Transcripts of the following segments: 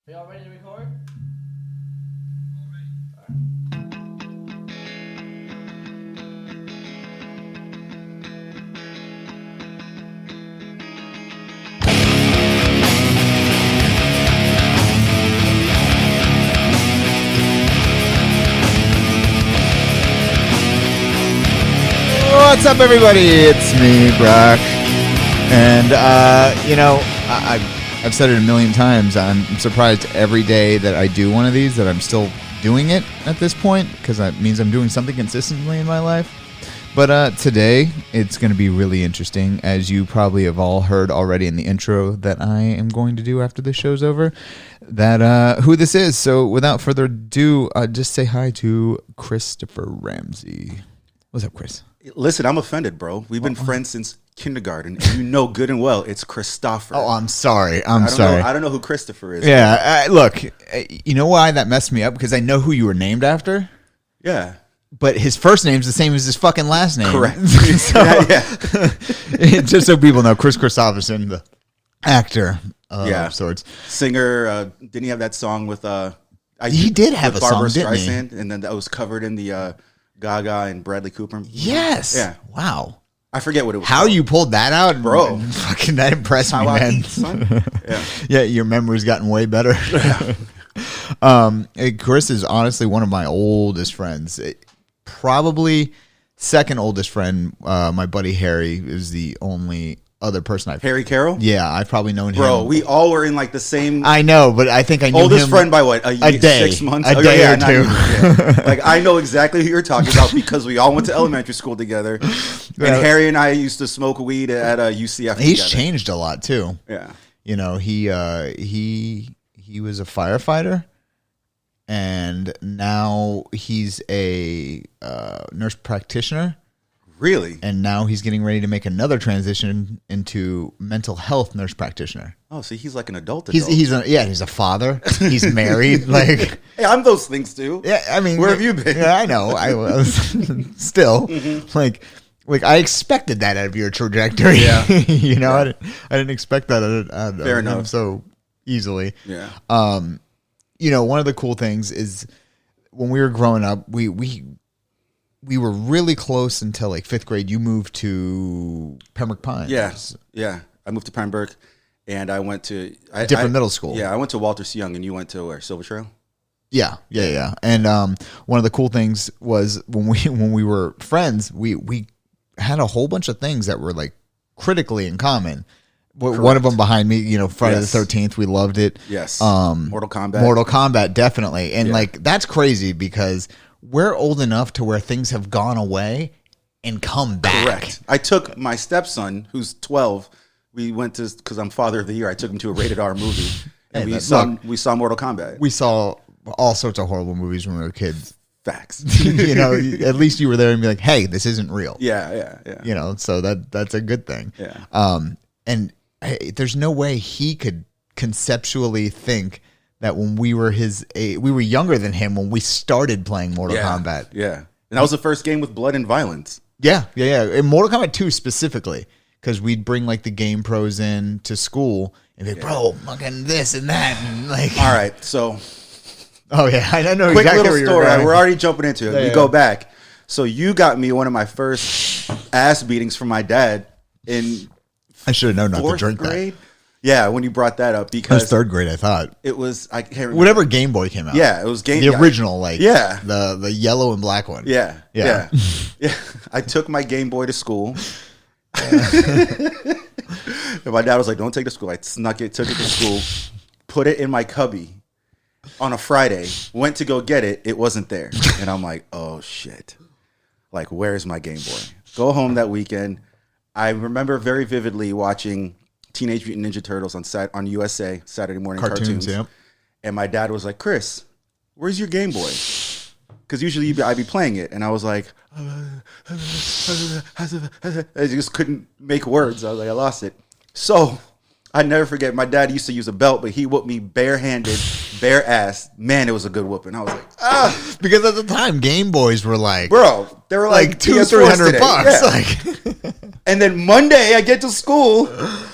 Are y'all ready to record? What's up, everybody? It's me, Brock, and I've said it a million times. I'm surprised every day that I do one of these that I'm still doing it at this point, because that means I'm doing something consistently in my life. But today it's going to be really interesting, as you probably have all heard already in the intro that I am going to do after this show's over. That who this is. So without further ado, just say hi to Christopher Ramsay. What's up, Chris? Listen, I'm offended, bro. We've been friends since kindergarten, and you know good and well it's Christopher. Oh, I'm sorry. I'm sorry. I don't know who Christopher is. Yeah, look, you know why that messed me up? Because I know who you were named after. Yeah. But his first name's the same as his fucking last name. Correct. So, yeah. Just so people know, Kris Kristofferson, the actor of sorts. Singer, didn't he have that song with... he did have a Barbara song, Streisand, didn't he? and then that was covered in the Gaga and Bradley Cooper. Yes. Yeah. Wow. I forget what it was How called. you pulled that out, Bro. Fucking that impressed me, How I man. eat, son. Yeah. Yeah, your memory's gotten way better. Chris is honestly one of my oldest friends. Probably second oldest friend. My buddy Harry is the only other person I've... Harry Carroll? Yeah, I've probably known him. Bro, we all were in like the same... I know, but I think I knew oldest him friend by what? a day. 6 months? A day or not two. even, yeah. Like, I know exactly who you're talking about because we all went to elementary school together. And Harry and I used to smoke weed at UCF He's together. changed a lot, too. Yeah. You know, he was a firefighter, and now he's a nurse practitioner. Really? And now he's getting ready to make another transition into mental health nurse practitioner. Oh, see, he's like an adult. He's a father. He's married. Like, hey, I'm those things too. yeah, I mean, where have you been? Yeah, I know. I was still like I expected that out of your trajectory. Yeah, you know, I didn't expect that out of Fair him enough. so easily. Yeah. You know, one of the cool things is when we were growing up, we were really close until like 5th grade. You moved to Pembroke Pines. Yeah. I moved to Pembroke, and I went to Different middle school. Yeah, I went to Walter C. Young, and you went to where? Silver Trail. Yeah. And one of the cool things was when we were friends, we had a whole bunch of things that were like critically in common. Correct. One of them behind me, you know, Friday the 13th, we loved it. Yes. Mortal Kombat, definitely. And like that's crazy because we're old enough to where things have gone away and come back. Correct. I took my stepson, who's 12. We went to, because I'm father of the year, I took him to a rated R movie, and we saw Mortal Kombat. We saw all sorts of horrible movies when we were kids. Facts. You know, at least you were there and be like, hey, this isn't real. Yeah. You know, so that's a good thing. Yeah. And hey, there's no way he could conceptually think that when we were we were younger than him when we started playing Mortal Kombat. Yeah. And that was the first game with blood and violence. Yeah. And Mortal Kombat 2 specifically, because we'd bring like the game pros in to school and be like, bro, fucking this and that. And like, all right. So, oh, yeah. I know quick exactly little where story. you're going. We're already jumping into it. Yeah, we go back. So, you got me one of my first ass beatings from my dad in I should have known not to 4th drink grade. that. Yeah, when you brought that up, It because was 3rd grade, I thought. it was, I can't remember. Whatever Game Boy came out. Yeah, it was Game The original, like Yeah. the yellow and black one. Yeah. I took my Game Boy to school. And my dad was like, don't take it to school. I took it to school, put it in my cubby on a Friday, went to go get it. It wasn't there. And I'm like, oh, shit. Like, where's my Game Boy? Go home that weekend. I remember very vividly watching Teenage Mutant Ninja Turtles on USA, Saturday morning cartoons. Yep. And my dad was like, Chris, where's your Game Boy? Because usually I'd be playing it. And I was like, I just couldn't make words. I was like, I lost it. So I never forget, my dad used to use a belt, but he whooped me barehanded, bare ass. Man, it was a good whooping. I was like, ah. Because at the time, Game Boys were like, bro, they were like $200-300 bucks. Yeah. Like, and then Monday I get to school,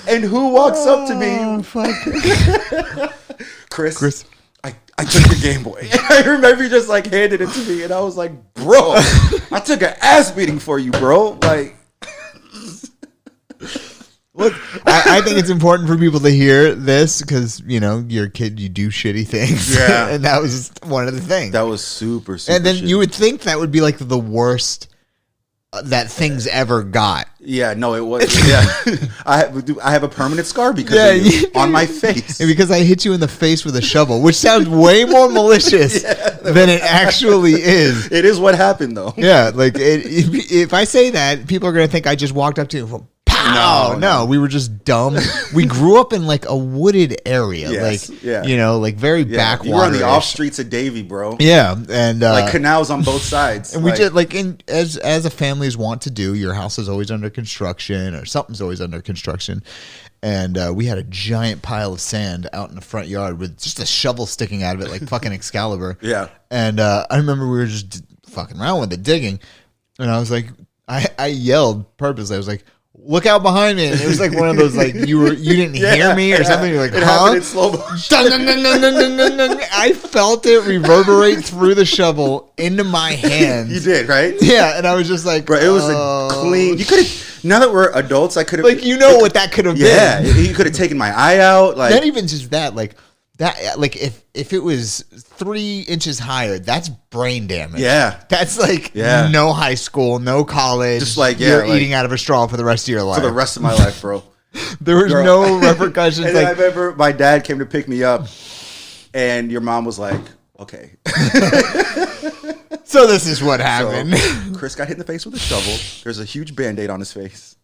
and who walks up to me? fuck. Kris. I took your Game Boy. And I remember you just like handed it to me, and I was like, bro, I took an ass beating for you, bro. Like, look, I think it's important for people to hear this because, you know, you're a kid, you do shitty things. Yeah. And that was one of the things. that was super And then shitty. you would think that would be like the worst that things ever got. Yeah, no, it was. Yeah, I have a permanent scar because of you on my face. And because I hit you in the face with a shovel, which sounds way more malicious than it actually is. It is what happened, though. Yeah, like if I say that, people are going to think I just walked up to you. Pow! No, we were just dumb. We grew up in like a wooded area, Yes, like yeah. you know, like very backwater. You were on the off streets of Davie, bro. Yeah, and Like canals on both sides. and we just like as a family's want to do. Your house is always under construction, or something's always under construction. And we had a giant pile of sand out in the front yard with just a shovel sticking out of it, like fucking Excalibur. Yeah. And I remember we were just fucking around with it, digging, and I was like, I yelled purposely. I was like, look out behind me. And it was like one of those, like, you didn't hear me or something. You're like, it huh? happened in slow motion. Dun, dun, dun, dun, dun, dun, dun, dun. I felt it reverberate through the shovel into my hands. You did, right? Yeah, and I was just like, Bro, it was a clean. You could have. Now that we're adults, I could have. like, you know what that could have Yeah, been. you could have taken my eye out. Like, Not even just that, like if it was 3 inches higher, that's brain damage. yeah, That's like no high school, no college. Just like, you're like- eating out of a straw for the rest of your life. for the rest of my life, bro. There was Girl. no repercussions. And then I Like, remember my dad came to pick me up, and your mom was like, "Okay." so this is what So, happened. Kris got hit in the face with a shovel. There's a huge Band-Aid on his face.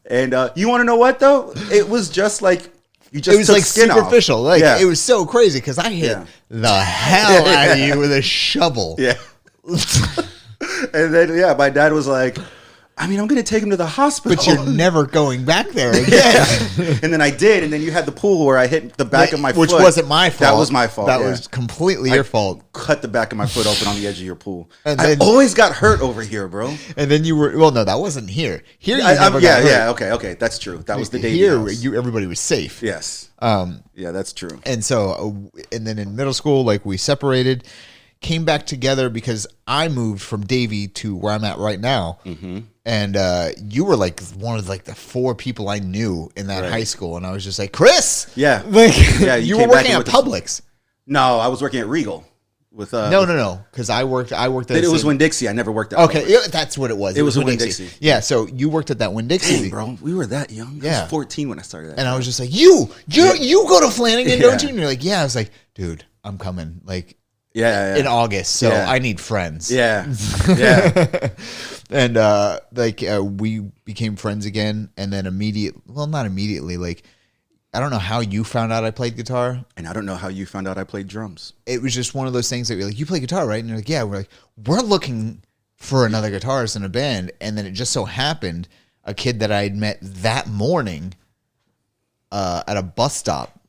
And you want to know what, though? It was just like, you just It was took like skin superficial. off. Like Yeah. it was so crazy because I hit Yeah. the hell out of you with a shovel. Yeah. And then, my dad was like, I mean, I'm going to take him to the hospital. But you're never going back there again. And then I did. And then you had the pool where I hit the back of my Which foot. wasn't my fault. That was my fault. That yeah. was completely your fault. Cut the back of my foot open on the edge of your pool. And I then- always got hurt over here, bro. And then you were, well, no, that wasn't here. Here you never got hurt. Okay. That's true. That was the day. Here, everybody was safe. Yes. Yeah, that's true. And so, and then in middle school, like we separated, came back together because I moved from Davie to where I'm at right now. Mm-hmm. And you were like one of like the 4 people I knew in that high school. And I was just like, Kris! Yeah. Like, Yeah, you you were came back working in at with the- Publix. No, I was working at Regal. With No. Because I worked at It was Winn-Dixie. I never worked at Okay, Publix. that's what it was. It was Winn-Dixie. Winn-Dixie. Yeah, so you worked at that Winn-Dixie. Dang, bro, we were that young. I Yeah. was 14 when I started that. And I was just like, you go to Flanagan, don't you? Yeah. And you're like, yeah. I was like, dude, I'm coming. Like, yeah. in August, so Yeah. I need friends. Yeah. Yeah. And we became friends again, and then not immediately, like I don't know how you found out I played guitar. And I don't know how you found out I played drums. It was just one of those things that you're like, you play guitar, right? And you're like, yeah. We're like, we're looking for another guitarist in a band, and then it just so happened a kid that I had met that morning at a bus stop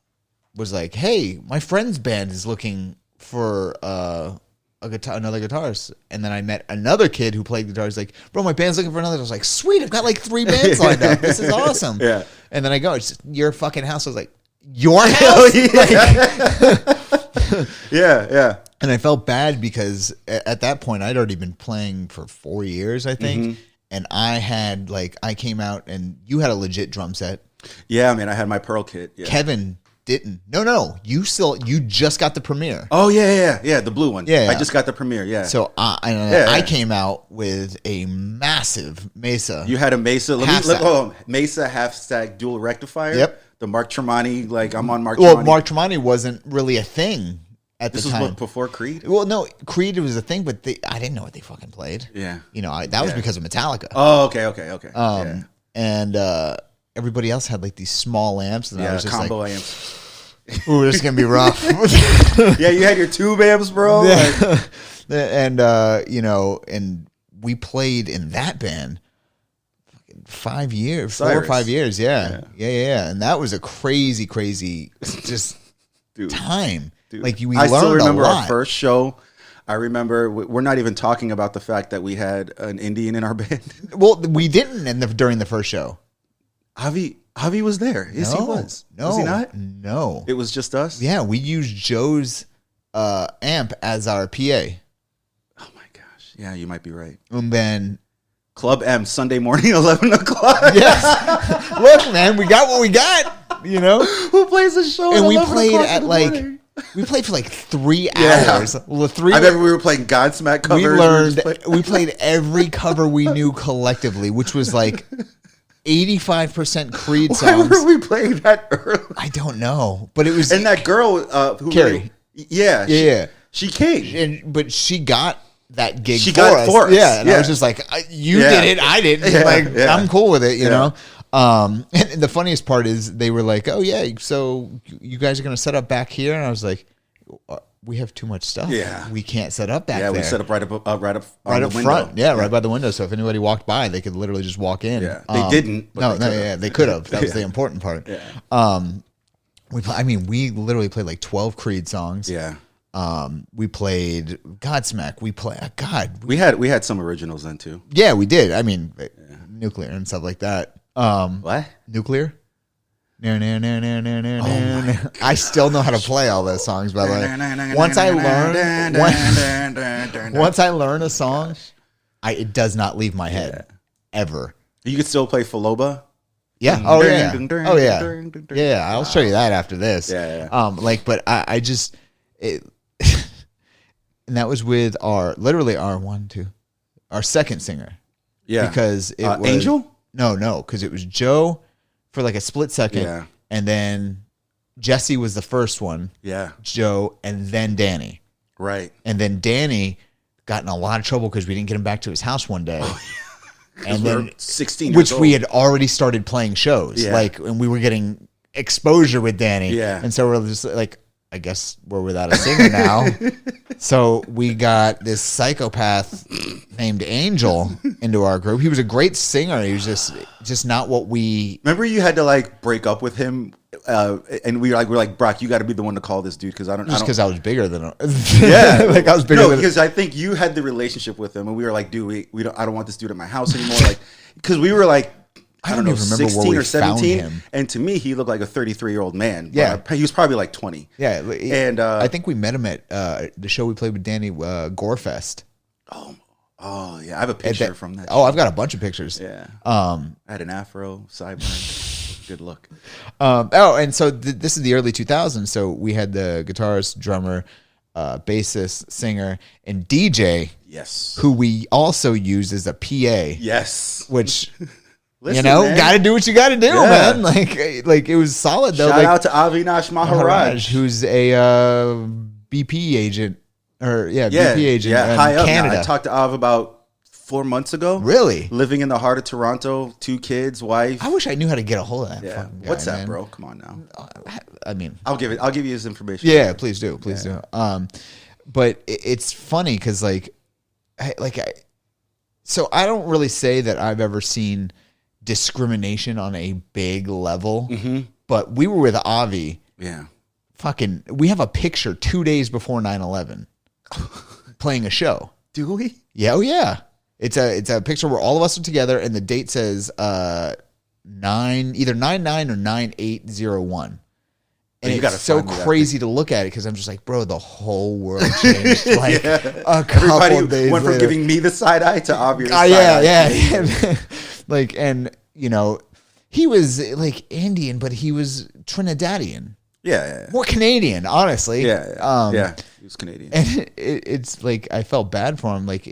was like, hey, my friend's band is looking for another guitarist. And then I met another kid who played guitar. He's like, bro, my band's looking for another. I was like, sweet, I've got like 3 bands lined up. This is awesome. Yeah. And then I go, it's your fucking house. I was like, your house? Yeah. And I felt bad because at that point I'd already been playing for 4 years, I think. Mm-hmm. And I came out and you had a legit drum set. Yeah, man, I had my Pearl kit. Yeah. Kevin didn't. No. You just got the Premiere. Oh, yeah, the blue one. Yeah. I just got the Premiere, yeah. So I came out with a massive Mesa. You had a Mesa. Mesa half-stack dual rectifier. Yep. The Mark Tremonti, like I'm on Mark Tremonti. Well, Mark Tremonti wasn't really a thing at the This time. was before Creed? Well, no, Creed was a thing, but I didn't know what they fucking played. Yeah. You know, that was because of Metallica. Oh, okay. Yeah. And everybody else had like these small amps, and I was just combo like, amps. "Ooh, this is gonna be rough." Yeah, you had your tube amps, bro. Like, And and we played in that band 5 years, Cyrus. 4 or 5 years. Yeah. And that was a crazy just dude. time. Dude. Like we I learned still remember a lot. our first show. I remember we're not even talking about the fact that we had an Indian in our band. Well, we didn't during the first show. Avi was there. Yes, he was. No, was he not? No. It was just us? Yeah, we used Joe's amp as our PA. Oh, my gosh. Yeah, you might be right. And then... Club M, Sunday morning, 11 o'clock. Yes. Look, man, we got what we got, you know? Who plays the show and at we 11 played o'clock at in the like... morning? We played for like 3 hours. Well, I remember we were playing Godsmack covers. We played every cover we knew collectively, which was like 85% Creed songs. Why were we playing that early? I don't know, but it was... And that girl... who Carrie. Yeah. She came. But she got that gig she got us. It for us. Yeah, and I was just like, you did it, I didn't. I'm cool with it, you know? And the funniest part is they were like, oh, yeah, so you guys are going to set up back here? And I was like, we have too much stuff. Yeah. We can't set up back there. Yeah, we set up right up front. Yeah, right by the window. So if anybody walked by, they could literally just walk in. Yeah, they didn't. But they could have. That was the important part. Yeah. We literally played like 12 Creed songs. Yeah. We played Godsmack. We had some originals then too. Yeah, we did. I mean, Nuclear and stuff like that. What? Nuclear? I still know how to play all those songs, by the way. Once I learn a song, it does not leave my head ever. You could still play Faloba? Yeah. Oh yeah. Oh yeah. Yeah. I'll show you that after this. Yeah. But I just and that was with our second singer. Yeah. Because it was Angel? No, because it was Joe for like a split second. Yeah. And then Jesse was the first one. Yeah. Joe, and then Danny. Right. And then Danny got in a lot of trouble because we didn't get him back to his house one day. And then 16 years which old. we had already started playing shows. Yeah. And we were getting exposure with Danny. Yeah. And so we're just like, I guess we're without a singer now. So we got this psychopath named Angel into our group. He was a great singer. He was just not what we... Remember you had to like break up with him and we're like, Brock, you got to be the one to call this dude because I don't... Just because I was bigger than him. Yeah. Like I was bigger than... because I think you had the relationship with him and we were like, dude, I don't want this dude at my house anymore. Like, because we were like, I don't know, even remember 16 where or we found 17. him. And to me, he looked like a 33-year-old man. Yeah. He was probably like 20. Yeah. And I think we met him at the show we played with Danny, Gorefest. Oh, yeah. I have a picture from that. Oh, I've got a bunch of pictures. Yeah. I had an afro, sideburn. Good look. And so this is the early 2000s. So we had the guitarist, drummer, bassist, singer, and DJ. Yes. Who we also used as a PA. Yes. Which... Listen, got to do what you got to do, man. Like it was solid though. Shout out to Avinash Maharaj, who's a BP agent, BP agent in high up Canada. Now. I talked to Av about 4 months ago. Really? Living in the heart of Toronto, 2 kids, wife. I wish I knew how to get a hold of that. Yeah. Fucking guy, What's that, man. bro? Come on now. I mean, I'll give you his information. Yeah, please do. But it's funny because so I don't really say that I've ever seen discrimination on a big level, but we were with Avi. Yeah. We have a picture 2 days before 9/11 playing a show. Do we? Yeah. Oh yeah. It's a picture where all of us are together and the date says either 99 or 9801. And it's so crazy to look at it because I'm just like, bro, the whole world changed. Like a couple of days went from later. giving me the side eye to obvious. Yeah. Like, and you know, he was like Indian, but he was Trinidadian. Yeah. More Canadian, honestly. Yeah. He was Canadian. And it's like I felt bad for him. Like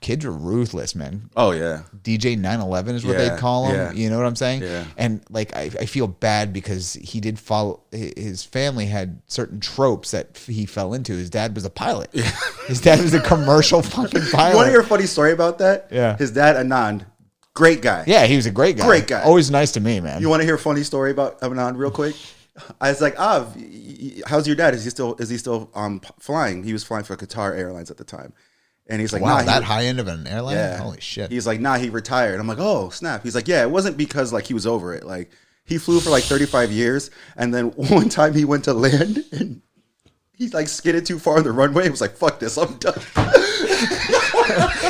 kids are ruthless, man. Oh yeah. DJ 9/11 is what they'd call him. Yeah. You know what I'm saying? Yeah. And like I feel bad because he did follow. His family had certain tropes that he fell into. His dad was a pilot. Yeah. His dad was a commercial fucking pilot. You want to hear a funny story about that? Yeah. His dad, Anand, great guy. Yeah, he was a great guy. Great guy. Always nice to me, man. You want to hear a funny story about Anand real quick? I was like, how's your dad? Is he still flying? He was flying for Qatar Airlines at the time. And he's like, wow, that high end of an airline? Yeah. Holy shit. He's like, he retired. I'm like, oh, snap. He's like, yeah, it wasn't because like he was over it. Like he flew for like 35 years. And then one time he went to land and he like skidded too far on the runway. He was like, fuck this, I'm done.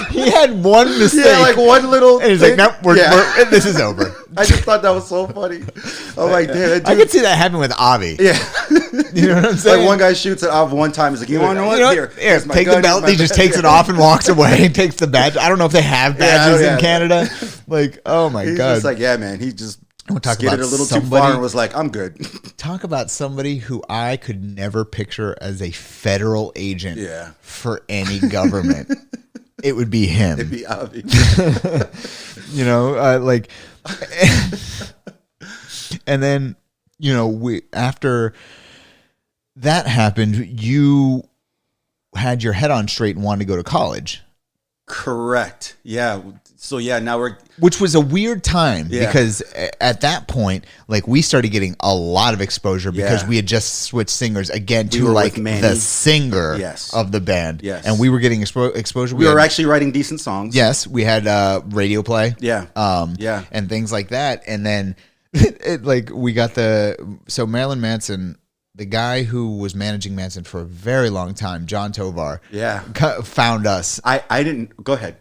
He had one mistake. Yeah, like one little and he's like, nope, this is over. I just thought that was so funny. I'm like, damn, that dude. I could see that happen with Avi. Yeah. You know what I'm saying? Like one guy shoots it off one time. He's like, you want to know what? Here, take the belt. He just takes it off and walks away and takes the badge. I don't know if they have badges in Canada. Like, oh my God. He's just like, yeah, man. He just skidded a little too far and was like, I'm good. Talk about somebody who I could never picture as a federal agent for any government. It would be him. It'd be Avi. You know, and then, you know, after that happened, you had your head on straight and wanted to go to college. Correct. Yeah. So now which was a weird time because at that point, like we started getting a lot of exposure because we had just switched singers again to like the singer of the band. Yes. And we were getting exposure. We were actually writing decent songs. Yes. We had radio play. Yeah. And things like that. And then we got so Marilyn Manson, the guy who was managing Manson for a very long time, John Tovar, found us. I didn't. Go ahead.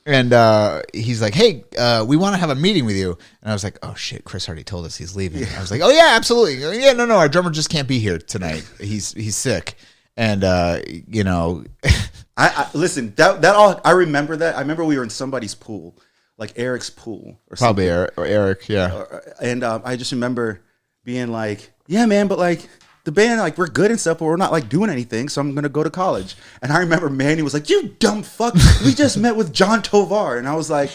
And he's like, hey, we want to have a meeting with you. And I was like, oh, shit, Kris already told us he's leaving. I was like, oh, yeah, absolutely. Yeah, no, our drummer just can't be here tonight. He's sick. And, you know. I listen, that all, I remember that. I remember we were in somebody's pool, like Eric's pool. Or probably Eric, yeah. And I just remember being like, yeah, man, but like, the band, like, we're good and stuff, but we're not like doing anything, so I'm gonna go to college. And I remember Manny was like, you dumb fuck, we just met with John Tovar. And I was like,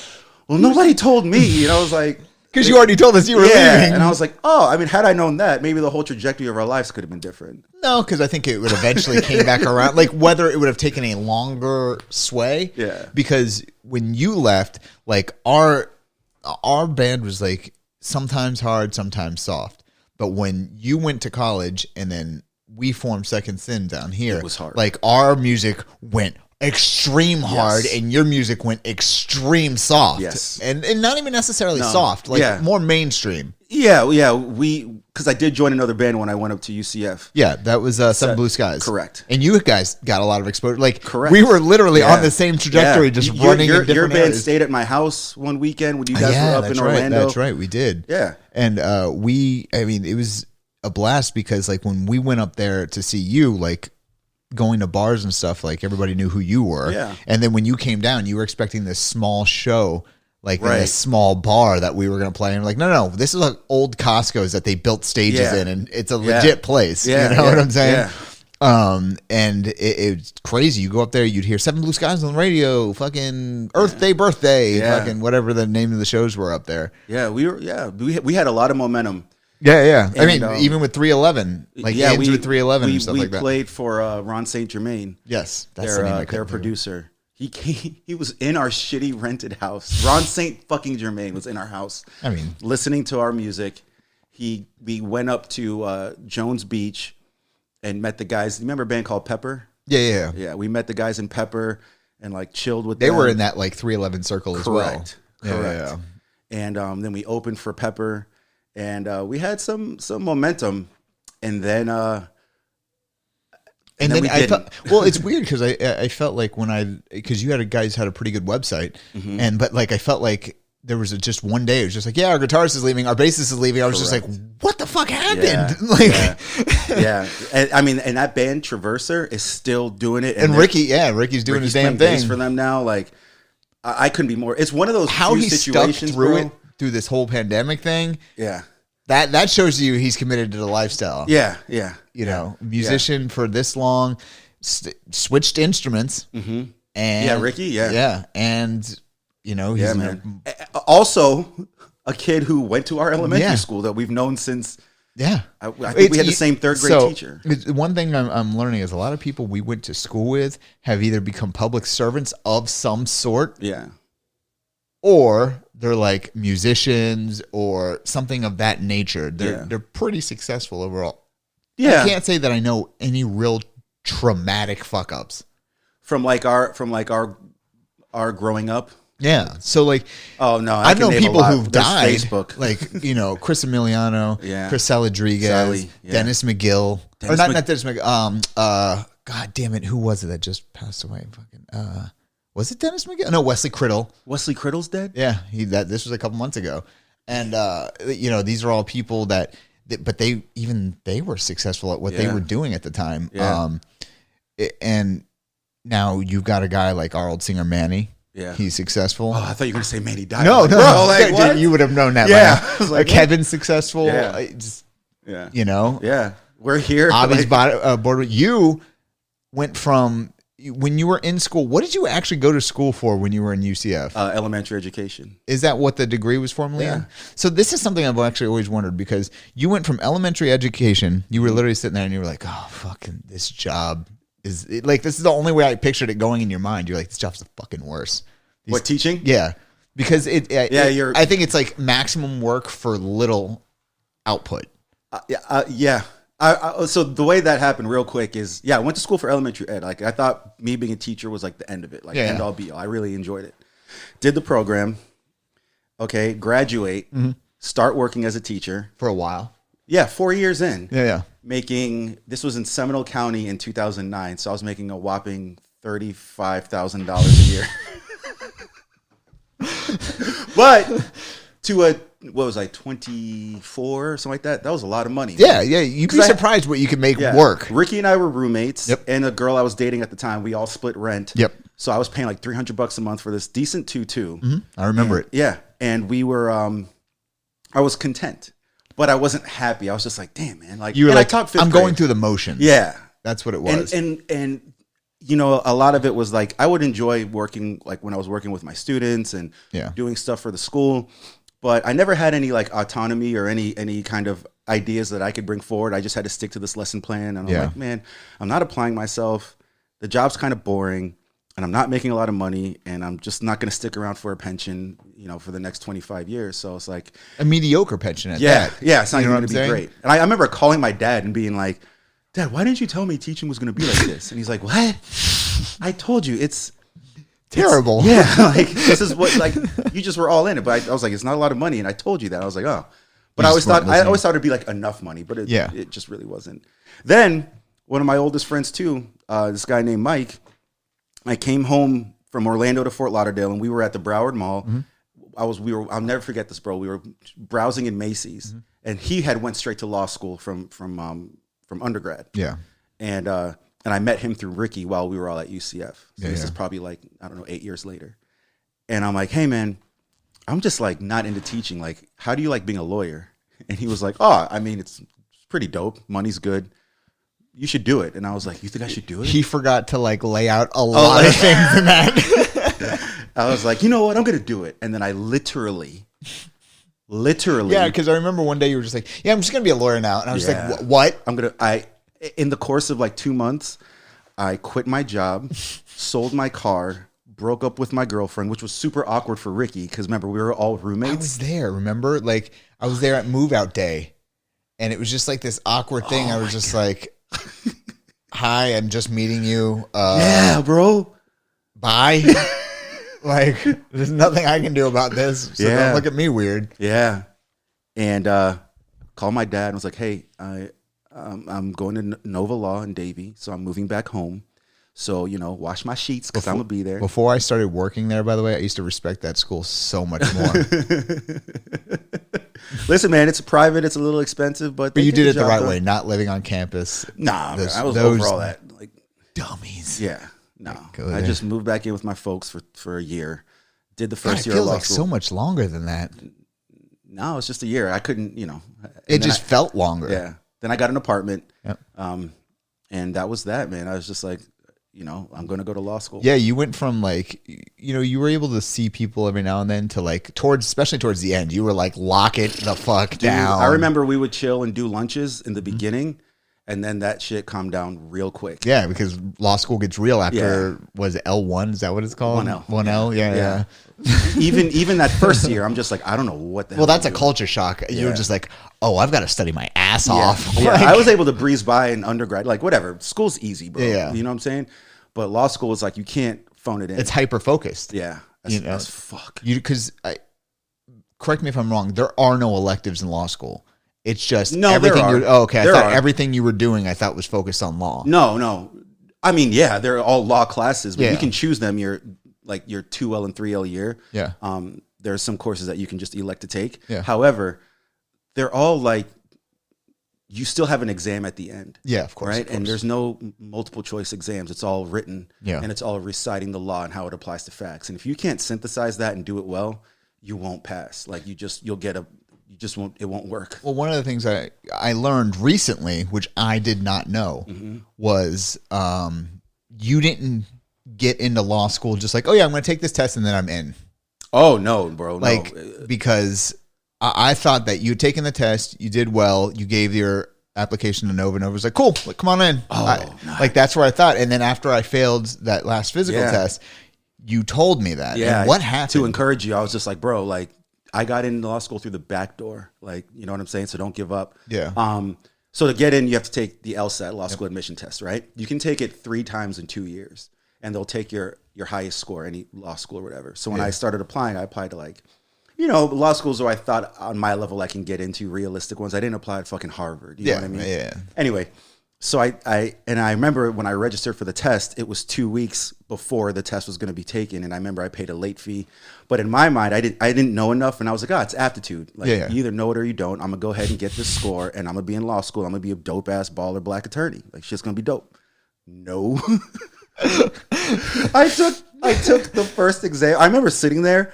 well, nobody told me. And I was like, because you already told us you were leaving. And I was like, oh, I mean, had I known that, maybe the whole trajectory of our lives could have been different. No, because I think it would eventually came back around. Like whether it would have taken a longer sway. Yeah. Because when you left, like our band was like sometimes hard, sometimes soft. But when you went to college and then we formed Second Sin down here, it was hard. Like our music went extreme hard and your music went extreme soft. Yes. And not even necessarily soft, like more mainstream. Yeah. Because I did join another band when I went up to UCF. Yeah, that was Seven Blue Skies. Correct. And you guys got a lot of exposure. Like, correct. We were literally on the same trajectory, just running in different Your band areas. stayed at my house one weekend when you guys were up in Orlando. That's right, we did. Yeah. And it was a blast because like when we went up there to see you, like going to bars and stuff, like everybody knew who you were. Yeah. And then when you came down, you were expecting this small show, like in this small bar that we were going to play. And like, no, this is like old Costco's that they built stages in, and it's a legit place. You know what I'm saying? Yeah. And it's crazy. You go up there, you'd hear Seven Blue Skies on the radio, fucking Earth Day Birthday, fucking whatever the name of the shows were up there. Yeah, we had a lot of momentum. Yeah. And, I mean, even with 311, like with 311 and stuff like that. We played for Ron St. Germain. Yes, that's their producer. He was in our shitty rented house. Ron St. fucking Germain was in our house. I mean, listening to our music. We went up to Jones Beach and met the guys. You remember a band called Pepper? Yeah. We met the guys in Pepper and like chilled with them. They were in that like 311 circle as well. Correct. Yeah. And then we opened for Pepper. And we had some momentum, and then I felt, well, it's weird because I felt like because you guys had a pretty good website, but like I felt like there was just one day it was just like, our guitarist is leaving, our bassist is leaving. I was just like, what the fuck happened? And I mean, and that band Traverser is still doing it, and Ricky's doing his damn thing for them now. Like I couldn't be more. It's one of those how he situations stuck through it. Through this whole pandemic thing, that shows you he's committed to the lifestyle. You know, musician for this long, switched instruments, and Ricky, and you know, he's also a kid who went to our elementary school that we've known since. I think we had the same third grade teacher. One thing I'm learning is a lot of people we went to school with have either become public servants of some sort, or they're like musicians or something of that nature. They're pretty successful overall. I can't say that I know any real traumatic fuck ups from our growing up. Yeah. So like, oh no, I've known people who've died. Facebook. Like, you know, Chris Emiliano, Chris Saladrigas, Dennis McGill, not Dennis McGill. God damn it, who was it that just passed away? Fucking Was it Dennis McGill? No, Wesley Criddle. Wesley Criddle's dead? Yeah, this was a couple months ago. And, these are all people that but they were successful at what they were doing at the time. Yeah. And now you've got a guy like our old singer Manny. Yeah. He's successful. Oh, I thought you were going to say Manny died. No, bro, like, what? You would have known that. Yeah. By now. Like, Kevin's successful. Yeah. Yeah. We're here. Avi's board. You went from when you were in school. What did you actually go to school for when you were in UCF? Elementary education. Is that what the degree was formerly in? So this is something I've actually always wondered, because you went from elementary education. You were literally sitting there and you were like, oh, fucking this job is like, this is the only way I pictured it going in your mind. You're like, this job's the fucking worst. What, teaching? Yeah. Because I think it's like maximum work for little output. Yeah. So the way that happened real quick is, I went to school for elementary ed. Like, I thought me being a teacher was like the end of it, like end all be all. I really enjoyed it. Did the program. Okay. Graduate, start working as a teacher. For a while. Yeah. 4 years in. Yeah. This was in Seminole County in 2009. So I was making a whopping $35,000 a year. But to what was I, 24 or something like that? That was a lot of money. Yeah. You'd be surprised what you could make work. Ricky and I were roommates. Yep. And a girl I was dating at the time, we all split rent. Yep. So I was paying like $300 a month for this decent tutu. I remember it. Yeah. And we were, I was content, but I wasn't happy. I was just like, damn, man. Like, you were like, I'm going through the motions. Yeah. That's what it was. And a lot of it was like, I would enjoy working, like when I was working with my students and doing stuff for the school, but I never had any like autonomy or any kind of ideas that I could bring forward. I just had to stick to this lesson plan. And I'm like, man, I'm not applying myself. The job's kind of boring and I'm not making a lot of money and I'm just not going to stick around for a pension, for the next 25 years. So it's like a mediocre pension at that. Yeah. It's not even going to be great. And I remember calling my dad and being like, Dad, why didn't you tell me teaching was going to be like this? And he's like, what? I told you it's terrible. Like this is what, like, you just were all in it. But I was like, it's not a lot of money. And I told you that. I was like, oh, but I always thought it'd be like enough money, but it just really wasn't. Then one of my oldest friends too, this guy named Mike, I came home from Orlando to Fort Lauderdale and we were at the Broward Mall. I'll never forget this, bro. We were browsing in Macy's and he had went straight to law school from undergrad. Yeah. And I met him through Ricky while we were all at UCF. So this is probably like, I don't know, 8 years later. And I'm like, hey man, I'm just like not into teaching. Like, how do you like being a lawyer? And he was like, oh, I mean, it's pretty dope. Money's good. You should do it. And I was like, you think I should do it? He forgot to like lay out a lot of things in that. I was like, you know what? I'm going to do it. And then I literally. Yeah, because I remember one day you were just like, yeah, I'm just going to be a lawyer now. And I was like, what? In the course of like 2 months, I quit my job, sold my car, broke up with my girlfriend, which was super awkward for Ricky because remember, we were all roommates. I was there, remember? Like, I was there at move out day. And it was just like this awkward thing. I was just like, hi, I'm just meeting you. Yeah, bro. Bye. Like, there's nothing I can do about this. So don't look at me weird. Yeah. And called my dad and was like, hey, I'm going to Nova Law in Davie, so I'm moving back home. So, wash my sheets because I'm going to be there. Before I started working there, by the way, I used to respect that school so much more. Listen, man, it's private. It's a little expensive, but you did it the right way, not living on campus. Nah, I was over all that. Like dummies. Yeah. No, I just moved back in with my folks for a year. Did the first year of law school. So much longer than that. No, it's just a year. I couldn't, It just felt longer. Yeah. Then I got an apartment. Yep. And that was that, man. I was just like, I'm going to go to law school. Yeah, you went from like, you were able to see people every now and then to like especially towards the end, you were like, lock it the fuck down. I remember we would chill and do lunches in the beginning. And then that shit calmed down real quick. Yeah, because law school gets real after, was it L1? Is that what it's called? 1L. 1L, yeah. Even that first year, I'm just like, I don't know what the hell. Well, that's a culture shock. Yeah. You were just like, oh, I've got to study my ass off. Yeah, I was able to breeze by in undergrad. Like, whatever. School's easy, bro. Yeah. You know what I'm saying? But law school is like, you can't phone it in. It's hyper-focused. Yeah. That's fuck. Because, correct me if I'm wrong, there are no electives in law school. It's just everything. I thought everything you were doing, I thought was focused on law. No. I mean, they're all law classes, but you can choose them. like your 2L and 3L year. Yeah. There are some courses that you can just elect to take. Yeah. However, they're all like, you still have an exam at the end. Yeah, of course. Right. Of course. And there's no multiple choice exams. It's all written. Yeah. And it's all reciting the law and how it applies to facts. And if you can't synthesize that and do it well, you won't pass. Like it won't work. Well, one of the things I learned recently, which I did not know, was you didn't get into law school just like, oh yeah, I'm going to take this test and then I'm in. Oh no, bro. Like, no. Because I thought that you had taken the test, you did well, you gave your application to Nova. Nova was like, cool, like, come on in. Nice. Like, that's where I thought. And then after I failed that last physical test, you told me that. Yeah. And what happened? To encourage you, I was just like, bro, like, I got into law school through the back door. Like, you know what I'm saying? So don't give up. Yeah. So to get in, you have to take the LSAT, law school admission test, right? You can take it 3 times in 2 years, and they'll take your highest score, any law school or whatever. So when I started applying, I applied to like, law schools where I thought on my level I can get into, realistic ones. I didn't apply to fucking Harvard. You know what I mean? Yeah. Anyway, so I remember when I registered for the test, it was 2 weeks before the test was going to be taken, and I remember I paid a late fee. But in my mind, I didn't know enough, and I was like, it's aptitude. Like, you either know it or you don't. I'm gonna go ahead and get this score, and I'm gonna be in law school. I'm gonna be a dope ass baller black attorney. Like, shit's gonna be dope. No. I took the first exam. I remember sitting there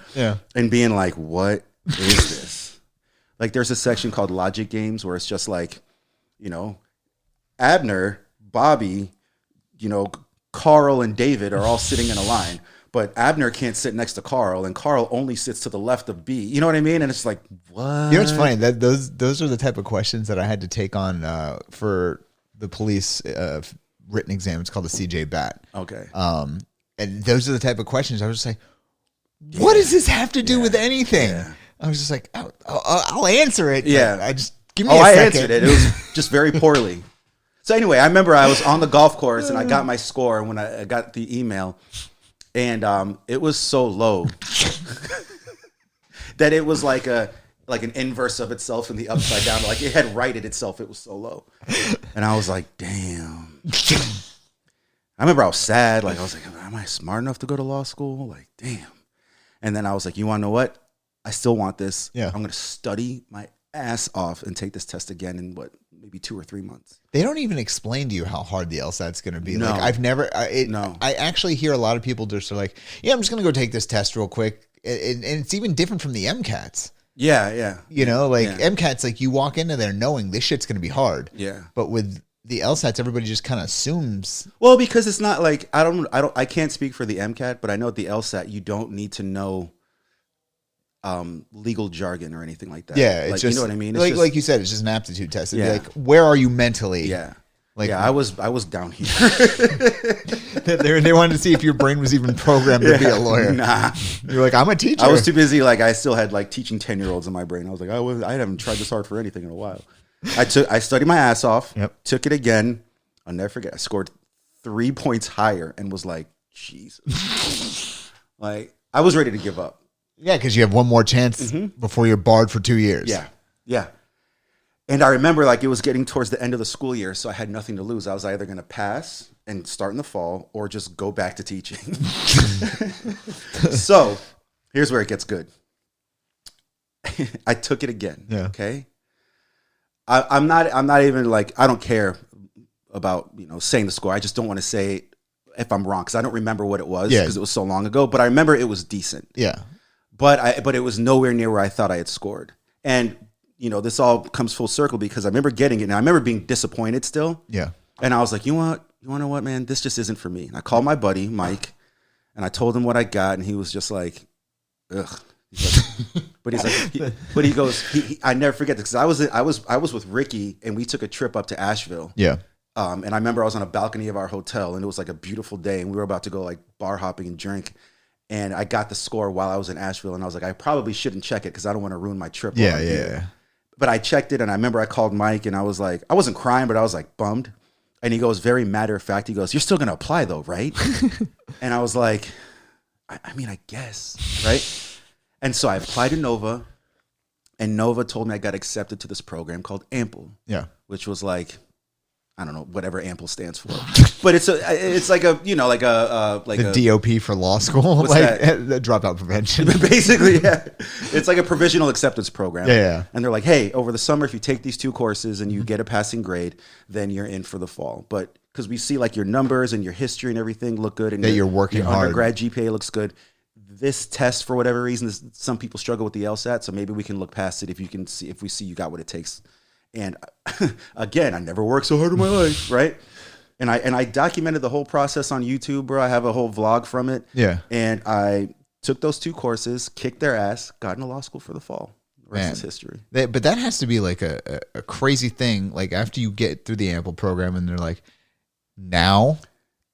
and being like, what is this? Like, there's a section called logic games where it's just like, Abner, Bobby, Carl and David are all sitting in a line, but Abner can't sit next to Carl, and Carl only sits to the left of B. You know what I mean? And it's like, what? You know what's funny? That those are the type of questions that I had to take on for the police written exam. It's called the CJ BAT. Okay. And those are the type of questions I was just like, what does this have to do with anything? Yeah. I was just like, I'll answer it. Yeah. I just give me a I second. answered it. It was just very poorly. So anyway, I remember I was on the golf course and I got my score when I got the email, and it was so low that it was like an inverse of itself in the upside down. Like, it had righted itself. It was so low. And I was like, damn. I remember I was sad. Like, I was like, am I smart enough to go to law school? Like, damn. And then I was like, you want to know what? I still want this. Yeah. I'm going to study my ass off and take this test again in maybe 2 or 3 months. They don't even explain to you how hard the LSAT's going to be. No. Like, I've never. No. I actually hear a lot of people just are like, yeah, I'm just going to go take this test real quick, and it's even different from the MCATs. Yeah. MCATs, like, you walk into there knowing this shit's going to be hard. Yeah. But with the LSATs, everybody just kind of assumes. Well, because it's not like I can't speak for the MCAT, but I know at the LSAT you don't need to know legal jargon or anything like that. Yeah, it's like, just, you know what I mean. It's like you said, it's just an aptitude test. It'd be like, where are you mentally? Yeah. Like, I was down here. they wanted to see if your brain was even programmed to be a lawyer. Nah, you're like, I'm a teacher. I was too busy. Like, I still had like teaching 10-year-olds in my brain. I was like, I haven't tried this hard for anything in a while. I studied my ass off. Yep. Took it again. I'll never forget. I scored 3 points higher and was like, Jesus. Like, I was ready to give up. Yeah, because you have one more chance before you're barred for 2 years. Yeah. And I remember, like, it was getting towards the end of the school year, so I had nothing to lose. I was either going to pass and start in the fall or just go back to teaching. So here's where it gets good. I took it again. Yeah. Okay. I'm not even like, I don't care about, saying the score. I just don't want to say if I'm wrong because I don't remember what it was because it was so long ago. But I remember it was decent. Yeah. But it was nowhere near where I thought I had scored. And, this all comes full circle because I remember getting it and I remember being disappointed still. Yeah. And I was like, you want to know what, man? This just isn't for me. And I called my buddy, Mike, and I told him what I got. And he was just like, ugh. But he goes, I never forget this because I was with Ricky and we took a trip up to Asheville. Yeah. And I remember I was on a balcony of our hotel and it was like a beautiful day and we were about to go like bar hopping and drink. And I got the score while I was in Asheville and I was like, I probably shouldn't check it because I don't want to ruin my trip. Yeah. But I checked it and I remember I called Mike and I was like, I wasn't crying, but I was like bummed. And he goes, very matter of fact, he goes, you're still going to apply though, right? And I was like, I mean, I guess, right? And so I applied to Nova and Nova told me I got accepted to this program called Ample. Yeah. Which was like, I don't know, whatever ample stands for, but it's like a DOP for law school, What's like that? the dropout prevention. Basically, yeah, it's like a provisional acceptance program. Yeah. And they're like, hey, over the summer, if you take these 2 courses and you get a passing grade, then you're in for the fall. But because we see like your numbers and your history and everything look good, and that you're working your hard, undergrad GPA looks good. This test, for whatever reason, some people struggle with the LSAT, so maybe we can look past it if we see you got what it takes. And again, I never worked so hard in my life, right? And I documented the whole process on YouTube, bro. I have a whole vlog from it. Yeah. And I took those 2 courses, kicked their ass, got into law school for the fall. The rest is history. But that has to be like a crazy thing. Like after you get through the Ample program, and they're like, now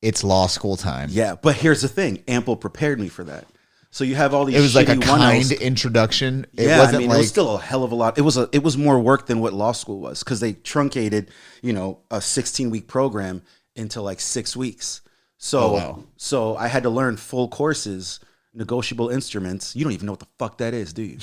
it's law school time. Yeah, but here's the thing: Ample prepared me for that. So you have all these. It was like a kind 1Ls. introduction. It wasn't like, it was still a hell of a lot. It was more work than what law school was, because they truncated, a 16-week program into like 6 weeks. So So I had to learn full courses, negotiable instruments. You don't even know what the fuck that is, do you?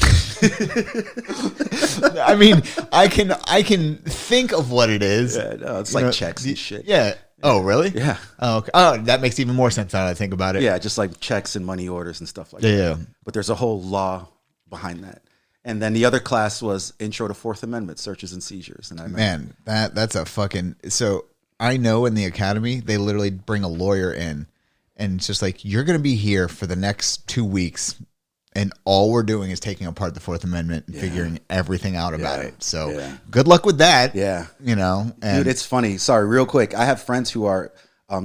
I mean, I can think of what it is. Yeah, no, it's like checks and shit. Yeah. Oh, really? Yeah. Oh, okay. Oh, that makes even more sense now that I think about it. Yeah, just like checks and money orders and stuff like Yeah. that. But there's a whole law behind that. And then the other class was Intro to Fourth Amendment, Searches and Seizures. And that's a fucking... So I know in the academy, they literally bring a lawyer in, and it's just like, you're going to be here for the next 2 weeks, and all we're doing is taking apart the Fourth Amendment and figuring everything out about it. So good luck with that. Yeah. And dude, it's funny. Sorry, real quick. I have friends who are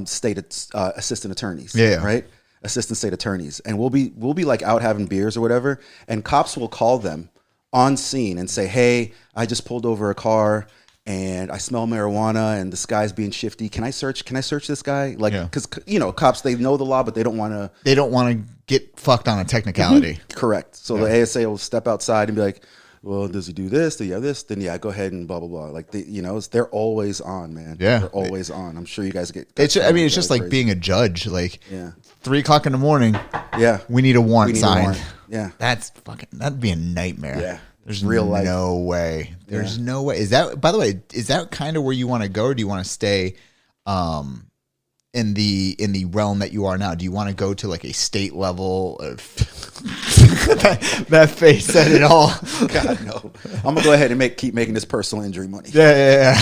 state assistant attorneys. Yeah. Right? Assistant state attorneys. And we'll be like out having beers or whatever, and cops will call them on scene and say, hey, I just pulled over a car and I smell marijuana and this guy's being shifty. Can I search this guy? Like, because cops, they know the law, but they don't want to get fucked on a technicality. Correct. So the ASA will step outside and be like, well, does he do this? Do you have this? Then go ahead and blah blah blah. Like they're always on, man. Yeah, they're always on. I'm sure you guys get. It's just like being a judge. Like 3 o'clock in the morning. Yeah, we need a warrant signed. Yeah, that'd be a nightmare. Yeah. There's no way. There's no way. Is that, by the way, is that kind of where you want to go, or do you want to stay in the realm that you are now? Do you want to go to like a state level of that face said it all? God, no. I'm gonna go ahead and keep making this personal injury money. Yeah.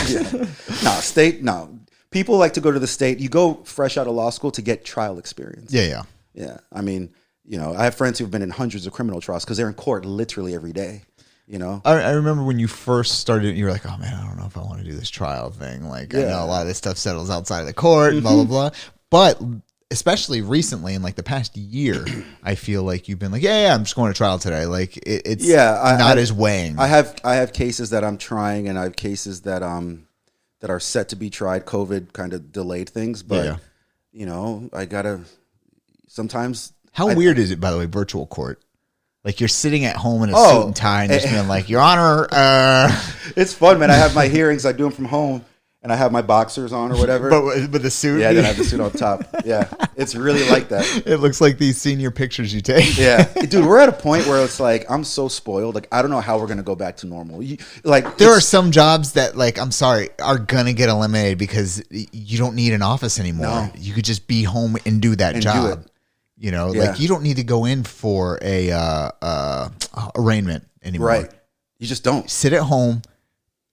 No. People like to go to the state. You go fresh out of law school to get trial experience. Yeah. I mean, I have friends who've been in hundreds of criminal trials because they're in court literally every day. I remember when you first started, you were like, oh man, I don't know if I want to do this trial thing. Like, I know a lot of this stuff settles outside of the court and blah, blah, blah. But especially recently, in like the past year, I feel like you've been like, I'm just going to trial today. Like it's not as weighing. I have cases that I'm trying, and I have cases that are set to be tried. COVID kind of delayed things, but I gotta sometimes. How weird is it, by the way, virtual court? Like you're sitting at home in a suit and tie and just being like, Your Honor. It's fun, man. I have my hearings. I do them from home, and I have my boxers on or whatever. But the suit? Yeah, then I have the suit on top. Yeah, it's really like that. It looks like these senior pictures you take. Yeah. Dude, we're at a point where it's like, I'm so spoiled. Like, I don't know how we're going to go back to normal. There are some jobs that, like, I'm sorry, are going to get eliminated because you don't need an office anymore. No. You could just be home and do that job. Like you don't need to go in for a arraignment anymore. Right. You just don't. Sit at home.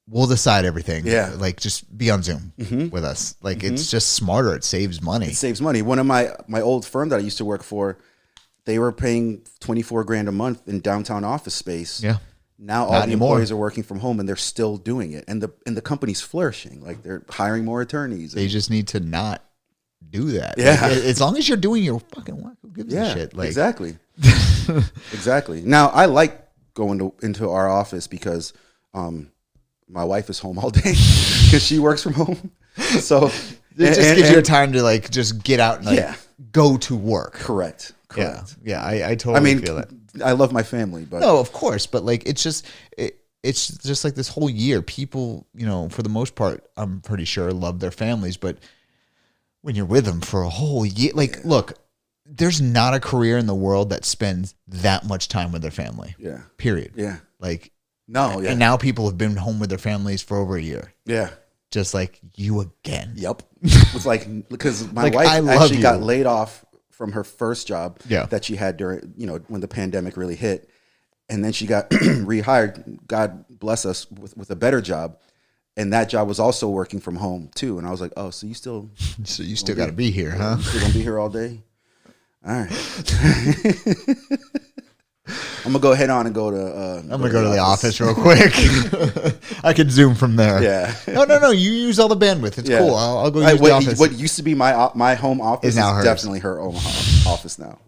We'll decide everything. Yeah. Like just be on Zoom with us. Like it's just smarter. It saves money. It saves money. One of my old firm that I used to work for, they were paying $24,000 a month in downtown office space. Yeah. Now all the employees are working from home and they're still doing it. And the company's flourishing. Like they're hiring more attorneys. They just need to not do that. Yeah. Like, as long as you're doing your fucking work, who gives a shit? Like, exactly. Exactly. Now I like going into our office because my wife is home all day because she works from home. So it just gives you time to like just get out and go to work. Correct. Yeah. I totally feel it. I love my family, but no, of course, but like it's just like this whole year, people, for the most part, I'm pretty sure love their families, but when you're with them for a whole year, like, look, there's not a career in the world that spends that much time with their family. Yeah. Period. Yeah. Like, no. Yeah. And now people have been home with their families for over a year. Yeah. just like, you again. Yep. It was like, because my Like, wife I love actually you. got laid off from her first job Yeah. that she had during, when the pandemic really hit. And then she got rehired, God bless us, with a better job. And that job was also working from home too. And I was like, oh, so you still got to be here, huh? You're going to be here all day? All right. I'm going to go head on and go to... I'm going to go to the office real quick. I could Zoom from there. Yeah. No. You use all the bandwidth. It's cool. I'll go use the office. What used to be my home office is now hers. definitely her own office now.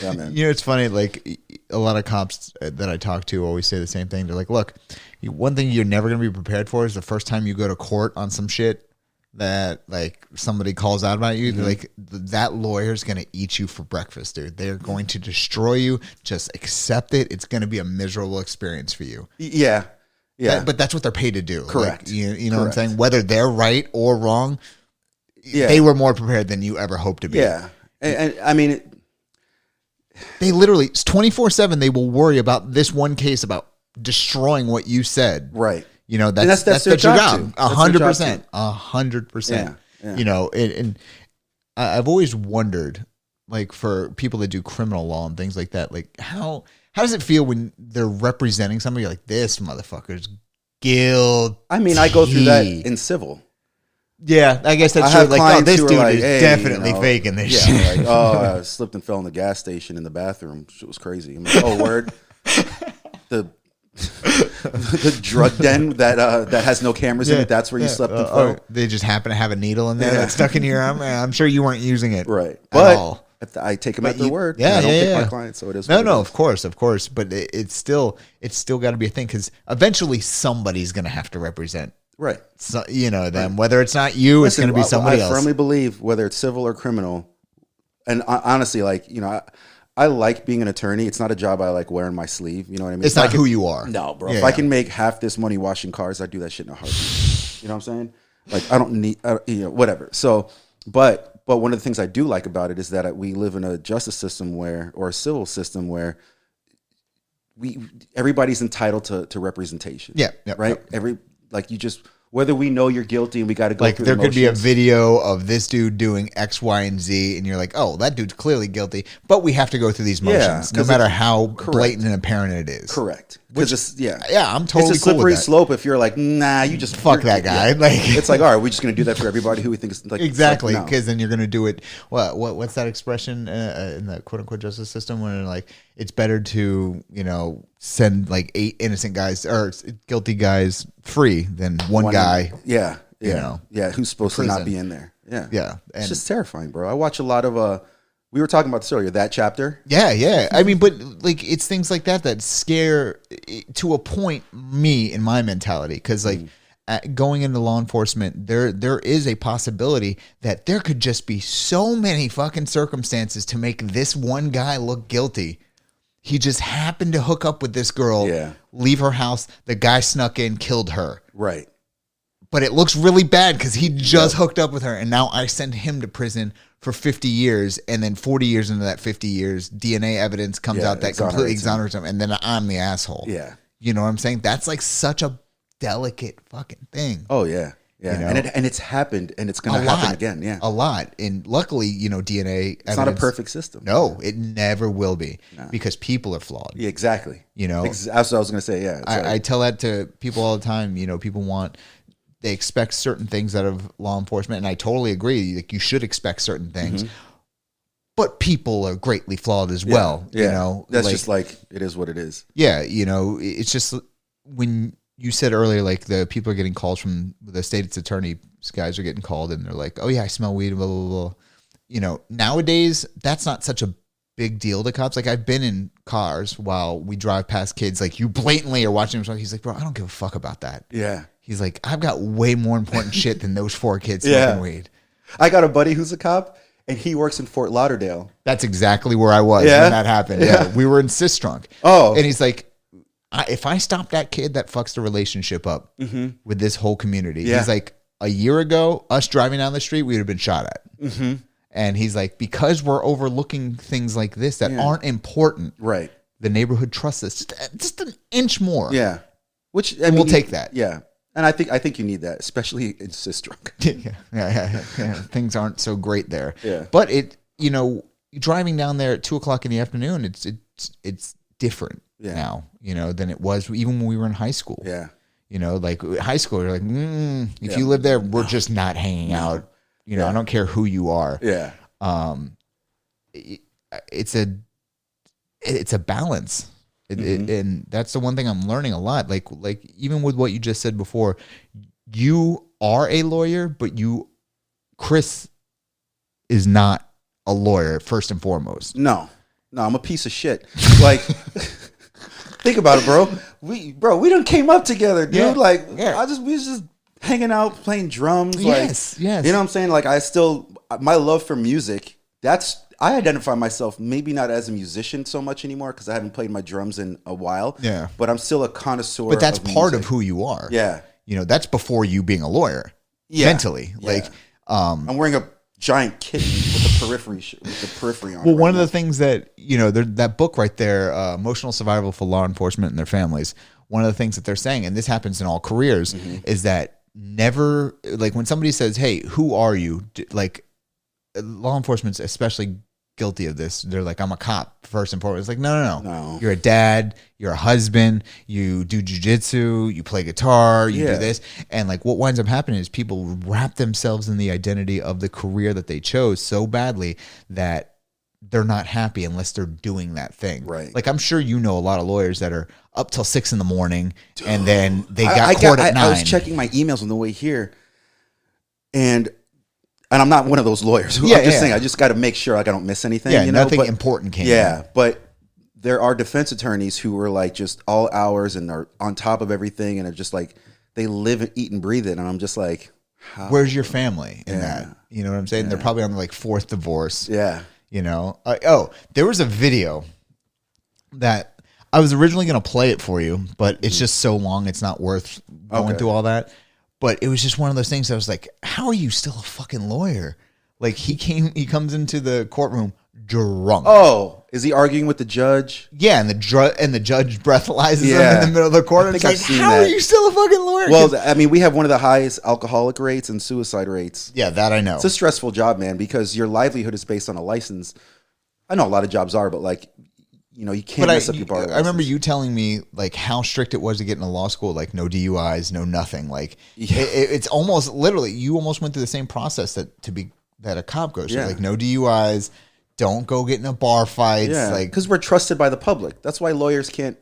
Yeah, man. It's funny. Like, a lot of cops that I talk to always say the same thing. They're like, look, one thing you're never going to be prepared for is the first time you go to court on some shit that, like, somebody calls out about you. They're like, that lawyer's going to eat you for breakfast, dude. They're going to destroy you. Just accept it. It's going to be a miserable experience for you. Yeah. But that's what they're paid to do. Correct. Like, you know what I'm saying? Whether they're right or wrong, Yeah. they were more prepared than you ever hoped to be. Yeah. And I mean... They literally, 24/7, they will worry about this one case about destroying what you said. Right. That's their job. 100%. 100%. Yeah. And I've always wondered, like, for people that do criminal law and things like that, like, how does it feel when they're representing somebody? You're like, this motherfucker's guilty. I mean, I go through that in civil. Yeah, I guess that's true. Like, oh, this dude is definitely faking this shit. Like, oh, I slipped and fell in the gas station in the bathroom. Shit was crazy. I'm like, oh, word. The drug den that has no cameras in it. That's where you slept and fell. They just happen to have a needle in there that's stuck in your arm. I'm sure you weren't using it, right? At But all. I take them at their word. Yeah, I don't pick my clients, so it is. No, of course. But it's still got to be a thing because eventually somebody's going to have to represent. Right. So, them. Whether it's not you, it's going to be somebody else. I firmly believe whether it's civil or criminal, and honestly, like, I like being an attorney. It's not a job I like wearing my sleeve. You know what I mean? It's not who you are. No, bro. If I can make half this money washing cars, I'd do that shit in a heartbeat. You know what I'm saying? Like, I don't need, whatever. So, but one of the things I do like about it is that we live in a justice system or a civil system where everybody's entitled to representation. Yeah. Right. You just, whether we know you're guilty and we got to go like through there the could be a motions. video of this dude doing X, Y, and Z, and you're like, oh, that dude's clearly guilty, but we have to go through these motions, no matter how blatant and apparent it is. Correct. Because I'm totally it's a slippery cool with that. slope if you're like, nah, you just fuck that guy. Yeah. Like, it's like, all right, we're just going to do that for everybody who we think is like exactly, because then you're going to do it. What's that expression in the quote unquote justice system when like it's better to send like 8 innocent guys or guilty guys free than one guy. Yeah. Who's supposed to not be in there. Yeah. It's just terrifying, bro. I watch a lot of we were talking about this earlier, that chapter. Yeah. I mean, but like it's things like that scare to a point me in my mentality because like going into law enforcement, there is a possibility that there could just be so many fucking circumstances to make this one guy look guilty. He just happened to hook up with this girl, leave her house. The guy snuck in, killed her. Right. But it looks really bad because he just hooked up with her. And now I send him to prison for 50 years. And then 40 years into that 50 years, DNA evidence comes out that completely exonerates him. And then I'm the asshole. Yeah. You know what I'm saying? That's like such a delicate fucking thing. Oh, yeah. Yeah. And it's happened and it's going to happen again. Yeah. A lot. And luckily, DNA it's not a perfect system. No, it never will be because people are flawed. Yeah, exactly. That's what I was going to say. Yeah. I tell that to people all the time. People they expect certain things out of law enforcement. And I totally agree. Like you should expect certain things, but people are greatly flawed as well. Yeah. That's just like, it is what it is. Yeah. It's just when you said earlier, like the people are getting calls from the state's attorney, guys are getting called and they're like, oh yeah, I smell weed, blah, blah, blah. Nowadays that's not such a big deal to cops. Like I've been in cars while we drive past kids, like you blatantly are watching them. He's like, bro, I don't give a fuck about that. Yeah. He's like, I've got way more important shit than those 4 kids smoking weed. I got a buddy who's a cop and he works in Fort Lauderdale. That's exactly where I was when that happened. Yeah. We were in Sistrunk. Oh. And he's like, if I stop that kid that fucks the relationship up with this whole community, he's like, a year ago, us driving down the street, we would have been shot at. And he's like, because we're overlooking things like this that aren't important, right? The neighborhood trusts us just an inch more. Yeah. Which we'll take that. Yeah. And I think you need that, especially in cis drunk. Yeah. Things aren't so great there. Yeah. But driving down there at 2:00 in the afternoon, it's different now, than it was even when we were in high school. Yeah. Like high school, you're like, if you live there, we're just not hanging out. I don't care who you are. Yeah. It's a balance. And that's the one thing I'm learning a lot. Like even with what you just said before, you are a lawyer, but Kris is not a lawyer first and foremost. No, I'm a piece of shit. Like, think about it, bro. We done came up together, dude. Yeah. We was just hanging out, playing drums. Yes. You know what I'm saying? Like, my love for music, I identify myself maybe not as a musician so much anymore because I haven't played my drums in a while. Yeah. But I'm still a connoisseur. But that's of part music. of who you are. Yeah. That's before you being a lawyer. Yeah. Mentally. Yeah. Like, I'm wearing a giant kitten with the periphery on. Well, one of the things that, that book right there, Emotional Survival for Law Enforcement and Their Families, one of the things that they're saying, and this happens in all careers, is that never, like when somebody says, hey, who are you? Like law enforcement's especially guilty of this. They're like, I'm a cop first and foremost. It's like, no. You're a dad, you're a husband, you do jujitsu, you play guitar, you do this. And like what winds up happening is people wrap themselves in the identity of the career that they chose so badly that they're not happy unless they're doing that thing. Right. Like I'm sure you know a lot of lawyers that are up till 6 a.m. and then they got court at 9. I was checking my emails on the way here, and I'm not one of those lawyers. I'm just saying, I just got to make sure like I don't miss anything. Yeah, nothing important came. Yeah, but there are defense attorneys who are like just all hours and are on top of everything and are just like they live and eat and breathe it. And I'm just like, how? Where's your family in that? You know what I'm saying? They're probably on the like 4th divorce. Yeah. There was a video that I was originally going to play it for you, but it's just so long, it's not worth going through all that. But it was just one of those things that I was like, how are you still a fucking lawyer? Like he comes into the courtroom drunk. Oh, is he arguing with the judge? Yeah, and the judge breathalyzes him in the middle of the court. It's like, how are you still a fucking lawyer? Well, I mean, we have one of the highest alcoholic rates and suicide rates. Yeah, that I know. It's a stressful job, man, because your livelihood is based on a license. I know a lot of jobs are, but like, you can't mess up your bar license. I remember you telling me like how strict it was to get into law school, like no DUIs, no nothing. Like it's almost literally, you almost went through the same process that a cop goes through. Like no DUIs, don't go get in a bar fights. Yeah, like because we're trusted by the public. That's why lawyers can't.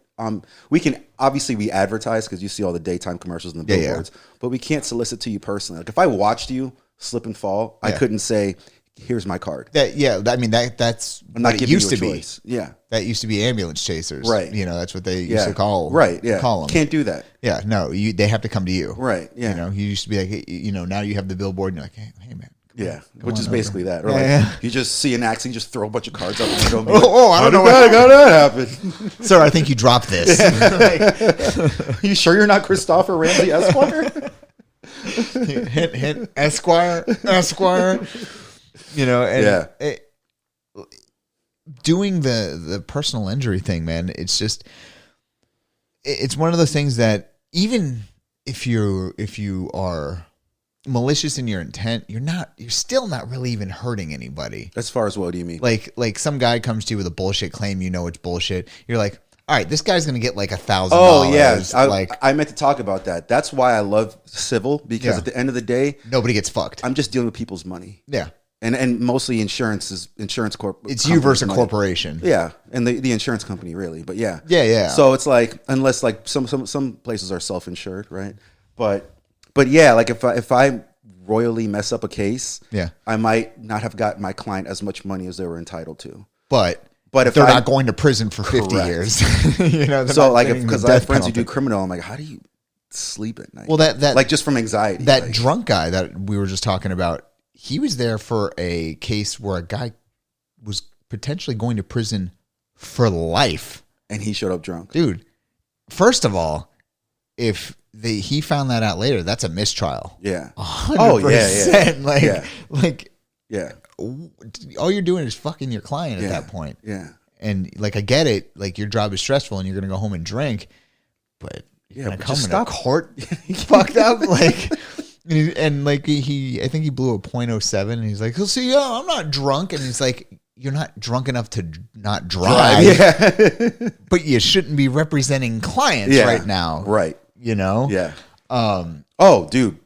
We can obviously we advertise because you see all the daytime commercials and the billboards, but we can't solicit to you personally. Like if I watched you slip and fall, I couldn't say, "Here's my card." I mean that's I'm not what it giving used you a to choice. be. Yeah, that used to be ambulance chasers. Right. That's what they used to call. Right. Yeah. Call them. Can't do that. Yeah. No. They have to come to you. Right. Yeah. You used to be like, hey, now you have the billboard and you're like, hey man. Yeah, which is basically that. Or you just see an accident, you just throw a bunch of cards out the window. I don't know how that happened. Sir, I think you dropped this. Are you sure you're not Christopher Ramsay Esquire? hint, Esquire. Doing the personal injury thing, man, it's just, it's one of those things that even if you are malicious in your intent, you're still not really even hurting anybody. As far as what do you mean? Like some guy comes to you with a bullshit claim, it's bullshit. You're like, all right, this guy's gonna get like $1,000. Oh yeah, I meant to talk about that. That's why I love civil, because at the end of the day, nobody gets fucked. I'm just dealing with people's money. Yeah, and mostly insurance corp. It's you versus a corporation. Yeah, and the insurance company really, but yeah. So it's like unless like some places are self-insured, right? But yeah, like if I royally mess up a case, I might not have gotten my client as much money as they were entitled to. But if they're not going to prison for 50 years, so like because I have friends who do criminal, I'm like, how do you sleep at night? Well, that like just from anxiety. That drunk guy that we were just talking about, he was there for a case where a guy was potentially going to prison for life, and he showed up drunk. Dude, first of all, if he found that out later, that's a mistrial. Yeah. 100%. Oh, yeah. Like, all you're doing is fucking your client at that point. Yeah. And like, I get it. Like your job is stressful and you're going to go home and drink, but you're gonna but come just in stop. a court fucked up like. And like I think he blew a .07, and he's like, he'll see, yeah, I'm not drunk, and he's like, you're not drunk enough to not drive, Yeah. but you shouldn't be representing clients right now, Right. You know, Yeah. Oh, dude,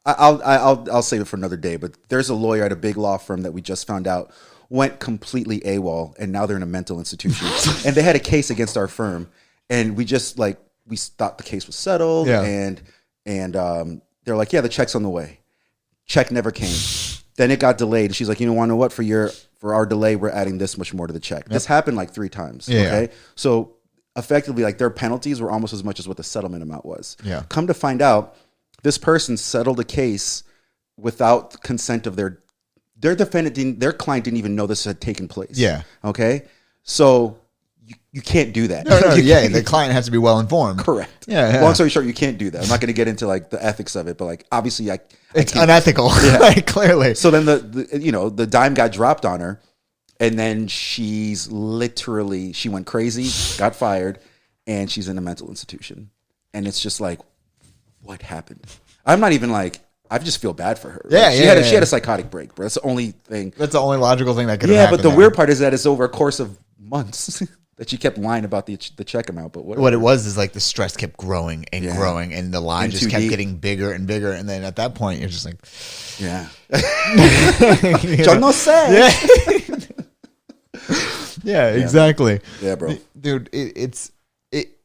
I'll save it for another day. But there's a lawyer at a big law firm that we just found out went completely AWOL, and now they're in a mental institution, and they had a case against our firm, and we just like we thought the case was settled, and they're like, yeah, the check's on the way. Check never came. Then it got delayed. She's like, you want to know what? For our delay, we're adding this much more to the check. Yep. This happened like 3 times. Yeah. Okay. So effectively, like their penalties were almost as much as what the settlement amount was. Yeah. Come to find out, this person settled a case without consent of their defendant. Their client didn't even know this had taken place. Yeah. Okay. So you can't do that. No, the client has to be well informed. Correct. Yeah. Long story short, you can't do that. I'm not going to get into like the ethics of it, but like obviously it's unethical. Yeah. Like, clearly. So then the dime got dropped on her, and then she went crazy, got fired, and she's in a mental institution. And it's just like, what happened? I'm not even like, I just feel bad for her. Yeah, like, she had a psychotic break, bro. That's the only thing. That's the only logical thing that could have happened. Yeah, but the weird part is that it's over a course of months. That she kept lying about the check amount, but whatever. What it was is like the stress kept growing and growing, and the lie just kept getting bigger and bigger, and then at that point you're just like, yeah, yo no sé. Yeah, exactly. Yeah, bro. Dude, it's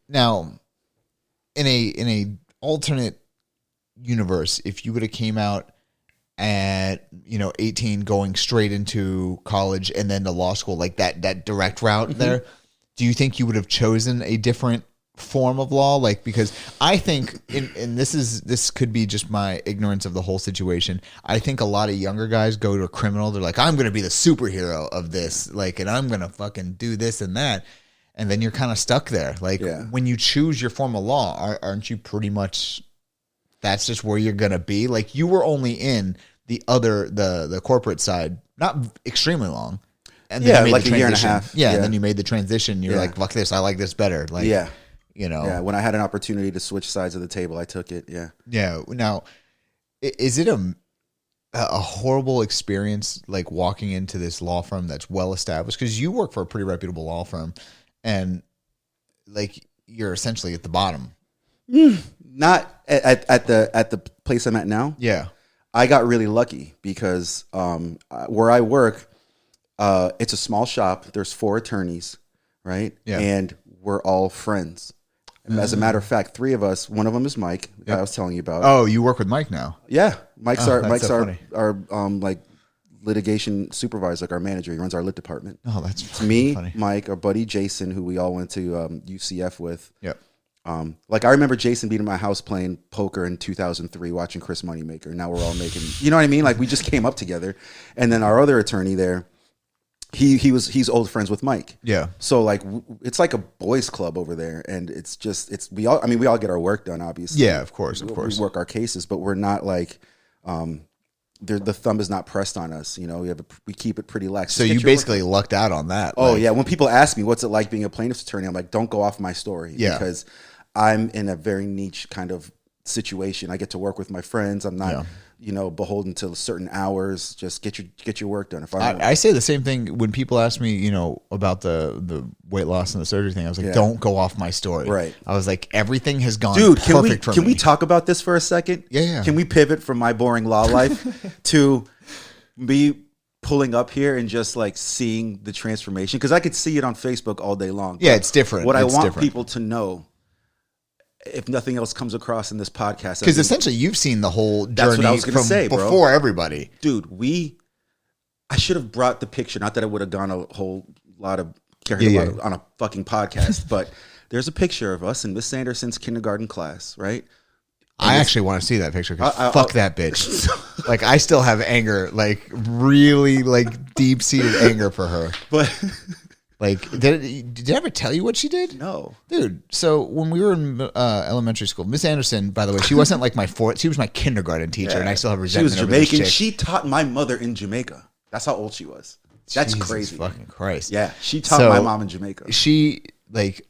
now in a alternate universe, if you would have came out at 18 going straight into college and then to law school, like that direct route there, do you think you would have chosen a different form of law? Like, because I think, and this could be just my ignorance of the whole situation, I think a lot of younger guys go to a criminal, they're like, I'm going to be the superhero of this, like, and I'm going to fucking do this and that. And then you're kind of stuck there. Like, when you choose your form of law, aren't you pretty much, that's just where you're going to be? Like, you were only in the corporate side, not extremely long. And then like a year and a half. Yeah, and then you made the transition. You're like, fuck this, I like this better. Like, when I had an opportunity to switch sides of the table, I took it. Yeah. Yeah. Now, is it a horrible experience, like walking into this law firm that's well established? Because you work for a pretty reputable law firm, and like you're essentially at the bottom. Not at the place I'm at now. Yeah. I got really lucky because where I work, it's a small shop. There's 4 attorneys, right? Yeah. And we're all friends. As a matter of fact, 3 of us, one of them is Mike, that I was telling you about. Oh, you work with Mike now? Yeah. Mike's our like litigation supervisor, like our manager. He runs our lit department. Oh, that's it's me, funny. Mike, our buddy Jason, who we all went to UCF with. Yep. Like I remember Jason being in my house playing poker in 2003, watching Chris Moneymaker. Now we're all making, you know what I mean? Like we just came up together. And then our other attorney there, he's old friends with Mike. Yeah. So like it's like a boys club over there, and we all get our work done, obviously. Yeah, of course. We work our cases, but we're not like the thumb is not pressed on us. We keep it pretty lax. So you basically lucked out on that. Oh yeah. When people ask me what's it like being a plaintiff's attorney, I'm like, don't go off my story. Yeah. Because I'm in a very niche kind of situation. I get to work with my friends. I'm not, beholden to certain hours. Just get your work done. If I say the same thing when people ask me, about the weight loss and the surgery thing. I was like, don't go off my story. Right. I was like, everything has gone perfect for me. Can we talk about this for a second? Yeah. Can we pivot from my boring law life to me pulling up here and just like seeing the transformation? Because I could see it on Facebook all day long. Yeah, it's different. What I want people to know, if nothing else comes across in this podcast, because essentially you've seen the whole journey before everybody. Dude, I should have brought the picture. Not that I would have gone a whole lot of on a fucking podcast, but there's a picture of us in Miss Sanderson's kindergarten class, right? I actually want to see that picture because fuck that bitch. Like I still have anger, like really like deep seated anger for her. But like, did I ever tell you what she did? No, dude. So when we were in elementary school, Miss Anderson, by the way, she wasn't like my fourth. She was my kindergarten teacher, and I still have resentment. She was Jamaican. She taught my mother in Jamaica. That's how old she was. That's Jesus crazy. Fucking Christ. Yeah, she taught my mom in Jamaica. She like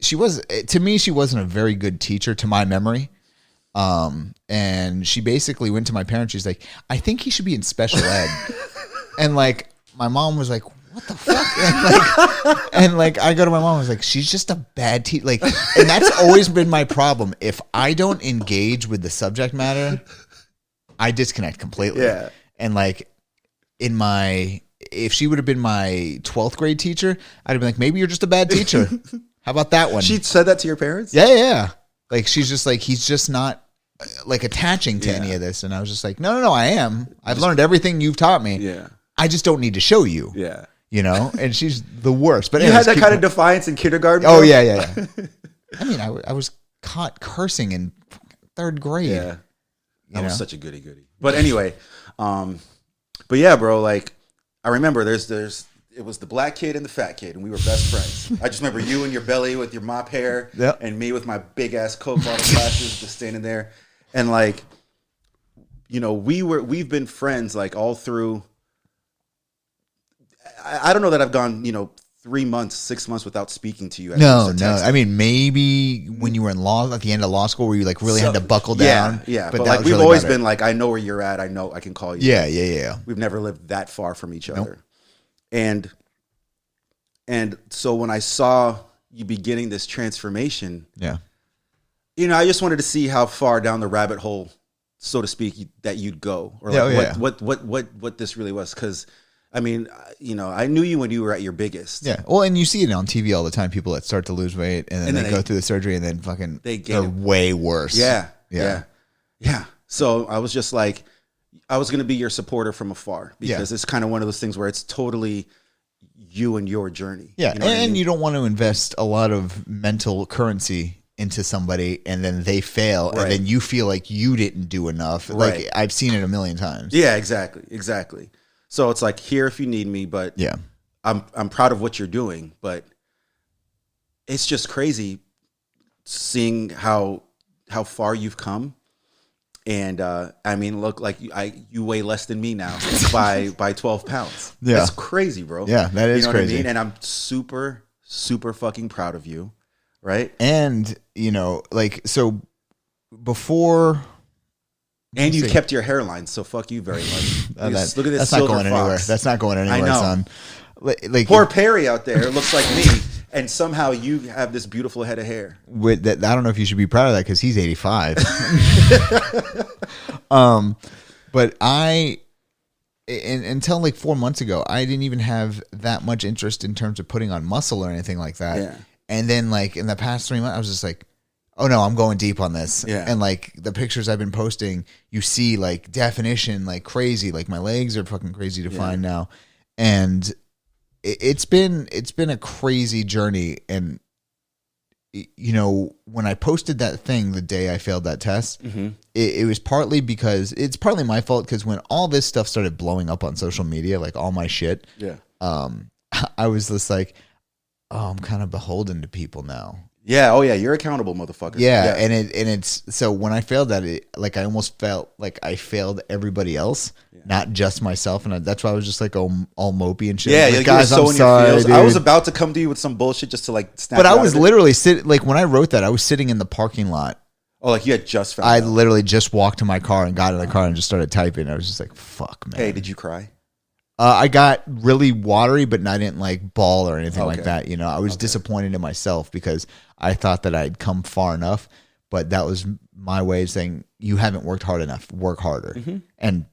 to me, she wasn't a very good teacher to my memory. And she basically went to my parents. She's like, I think he should be in special ed. And like, my mom was like, what the fuck? And like, I go to my mom, I was like, she's just a bad teacher. Like, and that's always been my problem. If I don't engage with the subject matter, I disconnect completely. Yeah. And like, if she would have been my 12th grade teacher, I'd have been like, maybe you're just a bad teacher. How about that one? She said that to your parents? Yeah. Like, she's just like, he's just not like attaching to any of this. And I was just like, no, I am. I've learned everything you've taught me. Yeah. I just don't need to show you. Yeah. You know? And she's the worst. But you had that kind of defiance in kindergarten? Oh, yeah. I mean, I was caught cursing in 3rd grade. Yeah. That was such a goody. But anyway, but yeah, bro, like, I remember it was the black kid and the fat kid, and we were best friends. I just remember you and your belly with your mop hair, and me with my big ass Coke bottle glasses, just standing there, and like, you know, we've been friends like all through. I don't know that I've gone 3 months, 6 months without speaking to you. No. I mean, maybe when you were in law at the end of law school, where you like really had to buckle down. Yeah. But like, we've really always been like, I know where you're at. I know I can call you. Yeah. We've never lived that far from each other. And so when I saw you beginning this transformation, I just wanted to see how far down the rabbit hole, so to speak, that you'd go, or like what this really was. Because I mean, I knew you when you were at your biggest. Yeah. Well, and you see it on TV all the time. People that start to lose weight and then they go through the surgery and then fucking they're way worse. Yeah. So I was just like, I was going to be your supporter from afar, because it's kind of one of those things where it's totally you and your journey. Yeah. You don't want to invest a lot of mental currency into somebody and then they fail and then you feel like you didn't do enough. Right. Like, I've seen it a million times. Yeah, exactly. So it's like, here if you need me, but I'm proud of what you're doing, but it's just crazy seeing how far you've come. And I mean, look, like you weigh less than me now by 12 pounds. Yeah, that's crazy, bro. Yeah, that is crazy. What I mean? And I'm super, super fucking proud of you, right? And like, so before, and you kept your hairline, so fuck you very much. Look at this. That's silver not going fox. anywhere. That's not going anywhere, I know. son. Like, poor Perry out there looks like me, and somehow you have this beautiful head of hair. With that, I don't know if you should be proud of that because he's 85. But until like 4 months ago, I didn't even have that much interest in terms of putting on muscle or anything like that. Yeah. And then like in the past 3 months, I was just like, oh no, I'm going deep on this. Yeah. And like the pictures I've been posting, you see like definition, like crazy, like my legs are fucking crazy to find now. And it's been a crazy journey. And when I posted that thing the day I failed that test, it was partly because it's partly my fault, because when all this stuff started blowing up on social media, like all my shit, I was just like, oh, I'm kind of beholden to people now. Yeah. Oh yeah. You're accountable, motherfucker. Yeah. And it's so when I failed that, I almost felt like I failed everybody else, not just myself. And that's why I was just like all mopey and shit. Yeah. Like, guys, so I'm sorry, dude. I was about to come to you with some bullshit just to like snap. But I was literally sitting, like when I wrote that, I was sitting in the parking lot. Oh, like you had just found I out. literally just walked to my car and got in the car and just started typing. I was just like, fuck, man. Hey, did you cry? I got really watery, but I didn't like bawl or anything like that. I was disappointed in myself because I thought that I'd come far enough, but that was my way of saying, you haven't worked hard enough, work harder. And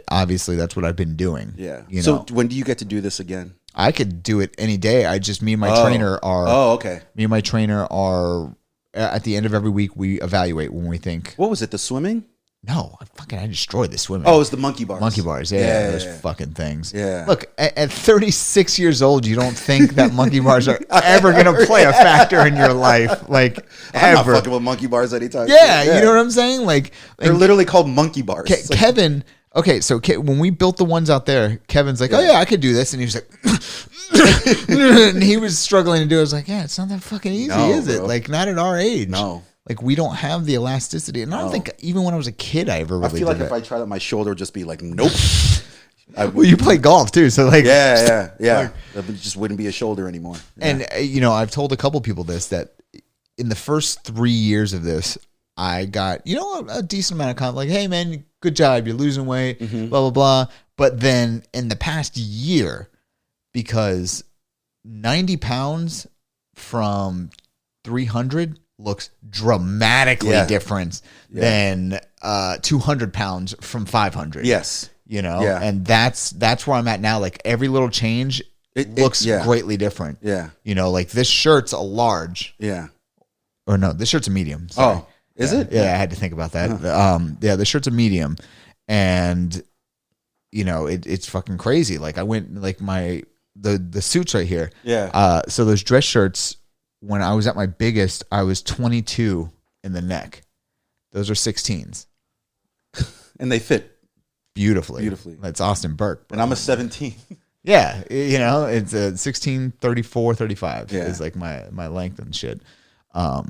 obviously that's what I've been doing. Yeah. So when do you get to do this again? I could do it any day. Me and my trainer are. Oh, okay. Me and my trainer are at the end of every week. We evaluate when we think. What was it? The swimming? No, I destroyed the swimming. Oh, it was the monkey bars. Monkey bars, those fucking things. Yeah. Look, at 36 years old, you don't think that monkey bars are ever going to play a factor in your life, like I'm ever. not fucking with monkey bars anytime. Yeah, you know what I'm saying? Like they're literally called monkey bars. Kevin. Okay, so when we built the ones out there, Kevin's like, "Oh yeah, I could do this," and he was like, and he was struggling to do it. I was like, "Yeah, it's not that fucking easy, is it? Like, not at our age." No. Like, we don't have the elasticity. And I don't think even when I was a kid, I ever really did I feel like it. if I tried that, my shoulder would just be like, nope. Well, you play golf too. So like, yeah. That just wouldn't be a shoulder anymore. Yeah. And, I've told a couple people this, that in the first 3 years of this, I got, a decent amount of comment, like, hey, man, good job. You're losing weight, blah, blah, blah. But then in the past year, because 90 pounds from 300 looks dramatically different than 200 pounds from 500. Yes. And that's where I'm at now. Like every little change, it looks greatly different. Yeah. Like this shirt's a large. Yeah. Or no, this shirt's a medium. Sorry. Oh, is it? Yeah, I had to think about that. The shirt's a medium, and it's fucking crazy. Like I went like the suits right here. Yeah. So those dress shirts, when I was at my biggest, I was 22 in the neck. Those are 16s, and they fit beautifully. Beautifully. That's Austin Burke, bro. And I'm a 17. Yeah, it's a 16, 34, 35 Yeah. is like my length and shit. Wow.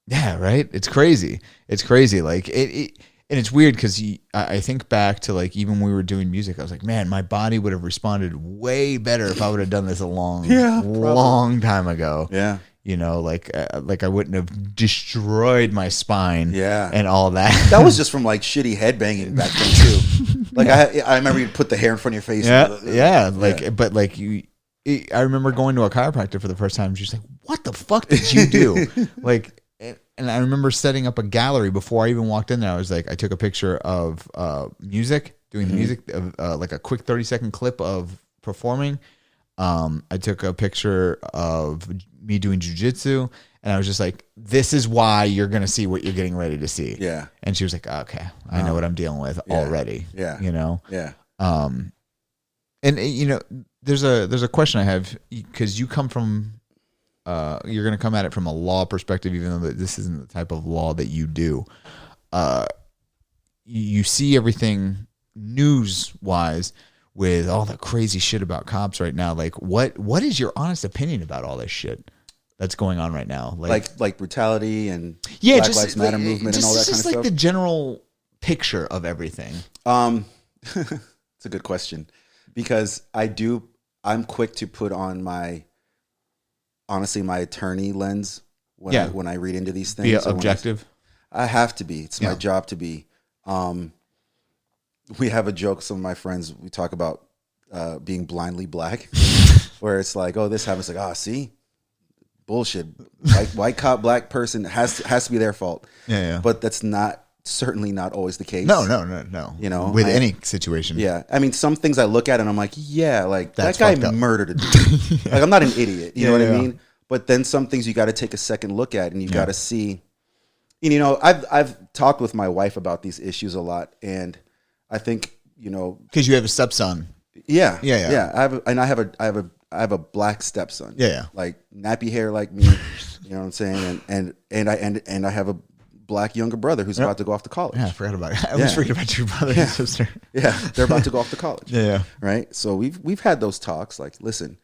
Yeah, right. It's crazy. It's crazy. Like it and it's weird because I think back to like even when we were doing music, I was like, man, my body would have responded way better if I would have done this a long time ago. Yeah. Like I wouldn't have destroyed my spine. Yeah. And all that. That was just from like shitty headbanging back then too. Like I remember you put the hair in front of your face. Yeah. But like I remember going to a chiropractor for the first time. She's like, what the fuck did you do? Like, and I remember setting up a gallery before I even walked in there. I was like, I took a picture of music, doing the music, like a quick 30-second clip of performing. I took a picture of me doing jujitsu, and I was just like, this is why you're going to see what you're getting ready to see. Yeah. And she was like, okay, I know what I'm dealing with already. Yeah. Yeah. And there's a question I have, because you come from, you're going to come at it from a law perspective, even though this isn't the type of law that you do. You see everything news-wise with all the crazy shit about cops right now. Like, what is your honest opinion about all this shit that's going on right now? Like brutality and Black Lives Matter movement and all that kind of stuff? Just like the general picture of everything. It's a good question, because I'm quick to put on my attorney lens when I read into these things. Be objective. I have to be. It's my job to be. We have a joke. Some of my friends, we talk about being blindly black, where it's like, oh, this happens. Like, see, bullshit. White cop, black person has to be their fault. Yeah. But that's certainly not always the case. No. With any situation. Yeah. I mean, some things I look at and I'm like, yeah, like that guy murdered a dude. Like, I'm not an idiot. You know what I mean? But then some things you got to take a second look at, and you got to see. And, I've talked with my wife about these issues a lot, and I think, because you have a stepson. Yeah. I have a black stepson. Yeah. Like nappy hair like me. You know what I'm saying? And I have a black younger brother who's about to go off to college. Yeah, I forgot about it. I was forgetting about your brother and sister. Yeah, they're about to go off to college. Yeah. Right? So we've had those talks. Like, listen,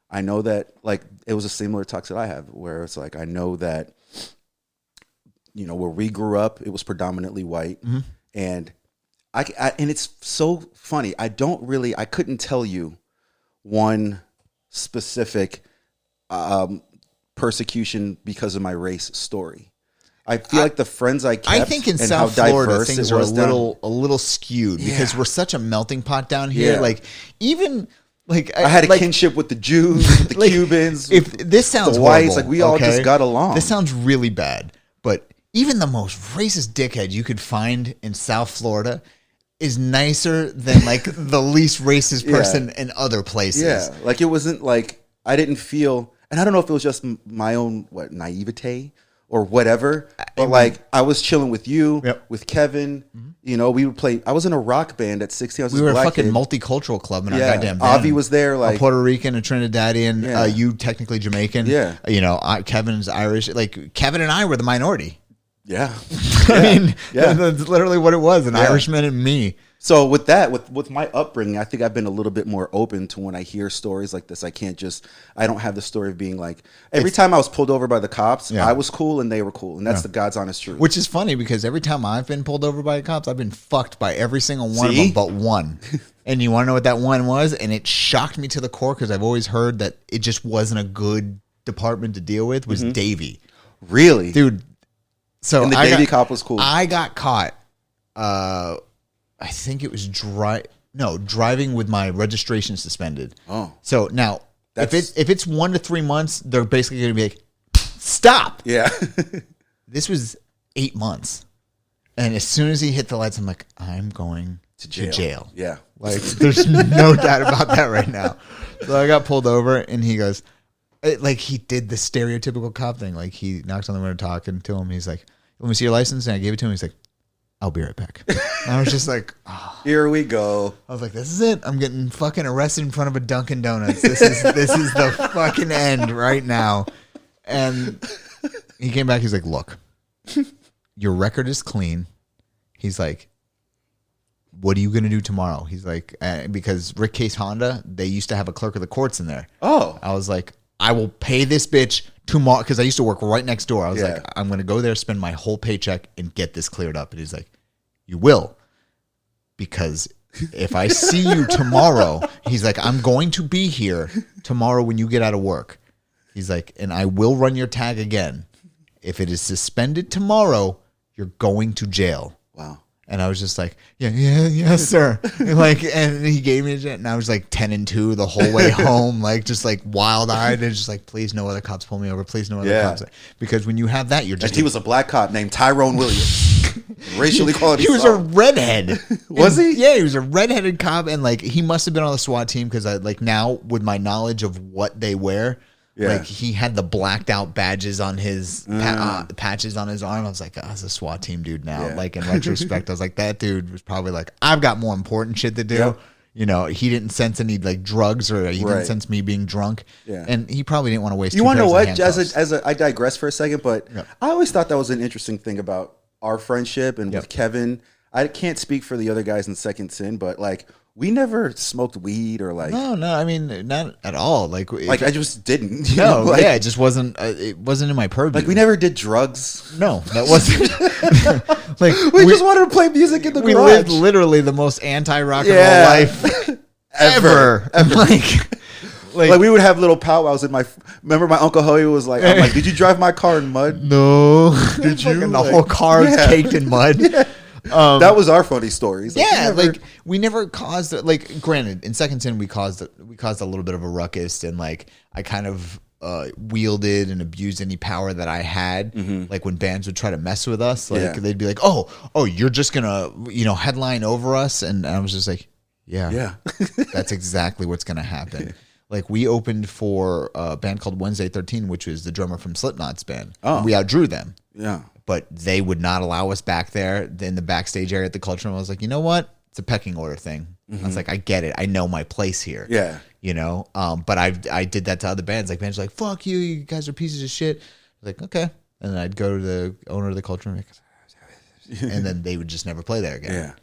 I know that, like, it was a similar talks that I have, where it's like, I know that, where we grew up, it was predominantly white. Mm-hmm. And and it's so funny. I couldn't tell you one specific persecution because of my race story. I feel like the friends I kept, I think in South Florida things are a little skewed because we're such a melting pot down here. Yeah. Like, even like I had a kinship with the Jews, with the Cubans. If this sounds the whites, horrible, like we all just got along. This sounds really bad, but even the most racist dickhead you could find in South Florida is nicer than like the least racist person in other places. Yeah, like it wasn't like I didn't feel, and I don't know if it was just my own naivete or whatever, but like I was chilling with you, with Kevin. Mm-hmm. We would play. I was in a rock band at 16. We were a fucking multicultural club in our goddamn band. Avi was there, like a Puerto Rican, a Trinidadian, you technically Jamaican. Yeah, Kevin's Irish. Like Kevin and I were the minority. Yeah. I mean, that's literally what it was, an Irishman and me. So with that, with my upbringing, I think I've been a little bit more open to when I hear stories like this. I don't have the story of being like, every time I was pulled over by the cops, I was cool and they were cool. And that's the God's honest truth. Which is funny because every time I've been pulled over by the cops, I've been fucked by every single one of them but one. And you want to know what that one was? And it shocked me to the core because I've always heard that it just wasn't a good department to deal with, was Davey. Really? Dude. So and the Davy cop was cool. I got caught. I think it was driving with my registration suspended. Oh. So now, if it's 1 to 3 months, they're basically going to be like, stop. Yeah. This was 8 months. And as soon as he hit the lights, I'm like, I'm going to jail. Yeah. Like, there's no doubt about that right now. So I got pulled over, and he goes, like, he did the stereotypical cop thing. Like, he knocks on the window talking to him. He's like, let me see your license. And I gave it to him. He's like, I'll be right back. And I was just like, oh. Here we go. I was like, this is it. I'm getting fucking arrested in front of a Dunkin' Donuts. This is the fucking end right now. And he came back. He's like, look, your record is clean. He's like, what are you going to do tomorrow? He's like, because Rick Case Honda, they used to have a clerk of the courts in there. Oh. I was like, I will pay this bitch tomorrow, because I used to work right next door. I was like, I'm going to go there, spend my whole paycheck, and get this cleared up. And he's like, you will. Because if I see you tomorrow, he's like, I'm going to be here tomorrow when you get out of work. He's like, and I will run your tag again. If it is suspended tomorrow, you're going to jail. Wow. And I was just like, yes, sir. And he gave me a jet, and I was like 10-2 the whole way home, like just like wild eyed, and just like, please no other cops pull me over, please no other cops. Because when you have that, you're just. And he was a black cop named Tyrone Williams. Racial equality. He was a redhead. Was he? Yeah, he was a redheaded cop, and like he must have been on the SWAT team, because I like now with my knowledge of what they wear. Yeah. Like he had the blacked out badges on his patches on his arm. I was like, oh, it's a SWAT team dude now. Yeah. Like in retrospect, I was like, that dude was probably like, I've got more important shit to do. Yep. You know, he didn't sense any like drugs, or he didn't sense me being drunk. Yeah. And he probably didn't want to waste. You want to know what? I digress for a second, but I always thought that was an interesting thing about our friendship and with Kevin. I can't speak for the other guys in Second Sin, but like, we never smoked weed or like. No, I mean, not at all. Like I just didn't. No, like, it just wasn't. It wasn't in my purview. Like we never did drugs. No, that wasn't. Like we just wanted to play music in the garage. We lived literally the most anti-rock and roll life ever. Like we would have little powwows in my. Remember, my Uncle Hoey was like, "I'm like, did you drive my car in mud? No, did you? And the whole car is caked in mud." Yeah. That was our funny stories. Like, we never caused like. Granted, in Second Sin, we caused a little bit of a ruckus, and like I kind of wielded and abused any power that I had. Mm-hmm. Like when bands would try to mess with us, like they'd be like, "Oh, you're just gonna headline over us," and I was just like, "Yeah, that's exactly what's gonna happen." Like we opened for a band called Wednesday 13, which was the drummer from Slipknot's band. Oh. We outdrew them. Yeah. But they would not allow us back there in the backstage area at the Culture Room. I was like, you know what? It's a pecking order thing. Mm-hmm. I was like, I get it. I know my place here. Yeah. But I did that to other bands. Like bands were like, fuck you. You guys are pieces of shit. I was like, okay. And then I'd go to the owner of the Culture Room. And then they would just never play there again. Yeah.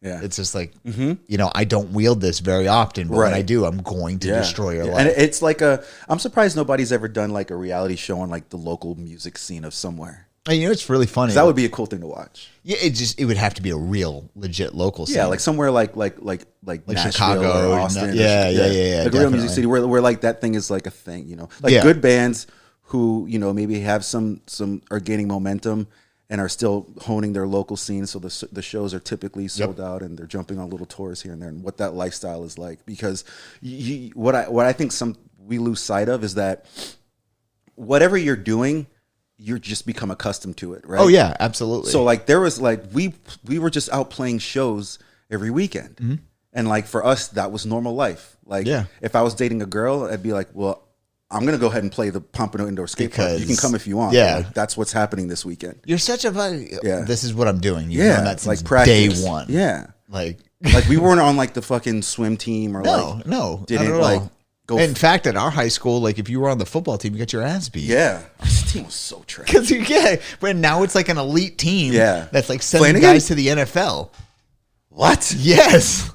Yeah. It's just like, I don't wield this very often, but when I do, I'm going to destroy your life. And it's like I'm surprised nobody's ever done like a reality show on like the local music scene of somewhere. And it's really funny. That would be a cool thing to watch. Yeah, it would have to be a real, legit local scene. Yeah, like somewhere like Chicago or Austin. Yeah. Like a real music city where like that thing is like a thing, Like good bands who, maybe have some are gaining momentum and are still honing their local scene. So the shows are typically sold out, and they're jumping on little tours here and there, and what that lifestyle is like. Because what I think we lose sight of is that whatever you're doing, you just become accustomed to it, right? Oh yeah, absolutely. So like there was like we were just out playing shows every weekend, and like for us that was normal life. Like if I was dating a girl, I'd be like, well, I'm gonna go ahead and play the Pompano Indoor Skate Park. You can come if you want. Yeah, like, that's what's happening this weekend. You're such a this is what I'm doing. You've known that since like practice. day one. Yeah, like we weren't on like the fucking swim team or didn't like. In fact, at our high school, like if you were on the football team, you got your ass beat. Yeah, this team was so trash. But now it's like an elite team. Yeah, that's like sending guys to the NFL. What? Yes.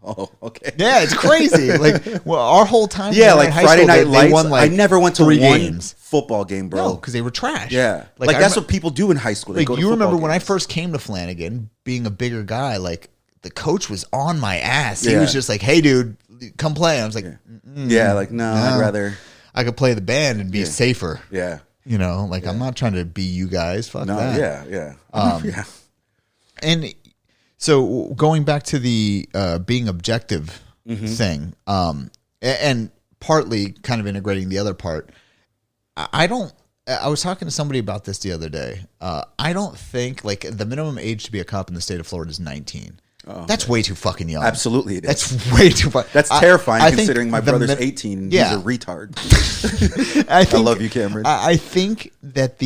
Oh, okay. Yeah, it's crazy. Like, our whole time. Yeah, like Friday Night Lights. They won, like, I never went to 3 one games. Football game, bro. No, because they were trash. Yeah, like that's what people do in high school. They go to you remember when games. I first came to Flanagan, being a bigger guy, like the coach was on my ass. He was just like, "Hey, dude, come play." I was like, "Yeah, like no, I'd rather I could play the band and be safer." Yeah. You know, like I'm not trying to be you guys. Fuck that. Yeah. Yeah. And so going back to the being objective thing, and partly kind of integrating the other part, I was talking to somebody about this the other day. I don't think like the minimum age to be a cop in the state of Florida is 19. Oh, that's way too fucking young. Absolutely, it is. That's way too fucking. That's terrifying considering my brother's 18 and he's a retard. I love you, Cameron. I think that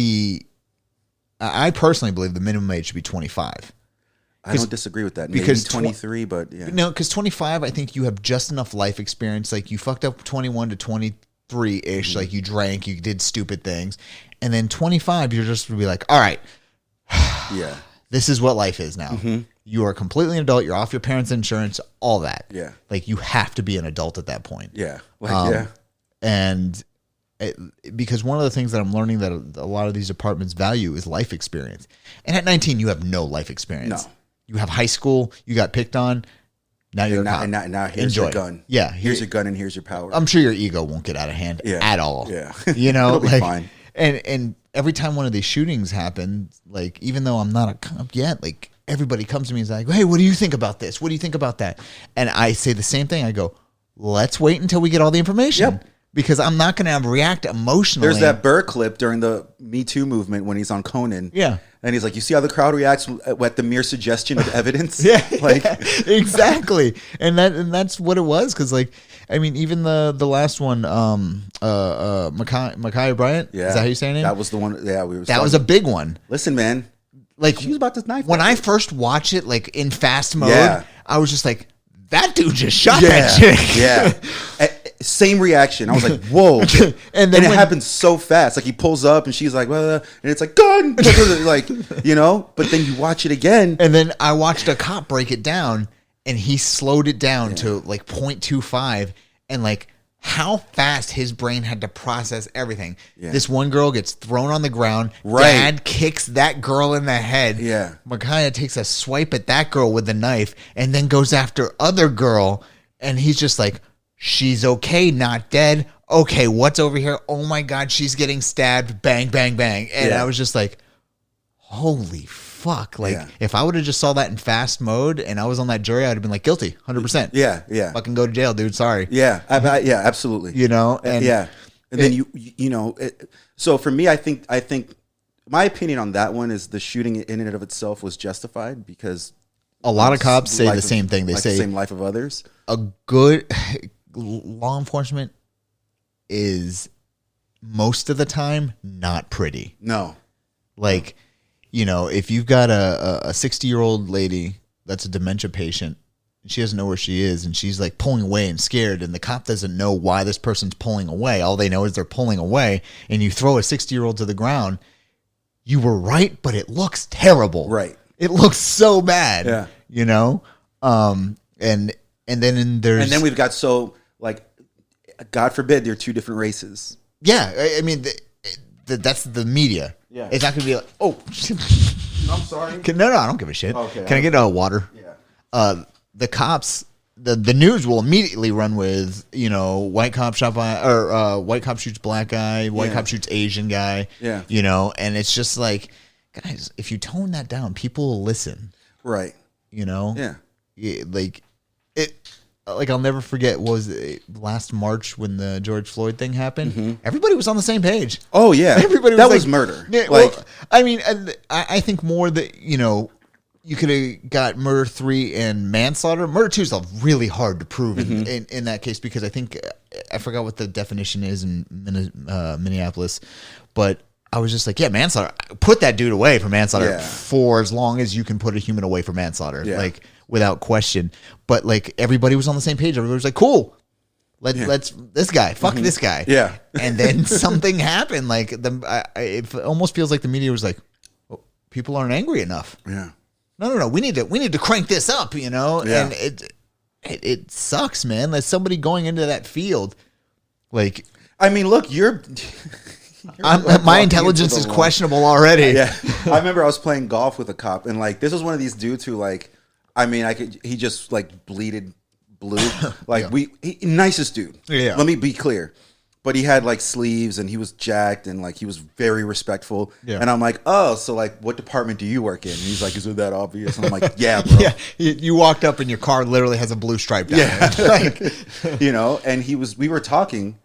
I personally believe the minimum age should be 25. I don't disagree with that. Maybe because 23, but yeah. No, because 25, I think you have just enough life experience. Like you fucked up 21 to 23-ish. Like you drank, you did stupid things. And then 25, you're just going to be like, all right. Yeah. This is what life is now. You are completely an adult. You're off your parents' insurance, all that. Yeah. Like you have to be an adult at that point. Yeah. Like, And because one of the things that I'm learning that a lot of these departments value is life experience. And at 19, you have no life experience. No. You have high school. You got picked on. Now you're now here's your gun. Yeah. Here's your gun and here's your power. I'm sure your ego won't get out of hand at all. Yeah. You know, it'll be fine. And every time one of these shootings happen, like even though I'm not a cop yet, like everybody comes to me and is like, hey, what do you think about this? What do you think about that? And I say the same thing. I go, let's wait until we get all the information. Yep. Because I'm not going to react emotionally. There's that Burr clip during the Me Too movement when he's on Conan. Yeah. And he's like, you see how the crowd reacts at the mere suggestion of evidence? Exactly. And that's what it was. Because, like, I mean, even the last one, Ma'Khia Bryant, is that how you say her name? That was the one, that was a big one. Listen, man. Like, she was about to knife. When I first watched it, like, in fast mode, I was just like, that dude just shot that chick. Yeah. Same reaction. I was like, whoa. and it happens so fast. Like he pulls up and she's like, well, and it's like, gun. Like, you know, but then you watch it again. And then I watched a cop break it down and he slowed it down to like 0.25 and like how fast his brain had to process everything. Yeah. This one girl gets thrown on the ground. Dad kicks that girl in the head. Yeah. Ma'Khia takes a swipe at that girl with the knife and then goes after other girl. And he's just like, she's okay, not dead. Okay, what's over here? Oh my God, she's getting stabbed. Bang, bang, bang. And I was just like, holy fuck. Like, if I would have just saw that in fast mode and I was on that jury, I would have been like, guilty, 100%. Yeah. Fucking go to jail, dude. Sorry. Yeah, yeah, absolutely. You know? And then you know, so for me, I think my opinion on that one is the shooting in and of itself was justified because a lot of cops say the same thing. They say the same life of others. A good law enforcement is most of the time not pretty. No. Like, you know, if you've got a 60-year-old lady that's a dementia patient, and she doesn't know where she is, and she's like pulling away and scared, and the cop doesn't know why this person's pulling away. All they know is they're pulling away, and you throw a 60-year-old to the ground, you were right, but it looks terrible. Right. It looks so bad. Yeah. You know? And then we've got like, God forbid, they're two different races. Yeah, I mean, that's the media. Yeah, it's not going to be like, oh, I'm sorry. No, I don't give a shit. Okay, can I get water? Yeah. The cops, the news will immediately run with, you know, white cop shot by, or white cop shoots black guy, white cop shoots Asian guy. Yeah. You know, and it's just like, guys, if you tone that down, people will listen. Right. You know. Yeah. Like it. Like, I'll never forget, was it last March when the George Floyd thing happened? Mm-hmm. Everybody was on the same page. Oh, yeah. Everybody was that was murder. Yeah, like, well, I mean, I think more that, you know, you could have got murder 3 and manslaughter. Murder 2 is really hard to prove in that case because I think, I forgot what the definition is in Minneapolis, but I was just like, yeah, manslaughter. Put that dude away for manslaughter for as long as you can put a human away for manslaughter. Yeah. Like, without question. But like everybody was on the same page. Everybody was like, cool. Let's this guy. Fuck this guy. Yeah. And then something happened. Like it almost feels like the media was like, oh, people aren't angry enough. Yeah. No. We need to crank this up, you know? Yeah. And it sucks, man. There's somebody going into that field. Like, I mean, look, my intelligence is questionable already. Yeah. I remember I was playing golf with a cop and like this was one of these dudes who like, I mean, he just like bleeded blue. Like nicest dude. Yeah. Let me be clear. but he had like sleeves and he was jacked and like he was very respectful. Yeah. And I'm like, oh, so like what department do you work in? And he's like, is it that obvious? And I'm like, yeah, bro. Yeah, you walked up and your car literally has a blue stripe down it. Like, you know, and we were talking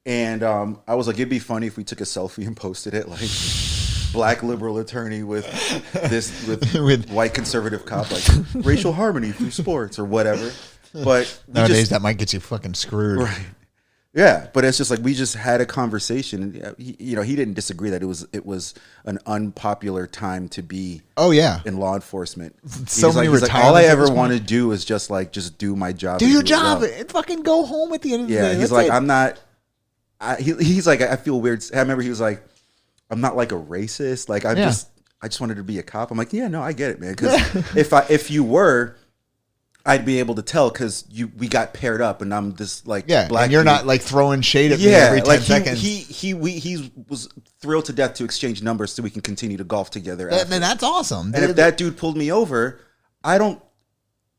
and I was like, it'd be funny if we took a selfie and posted it like black liberal attorney with with white conservative cop, like racial harmony through sports or whatever. But nowadays that might get you fucking screwed. Right. Yeah, but it's just like we just had a conversation, and he didn't disagree that it was an unpopular time to be. Oh yeah, in law enforcement. So many he's retirements. Like, all I ever want to do is just do my job. Do your job and fucking go home at the end of the day. Yeah, he's like, I'm not. He's like, I feel weird. I remember he was like, I'm not like a racist. Like I just wanted to be a cop. I'm like, yeah, no, I get it, man. Because if you were, I'd be able to tell because we got paired up and I'm this like black. And you're not like throwing shade at me every 10 seconds. He was thrilled to death to exchange numbers so we can continue to golf together. Then that's awesome. And if that dude pulled me over, I don't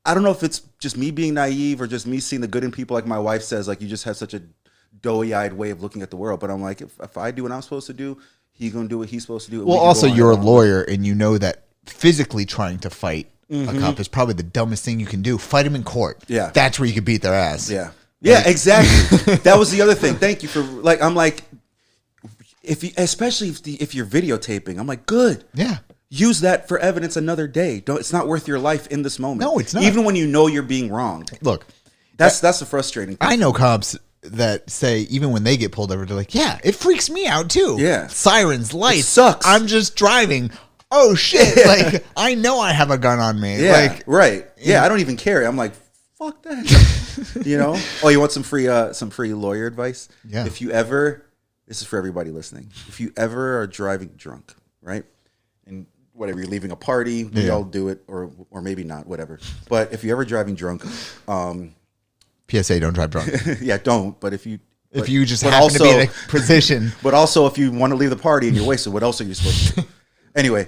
know if it's just me being naive or just me seeing the good in people. Like my wife says, like you just have such a doughy-eyed way of looking at the world. But I'm like, if I do what I'm supposed to do, he's gonna do what he's supposed to do. Well, also you're a lawyer and you know that physically trying to fight a cop is probably the dumbest thing you can do. Fight him in court. Yeah. That's where you could beat their ass. Yeah. Yeah, exactly. That was the other thing. Thank you for like, I'm like, especially if you're videotaping, I'm like, good. Yeah. Use that for evidence another day. It's not worth your life in this moment. No, it's not. Even when you know you're being wronged. Look, that's the frustrating thing. I know cops that say even when they get pulled over, they're like, yeah, it freaks me out too. Yeah. Sirens, lights. It sucks. I'm just driving. Oh shit! Like I know I have a gun on me. Yeah, like, right. Yeah, I don't even care. I'm like, fuck that. You know? Oh, you want some free lawyer advice? Yeah. This is for everybody listening. If you ever are driving drunk, right, and whatever you're leaving a party, we all do it, or maybe not, whatever. But if you're ever driving drunk, PSA: don't drive drunk. Yeah, don't. But if you just happen to be in a position, but also if you want to leave the party and you're wasted, what else are you supposed to do? Anyway,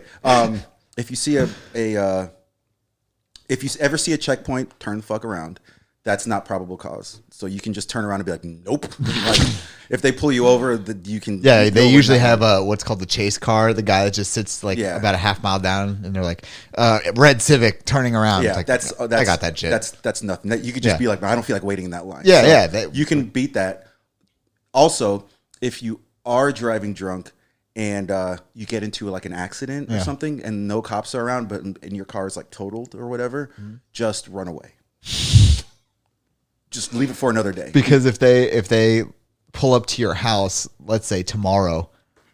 if you see if you ever see a checkpoint, turn the fuck around. That's not probable cause. So you can just turn around and be like, nope. Like, if they pull you over, you can. Yeah, they usually have what's called the chase car. The guy that just sits like about a half mile down, and they're like, red Civic turning around. Yeah, like, that's I got that shit. That's nothing. You could just be like, I don't feel like waiting in that line. Yeah, so you can beat that. Also, if you are driving drunk and you get into like an accident or something and no cops are around, but and your car is like totaled or whatever, just run away. Just leave it for another day. Because if they pull up to your house, let's say tomorrow,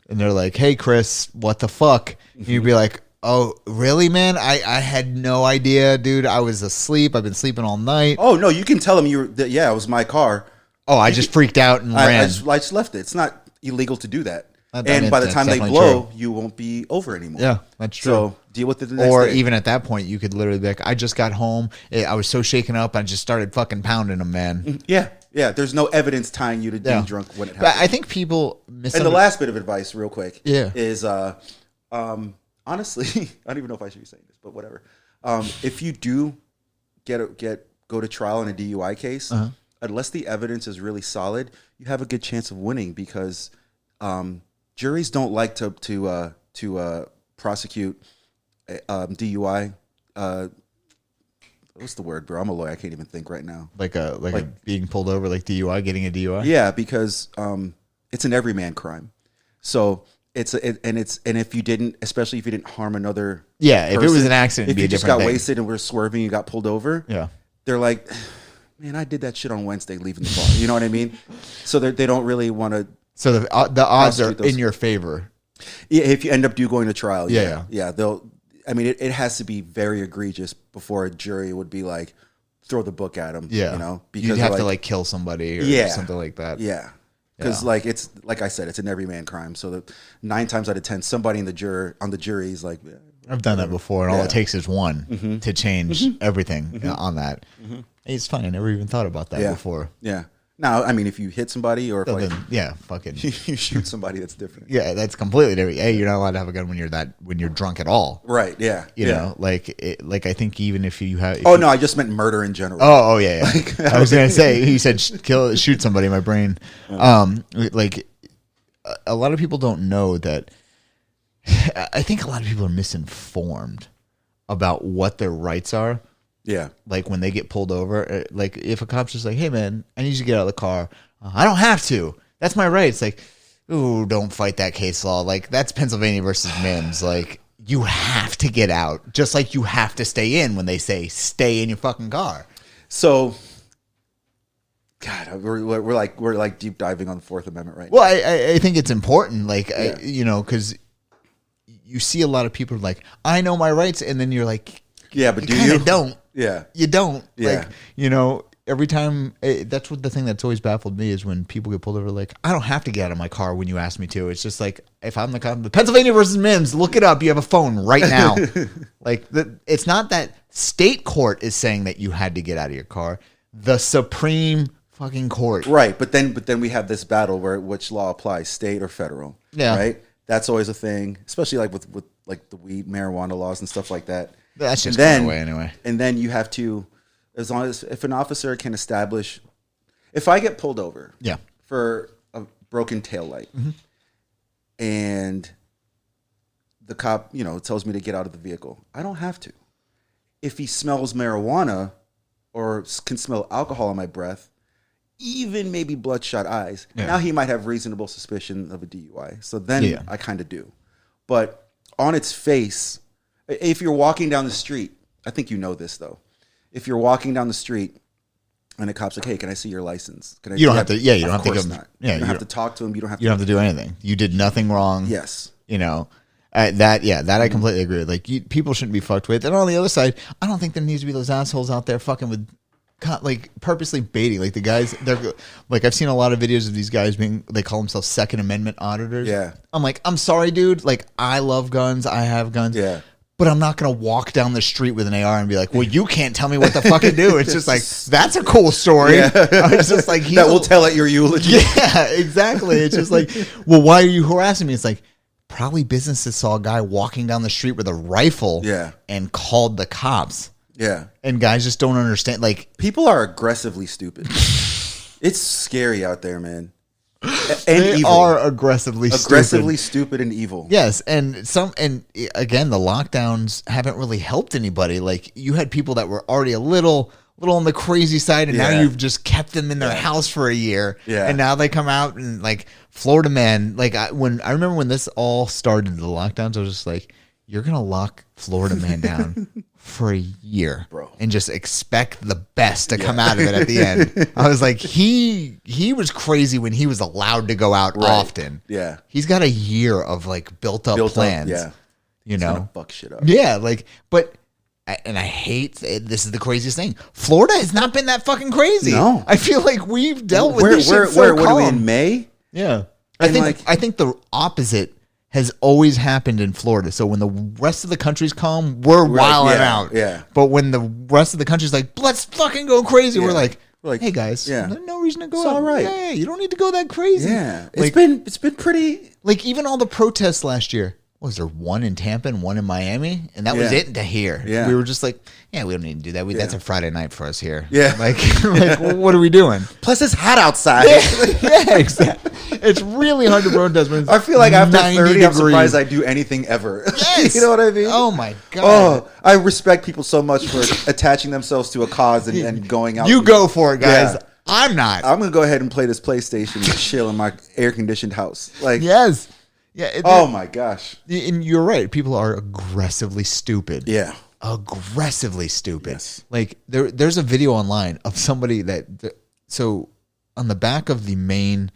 and they're like, hey, Kris, what the fuck? And you'd be like, oh, really, man? I had no idea, dude. I was asleep. I've been sleeping all night. Oh, no, you can tell them it was my car. Oh, I just freaked out and ran. I just left it. It's not illegal to do that. And by the time they blow, you won't be over anymore. Yeah, that's true. So deal with it the next day. Or even at that point, you could literally be like, I just got home. I was so shaken up. I just started fucking pounding them, man. Yeah. Yeah. There's no evidence tying you to being drunk when it happens. But I think people misunderstand. And the last bit of advice, real quick, is honestly, I don't even know if I should be saying this, but whatever. If you do go to trial in a DUI case, unless the evidence is really solid, you have a good chance of winning because juries don't like to prosecute DUI. What's the word, bro? I'm a lawyer. I can't even think right now. Like being pulled over, like DUI, getting a DUI. Yeah, because it's an everyman crime. So and if you didn't, especially if you didn't harm another. Yeah, if it was an accident, if you just got wasted and were swerving, you got pulled over. Yeah, they're like, man, I did that shit on Wednesday leaving the bar. You know what I mean? So they don't really want to. So the odds are in your favor. Yeah, if you end up going to trial. Yeah. They'll. I mean, it has to be very egregious before a jury would be like, throw the book at him. Yeah, you know, because you'd have to like kill somebody or something like that. Yeah, because like it's like I said, it's an everyman crime. So that 9 times out of 10, somebody on the jury is like, I've done that before, and all it takes is one to change everything on that. It's funny. I never even thought about that before. Yeah. Now, I mean, if you hit somebody or if like yeah, fucking you shoot somebody, that's different. Yeah, that's completely different. Hey, you're not allowed to have a gun when you're drunk at all. Right? Yeah. You know, like I think even if you have. No, I just meant murder in general. Oh yeah. Like, I was gonna say you said shoot somebody. My brain, like a lot of people don't know that. I think a lot of people are misinformed about what their rights are. Yeah. Like when they get pulled over, like if a cop's just like, hey man, I need you to get out of the car. I don't have to. That's my right. It's like, ooh, don't fight that case law. Like that's Pennsylvania versus Mims. Like you have to get out, just like you have to stay in when they say stay in your fucking car. So, God, we're like deep diving on the Fourth Amendment right now. Well, I think it's important, like because you see a lot of people like, I know my rights, and then you're like, yeah, but you don't. Yeah. You don't. Yeah. Like, every time, that's what the thing that's always baffled me is when people get pulled over, like, I don't have to get out of my car when you ask me to. It's just like, if I'm the Pennsylvania versus Mims, look it up. You have a phone right now. Like, it's not that state court is saying that you had to get out of your car. The Supreme fucking court. Right. But then we have this battle where which law applies, state or federal. Yeah. Right. That's always a thing, especially like with like the weed, marijuana laws and stuff like that. That's just going away anyway. And then you have to, as long as if an officer can establish, if I get pulled over, for a broken taillight, and the cop, tells me to get out of the vehicle, I don't have to. If he smells marijuana or can smell alcohol in my breath, even maybe bloodshot eyes, now he might have reasonable suspicion of a DUI. So then I kind of do. But on its face, if you're walking down the street, I think you know this though. If you're walking down the street and a cop's like, "Hey, can I see your license?" You don't have to. Yeah, you don't have to. You don't have to talk to him. You don't have to. You don't have to do anything. You did nothing wrong. Yes. That I completely agree with. Like people shouldn't be fucked with. And on the other side, I don't think there needs to be those assholes out there fucking with, like purposely baiting. Like the guys, they're like, I've seen a lot of videos of these guys they call themselves Second Amendment auditors. Yeah. I'm like, I'm sorry, dude. Like I love guns. I have guns. Yeah. But I'm not going to walk down the street with an AR and be like, well, you can't tell me what the fuck to do. It's just like, that's a cool story. Yeah. It's just like, that will tell at your eulogy. Yeah, exactly. It's just like, well, why are you harassing me? It's like, probably businesses saw a guy walking down the street with a rifle and called the cops. Yeah. And guys just don't understand. Like, people are aggressively stupid. It's scary out there, man. They evil. Are aggressively stupid and evil. Yes, and again, the lockdowns haven't really helped anybody. Like you had people that were already a little on the crazy side, and now you've just kept them in their house for a year. Yeah, and now they come out and like Florida man. Like I remember when this all started, the lockdowns, I was just like, you're gonna lock Florida man down for a year, bro, and just expect the best to come out of it at the end. I was like, he was crazy when he was allowed to go out often. Yeah, he's got a year of like built up plans. He's gonna fuck shit up. Yeah, like, but. And I hate this is the craziest thing. Florida has not been that fucking crazy. No, I feel like we've dealt with this shit so what are we in May? Yeah, I think the opposite has always happened in Florida. So when the rest of the country's calm, we're wilding out. Yeah. But when the rest of the country's like, let's fucking go crazy, we're like, hey guys, there's no reason to go. It's all right. Yeah, you don't need to go that crazy. Yeah, like, it's been pretty. Like even all the protests last year. Was there one in Tampa and one in Miami? And that was it to here. Yeah. We were just like, we don't need to do that. That's a Friday night for us here. Yeah. Like what are we doing? Plus it's hot outside. Yeah, exactly. It's really hard to protest when it's I feel like after 30, degrees. I'm surprised I do anything ever. Yes. You know what I mean? Oh my God. Oh, I respect people so much for attaching themselves to a cause and going out. You go for it, guys. Yeah. I'm not. I'm going to go ahead and play this PlayStation and chill in my air-conditioned house. Like yes. Yeah. Oh my gosh. And you're right. People are aggressively stupid. Yeah. Aggressively stupid. Yes. Like there's a video online of somebody so on the back of the main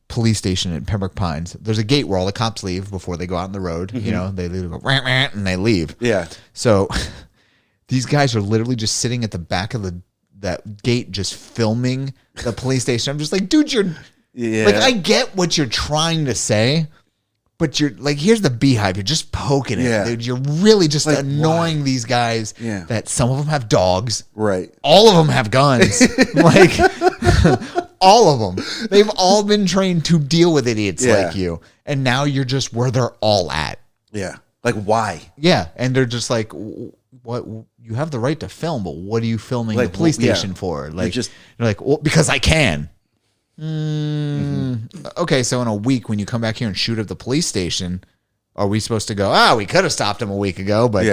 police station at Pembroke Pines, there's a gate where all the cops leave before they go out on the road. Mm-hmm. You know, they go rant, rant, and they leave. Yeah. So these guys are literally just sitting at the back of that gate, just filming the police station. I'm just like, dude, you're like, I get what you're trying to say, but you're like, here's the beehive. You're just poking it. Yeah. Dude. You're really just Like, annoying why? these guys Yeah. that some of them have dogs. Right. All of them have guns. Like, all of them. They've all been trained to deal with idiots like you. And now you're just where they're all at. Yeah. Like, why? Yeah. And they're just like, what? You have the right to film, but what are you filming the police station for? Like, you're like, well, because I can. Okay, so in a week, when you come back here and shoot up the police station, are we supposed to go, we could have stopped him a week ago, but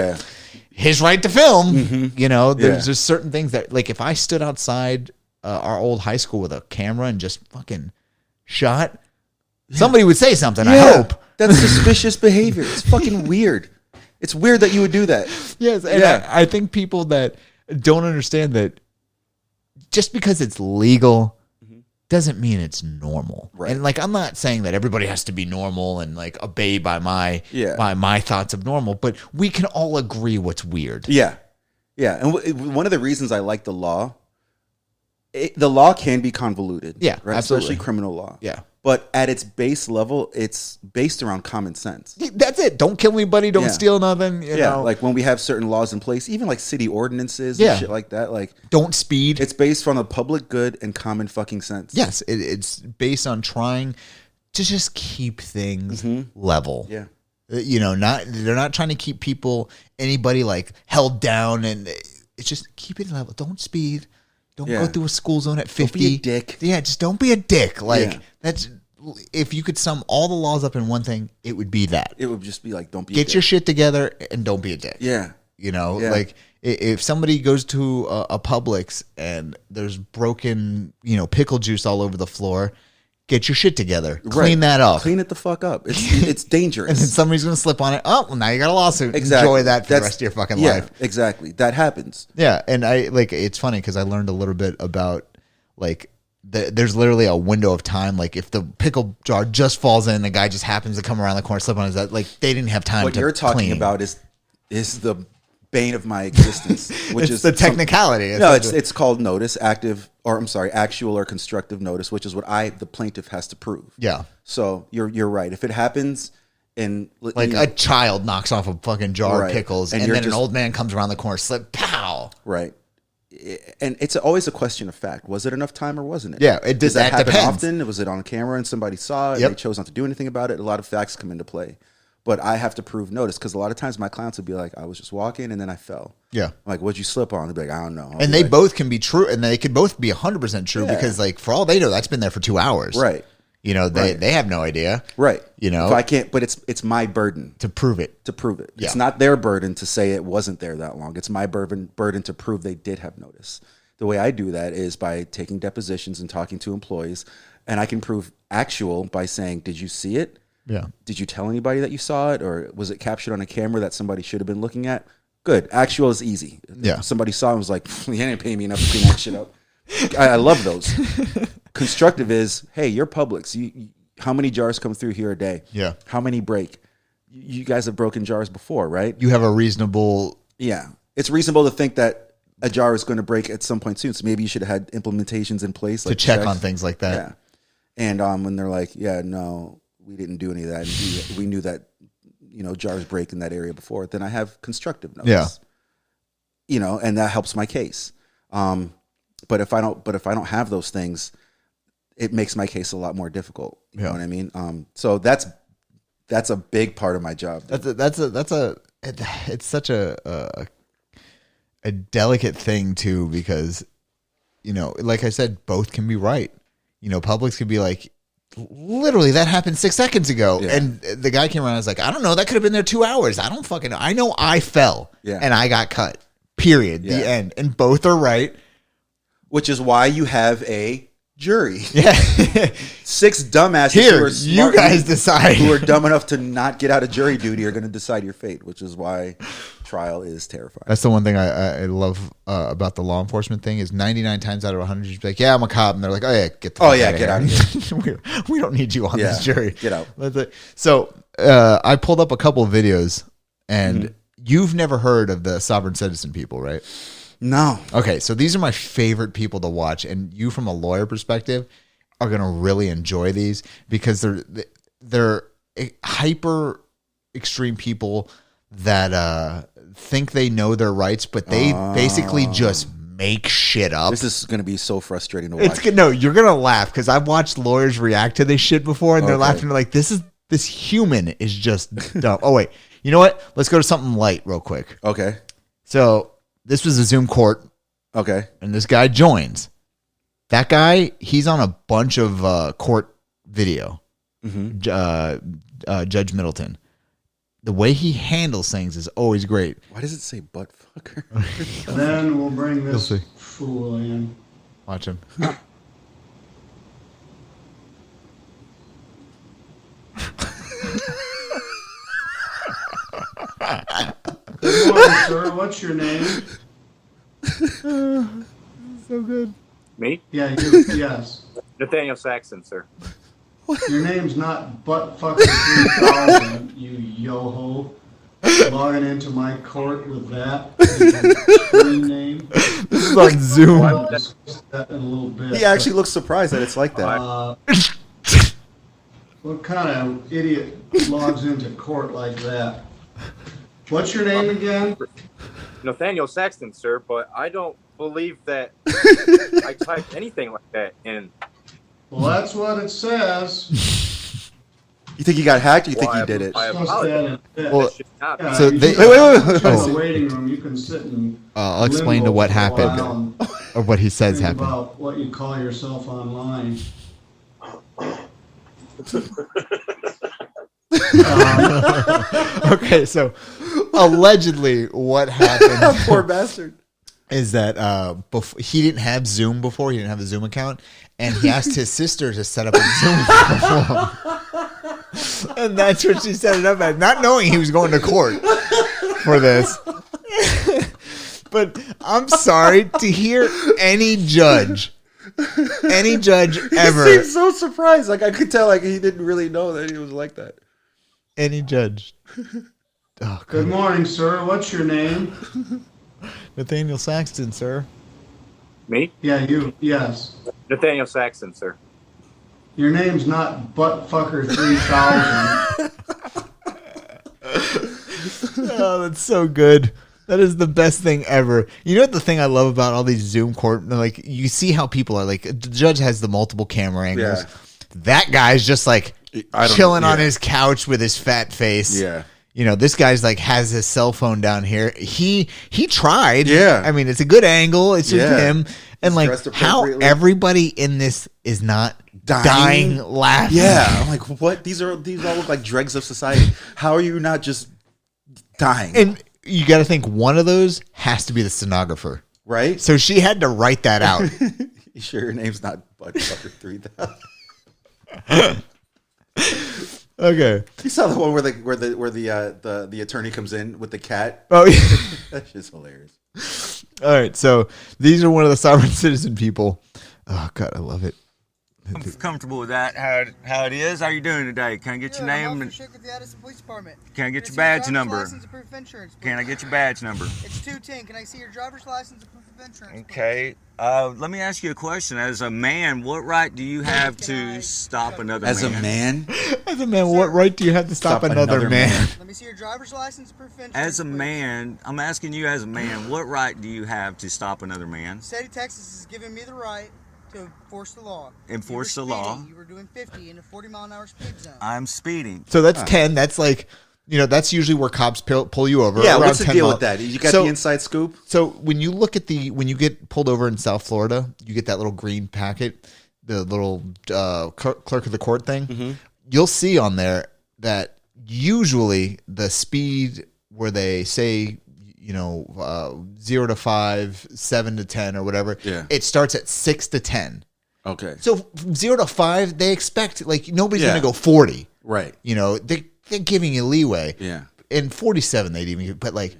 his right to film, you know, there's just certain things that, like, if I stood outside our old high school with a camera and just fucking shot, somebody would say something, I hope. That's suspicious behavior. It's fucking weird. It's weird that you would do that. Yes, and I think people that don't understand that just because it's legal doesn't mean it's normal. Right. And like, I'm not saying that everybody has to be normal and like obey by my thoughts of normal, but we can all agree what's weird. Yeah. Yeah. And one of the reasons I like the law, the law can be convoluted. Yeah, right? absolutely. Especially criminal law. Yeah. But at its base level, it's based around common sense. That's it. Don't kill anybody. Don't steal nothing. You know? Like when we have certain laws in place, even like city ordinances and shit like that. Like, don't speed. It's based on the public good and common fucking sense. Yes, it's based on trying to just keep things level. Yeah. You know, they're not trying to keep anybody like held down, and it's just keep it level. Don't speed. Don't go through a school zone at 50. Don't be a dick. Yeah, just don't be a dick. Like that's, if you could sum all the laws up in one thing, it would be that. It would just be like, don't be a dick. Get your shit together and don't be a dick. Yeah. You know, like if somebody goes to a Publix and there's broken, pickle juice all over the floor, get your shit together. Clean that up. Clean it the fuck up. It's dangerous. And then somebody's going to slip on it. Oh, well, now you got a lawsuit. Exactly. Enjoy that for the rest of your fucking life. Exactly. That happens. Yeah. And it's funny because I learned a little bit about there's literally a window of time. Like if the pickle jar just falls in, the guy just happens to come around the corner, slip on his, they didn't have time to What you're talking clean. about is the bane of my existence, which is the technicality. No, it's called actual or constructive notice, which is what the plaintiff has to prove. Yeah. So you're right. If it happens and a child knocks off a fucking jar of pickles, and then an old man comes around the corner, slip, pow. Right. And it's always a question of fact. Was it enough time or wasn't it? Yeah, does that happen depends. often? Was it on camera and somebody saw it and they chose not to do anything about it? A lot of facts come into play. But I have to prove notice because a lot of times my clients would be like, I was just walking and then I fell. Yeah. I'm like, what'd you slip on? They'd be like, I don't know. And they both can be true, and they could both be 100% true because, for all they know, that's been there for 2 hours. Right. They have no idea. Right. If I can't, but it's my burden to prove it. Yeah. It's not their burden to say it wasn't there that long. It's my burden to prove they did have notice. The way I do that is by taking depositions and talking to employees, and I can prove actual by saying, did you see it? Yeah. Did you tell anybody that you saw it, or was it captured on a camera that somebody should have been looking at? Good. Actual is easy. Yeah. Somebody saw it and was like, you didn't pay me enough to clean that shit up. I love those. Constructive is, hey, you're Publix. How many jars come through here a day? Yeah. How many break? You guys have broken jars before, right? You have a reasonable... Yeah. It's reasonable to think that a jar is going to break at some point soon. So maybe you should have had implementations in place. To check on things like that. Yeah. And when they're like, yeah, no, we didn't do any of that. And we knew that, jars break in that area before. Then I have constructive notice. Yeah. And that helps my case. But if I don't have those things, it makes my case a lot more difficult. You know what I mean? So that's a big part of my job. It's such a delicate thing too, because, like I said, both can be right. Publix could be like, literally that happened 6 seconds ago. Yeah. And the guy came around and was like, I don't know, that could have been there 2 hours. I don't fucking know. I know I fell and I got cut. Period. The end. And both are right. Which is why you have a jury. Yeah. 6 dumbasses Here, who are smart, you guys decide. Who are dumb enough to not get out of jury duty are going to decide your fate, which is why trial is terrifying. That's the one thing I love about the law enforcement thing is 99 times out of 100 you'd be like, yeah, I'm a cop, and they're like, oh yeah, get out of here. we don't need you on this jury. Get out. So I pulled up a couple of videos, and you've never heard of the sovereign citizen people, right? No. Okay, so these are my favorite people to watch, and you, from a lawyer perspective, are going to really enjoy these because they're hyper extreme people that think they know their rights, but they basically just make shit up. This is going to be so frustrating to watch. It's good. No, you're gonna laugh because I've watched lawyers react to this shit before, and they're laughing. They're like, this human is just dumb. Oh wait, you know what? Let's go to something light real quick. Okay. So this was a Zoom court. Okay. And this guy joins. That guy, he's on a bunch of court video. Judge Middleton. The way he handles things is always great. Why does it say butt fucker? Then we'll bring this fool in. Watch him. Good morning, sir. What's your name? So good. Me? Yeah, you. Yes. Nathaniel Saxon, sir. Your name's not Buttfucker 3000, you yo-ho. Logging into my court with that screen name. This is on Zoom. We'll discuss that in a little bit. He actually looks surprised that it's like that. What kind of idiot logs into court like that? What's your name again? Nathaniel Saxton, sir, but I don't believe that I typed anything like that in. Well, that's what it says. You think he got hacked, or you think he did it? Well, Well, so they, wait. In the waiting room, you can sit and I'll explain to what happened, or what he says think happened. about what you call yourself online. Okay, so allegedly what happened Poor bastard. is that he didn't have Zoom before. He didn't have a Zoom account, and he asked his sister to set up a Zoom account for him. And that's what she set it up at, not knowing he was going to court for this. But I'm sorry to hear any judge ever. He seemed so surprised. Like I could tell, like he didn't really know that he was like that. Any judge. Oh, Good morning, sir. What's your name? Nathaniel Saxton, sir. me? Yeah, you. Yes. Nathaniel Saxon, sir. Your name's not Buttfucker 3000. Oh, that's so good. That is the best thing ever. You know what the thing I love about all these Zoom court, like you see how people are like, the judge has the multiple camera angles. Yeah. That guy's just like chilling on yeah. his couch with his fat face. Yeah. You know, this guy's like has his cell phone down here. He tried. Yeah. I mean, it's a good angle. It's just Yeah. him. And like dressed how appropriately. everybody in this is not dying laughing. Yeah, I'm like, what? These all look like dregs of society. How are you not just dying? And you got to think one of those has to be the stenographer. Right? So she had to write that out. You sure your name's not Buttfucker 3000? Okay. You saw the one where the attorney comes in with the cat. Oh, yeah. That shit's hilarious. All right. So these are one of the sovereign citizen people. Oh God, I love it. I'm comfortable with that. How it is? How you doing today? Can I get your name? I'm And Officer Schick with the Addison Police Department. can I get Can your I see badge driver's number? license and proof of insurance, please? Can I get your badge number? It's 210. Can I see your driver's license and proof of insurance, please? Okay. Let me ask you a question. As a man, what right do you have to stop another As man? a man, As a man, what right do you have to stop another man? Let me see your driver's license and proof of insurance, As a please. man, I'm asking you as a man, what right do you have to stop another man? The state of Texas is giving me the right to enforce the law. Enforce You the were law? speeding. You were doing 50 in a 40-mile-an-hour speed zone. I'm speeding. So that's 10. That's like, you know, that's usually where cops pull you over. yeah. around What's the 10 deal miles. with that? You got So- the inside scoop. So when you look at when you get pulled over in South Florida, you get that little green packet, the little clerk of the court thing. Mm-hmm. You'll see on there that usually the speed where they say, you know, 0 to 5, 7 to 10 or whatever, Yeah. it starts at 6 to 10. Okay. So from 0 to 5, they expect like nobody's Yeah. going to go 40. Right. You know, they're giving you leeway. Yeah. In 47, they'd even, but like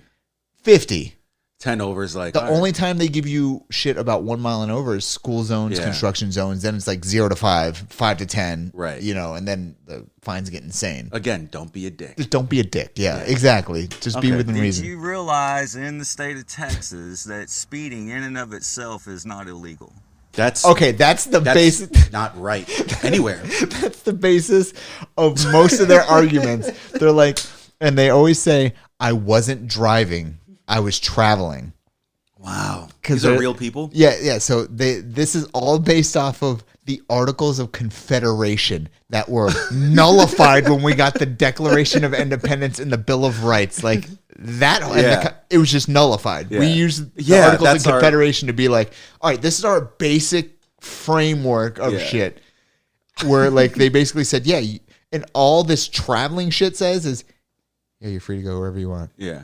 50. 10 over is like The all right. only time they give you shit about 1 mile and over is school zones, Yeah. construction zones. Then it's like 0 to 5, 5 to 10. Right. You know, and then the fines get insane. Again, don't be a dick. Just don't be a dick. Yeah, exactly. Just be Okay. within Did reason. you realize in the state of Texas that speeding in and of itself is not illegal? That's Okay, that's the basis. not right anywhere. That's the basis of most of their arguments. They're like, and they always say, I wasn't driving, I was traveling. Wow. 'Cause These are they're- real people? Yeah. So this is all based off of the Articles of Confederation that were nullified when we got the Declaration of Independence and the Bill of Rights. Like that, Yeah. it was just nullified. We Yeah. used the Yeah, Articles of that's our- Confederation to be like, all right, this is our basic framework of shit. Where like they basically said, yeah, and all this traveling shit says is, yeah, you're free to go wherever you want. Yeah.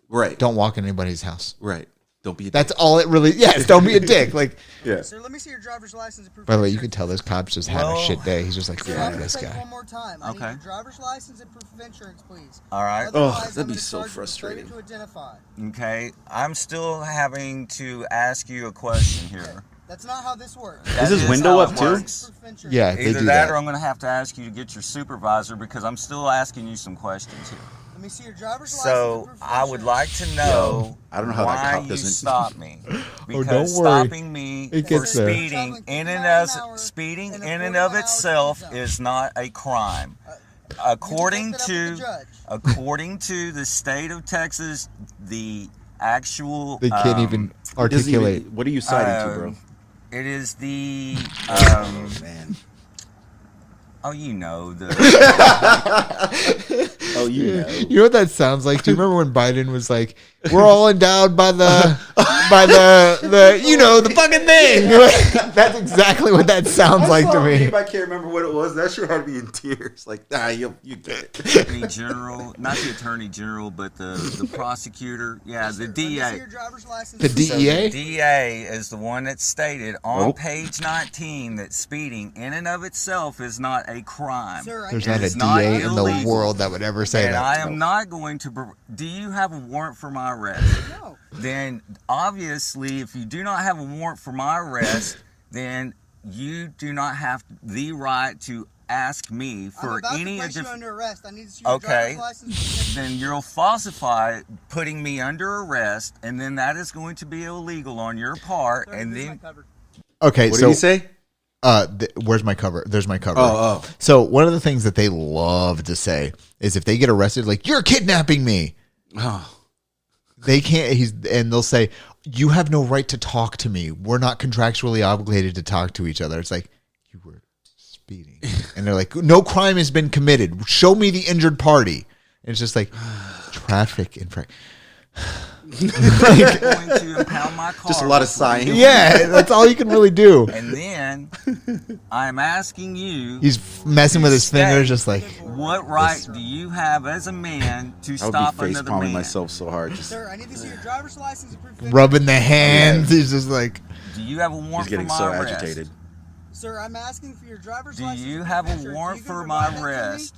Right. Don't walk in anybody's house. Right. Don't be a That's all it really. Yes, don't be a dick. Like, yeah. Sir, let me see your driver's license and proof by the of way, you insurance. can tell this cop's just having a Well- shit day. He's just like, Sir, fuck I'm gonna this take guy. one more time. I need Okay. your driver's license and proof of insurance, please. All right. Otherwise, that'd I'm be gonna so charge you with failure frustrating. To identify. Okay. I'm still having to ask you a question here. That's not how this works. Is this That window how up it too? works. Proof of insurance. Yeah, they Either do that, that. or I'm going to have to ask you to get your supervisor because I'm still asking you some questions here. Let me see your driver's license. So and proof of I would insurance. like to know I don't know how that why cop you doesn't- stop me. Because don't worry. stopping me It for gets there. speeding in and of itself is not a crime. According take that up with the to judge. according to the state of Texas, the actual They can't even Doesn't even- articulate. what are you citing to, bro? it is the Man. Oh, you know the Oh, you know. You know what that sounds like? Do you remember when Biden was like, "We're all endowed by the you know the fucking thing"? That's exactly what that sounds like to me. I can't remember what it was. That sure had me in tears. Like, you get it. attorney general, not the attorney general, but the prosecutor. Yeah, the Let me see DA. your driver's license. The and proof of DEA? The DA is the one that stated on Nope. page 19 that speeding in and of itself is not a crime. Sir, I There's need not to a It's not DA in the illegal. world that would ever say And that. I am not going to. Do you have a warrant for my arrest? No. Then obviously, if you do not have a warrant for my arrest, then you do not have the right to ask me I'm for about any to place you additional. under arrest. I need to see your Okay. driver's license. Then you'll falsify putting me under arrest, and then that is going to be illegal on your part. Sir, And here's my then cover. Okay, What so did he say? where's my cover? There's my cover. Oh. So one of the things that they love to say is if they get arrested, like, "You're kidnapping me." Oh. They can't. And they'll say, "You have no right to talk to me. We're not contractually obligated to talk to each other." It's like, you were speeding, and they're like, "No crime has been committed. Show me the injured party." And it's just like traffic infraction. I'm going to impound my car. Just a lot of before you- sighing. Yeah, that's all you can really do. And then I'm asking you, He's messing with his fingers, just like, what right do you have as a man to I stop would be face another palming man? myself so hard. Just, Sir, I need to see your driver's license and proof of insurance. rubbing the hands. He's just like, Do you have a warrant he's getting for my so arrest? agitated. Sir, I'm asking for your driver's Do license. you and have proof a of insurance. warrant You can for provide my that to me? arrest?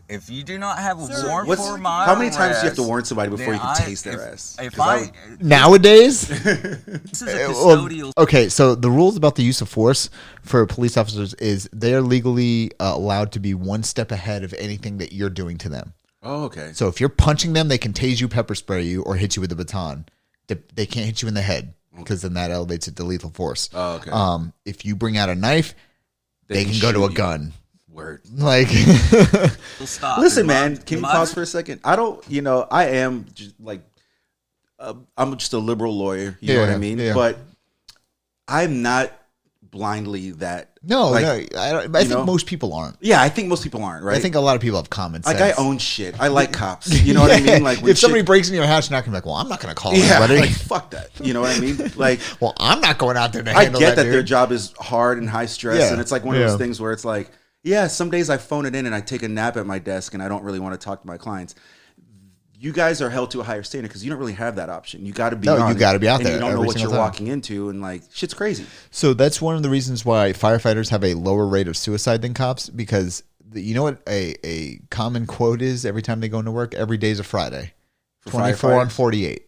If you do not have a Sir, warrant What's, for my how many times do you have to arrest, warn somebody before you then can I- taste their if- ass? If 'Cause I, would- nowadays. this is a Well, custodial. okay, so the rules about the use of force for police officers is they are legally allowed to be one step ahead of anything that you're doing to them. Oh, okay. So if you're punching them, they can tase you, pepper spray you, or hit you with a baton. They can't hit you in the head because then that elevates it to lethal force. Oh, okay. If you bring out a knife, they can go to shoot a you. gun. Word. Like, Stop. Listen, In my- man, can in you my- pause for a second? I don't, I am just like, I'm just a liberal lawyer. You know what I Yeah, mean? yeah. But I'm not blindly that. no, like, no, I think know? most people aren't. Yeah, I think most people aren't, right? I think a lot of people have common sense. like I own shit. I like cops. You know what I mean? Like when if somebody shit- breaks into your house, you're not gonna be like, "Well, I'm not gonna call yeah, anybody." like fuck that. You know what I mean? Like Well, I'm not going out there to I handle get that dude. their job is hard and high stress, Yeah, and it's like one of yeah. those things where it's like, yeah, some days I phone it in and I take a nap at my desk and I don't really want to talk to my clients. You guys are held to a higher standard because you don't really have that option. You got to be No, on you it, gotta be out and there You don't know every what you're single time. walking into, and like shit's crazy. So that's one of the reasons why firefighters have a lower rate of suicide than cops because you know what a common quote is every time they go into work? Every day's a Friday. For 24 on firefighters? 48.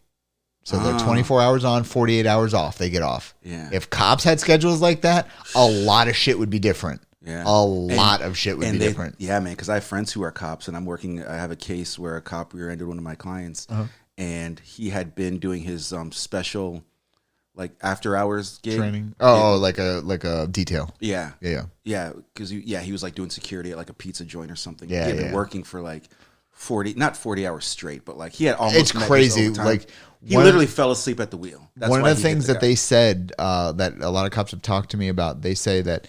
So they're Ah. 24 hours on, 48 hours off. They get off. Yeah. If cops had schedules like that, a lot of shit would be different. Yeah. A lot of shit would be different. Yeah, man. Because I have friends who are cops, and I have a case where a cop rear-ended one of my clients, Uh-huh. and he had been doing his special, like after hours gig. Training. Oh, like a detail. Yeah. Yeah. Because he was like doing security at like a pizza joint or something. Yeah, he had been working for like 40 hours straight, but like he had almost. It's crazy. Like he literally fell asleep at the wheel. That's one why of the he hit things the that guy. they said that a lot of cops have talked to me about. They say that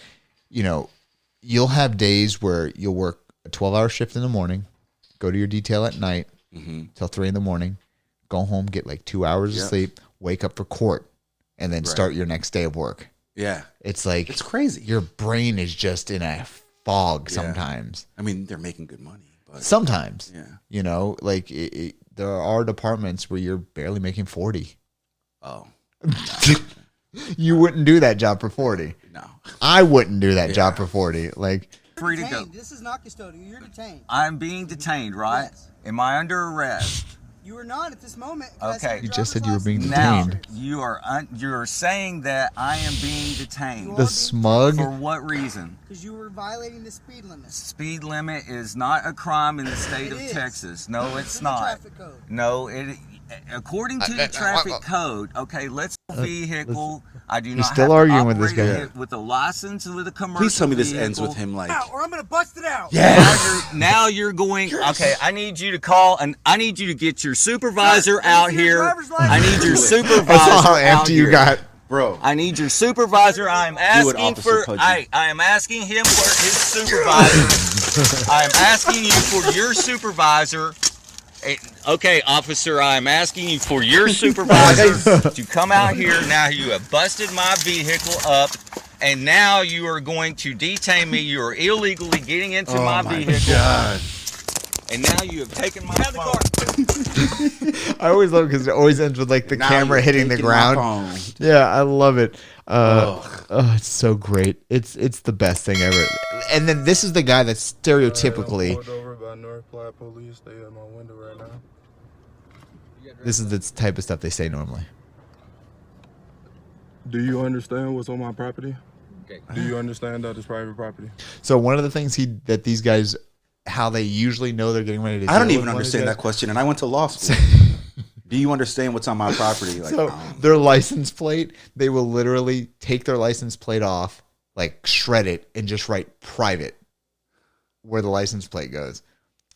you'll have days where you'll work a 12-hour shift in the morning, go to your detail at night till 3 a.m, go home, get like 2 hours of sleep, wake up for court, and then start your next day of work. Yeah. It's like It's crazy. your brain is just in a fog sometimes. I mean, they're making good money, but Sometimes, yeah. like there are departments where you're barely making 40. Oh, You wouldn't do that job for 40. no. I wouldn't do that job for 40. Like, Free to go. Detained. This is not custodial. You're detained. I'm being detained, right? Yes. Am I under arrest? You are not at this moment. 'cause I see Okay. your You just said driver's you were being license. Now detained. you're saying that I am being detained. the smug. For what reason? Because you were violating the speed limit. Speed limit is not a crime in the state It of is. Texas. No, It's it's in the not. traffic code. No, it. According to the traffic code, okay, let's vehicle. I do not still have arguing to with this operate guy. it with a license with a commercial. Please tell me this vehicle. ends with him like. Out, or I'm gonna bust it out. Now you're going. Okay, I need you to call and I need you to get your supervisor out your here. driver's license. I need your I supervisor saw how out empty you here. got. Bro, I need your supervisor. I am asking Officer for. Pudgy. I am asking him for his supervisor. I am asking you for your supervisor. Okay, officer, I am asking you for your supervisor to come out here. Now you have busted my vehicle up, and now you are going to detain me. You are illegally getting into my vehicle. God. And now you have taken my phone. I always love it because it always ends with like the Now camera you're hitting the taking my ground. phone. Yeah, I love it. It's so great. It's the best thing ever. And then this is the guy that's stereotypically. I'm pulled over by North Platte Police. They at my window right now. This is the type of stuff they say normally. Do you understand what's on my property? Do you understand that it's private property? So one of the things that these guys, how they usually know they're getting ready to. I don't deal even with one of these understand guys- that question, and I went to law school. Do you understand what's on my property? Like, So their license plate, they will literally take their license plate off, like shred it, and just write private where the license plate goes.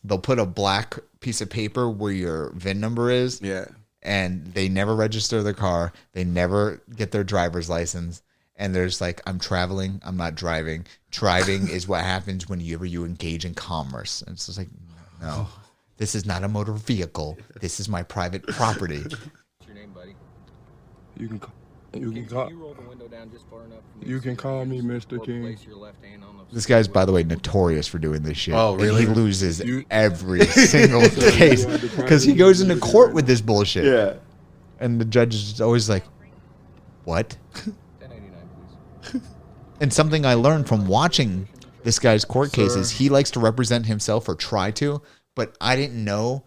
They'll put a black piece of paper where your VIN number is, yeah. and they never register their car. They never get their driver's license. And there's like, I'm traveling, I'm not driving. Driving is what happens whenever you engage in commerce. And it's just like, no, this is not a motor vehicle. This is my private property. What's your name, buddy? You can call. Can you roll the window down just far enough? for me You to can see call your me hands, Mr. or King. place your left hand on the This guy's, by the way, notorious for doing this shit. Oh, really? And he loses You- every single case because he goes into court with this bullshit. Yeah. And the judge is always like, what? 1089, please. And something I learned from watching this guy's court cases, he likes to represent himself or try to, but I didn't know,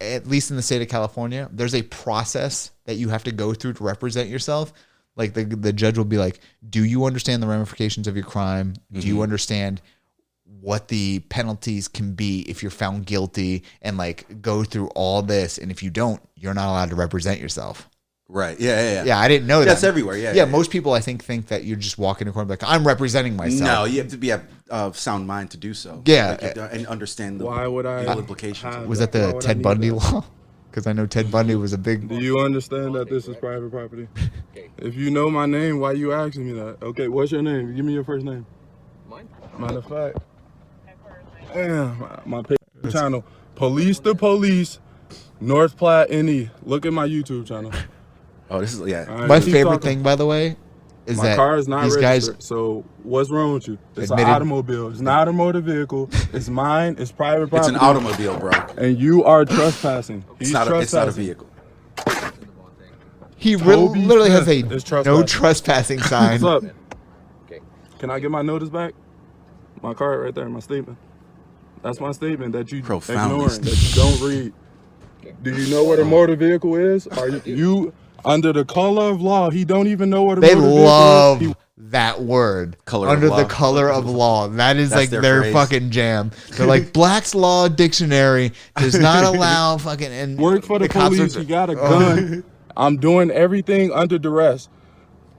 at least in the state of California, there's a process that you have to go through to represent yourself. Like the judge will be like, do you understand the ramifications of your crime? Do you understand what the penalties can be if you're found guilty, and like go through all this? And if you don't, you're not allowed to represent yourself. Right. Yeah. Yeah, I didn't know that. That's everywhere. Yeah. Most people, I think that you're just walking in a corner like, I'm representing myself. No, you have to be of sound mind to do so. Yeah. Like, you have to- and understand the Why would I legal implications. have Was that Why the would I Ted need Bundy that? law? Because I know Ted Bundy was a big. Do you understand that this is private property? If you know my name, why you asking me that? Okay, what's your name? Give me your first name. Mine? Matter of fact, damn, my channel, Police to Police, North Platte NE. Look at my YouTube channel. Oh, this is All right, My keep favorite talking. thing, by the way, is My that car is not these registered. guys. So what's wrong with you? It's Admitted- an automobile. It's not a motor vehicle. It's mine. It's private property. It's an automobile, bro. And you are trespassing. It's He's not a trespassing. vehicle. He Toby literally has Smith a is trespassing. no trespassing sign. What's up? Okay. Can I get my notice back? My card right there, my statement. That's my statement that you Profoundly ignoring, that you don't read. Do you know what a motor vehicle is? Are you under the color of law? He don't even know what a They motor vehicle love is. that word. Color of under law. the color of law. That is That's like their their phrase. fucking jam. They're like, Black's Law Dictionary does not allow fucking. And Work for the cops police. are- You got a gun I'm doing everything under duress.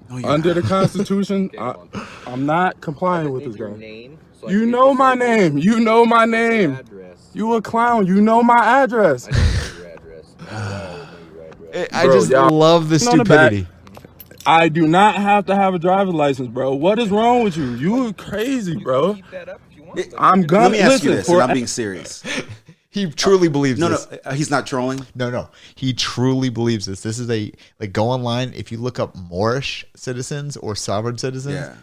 No, you're Under not. the Constitution, Game on. I'm not I complying just with need this your guy. name. So I You can know get my your name. You know my your name. address. You a clown. You know my address. I don't know your address. I don't know your address. I Bro, just y'all- love the on the back. stupidity. I do not have to have a driver's license, bro. What is wrong with you? You crazy, You can bro. keep that up if you want. but I'm you gonna Let me ask you listen this, for and I'm being serious. He truly believes No, this. he's not trolling. No. He truly believes this. This is go online. If you look up Moorish citizens or sovereign citizens, Yeah.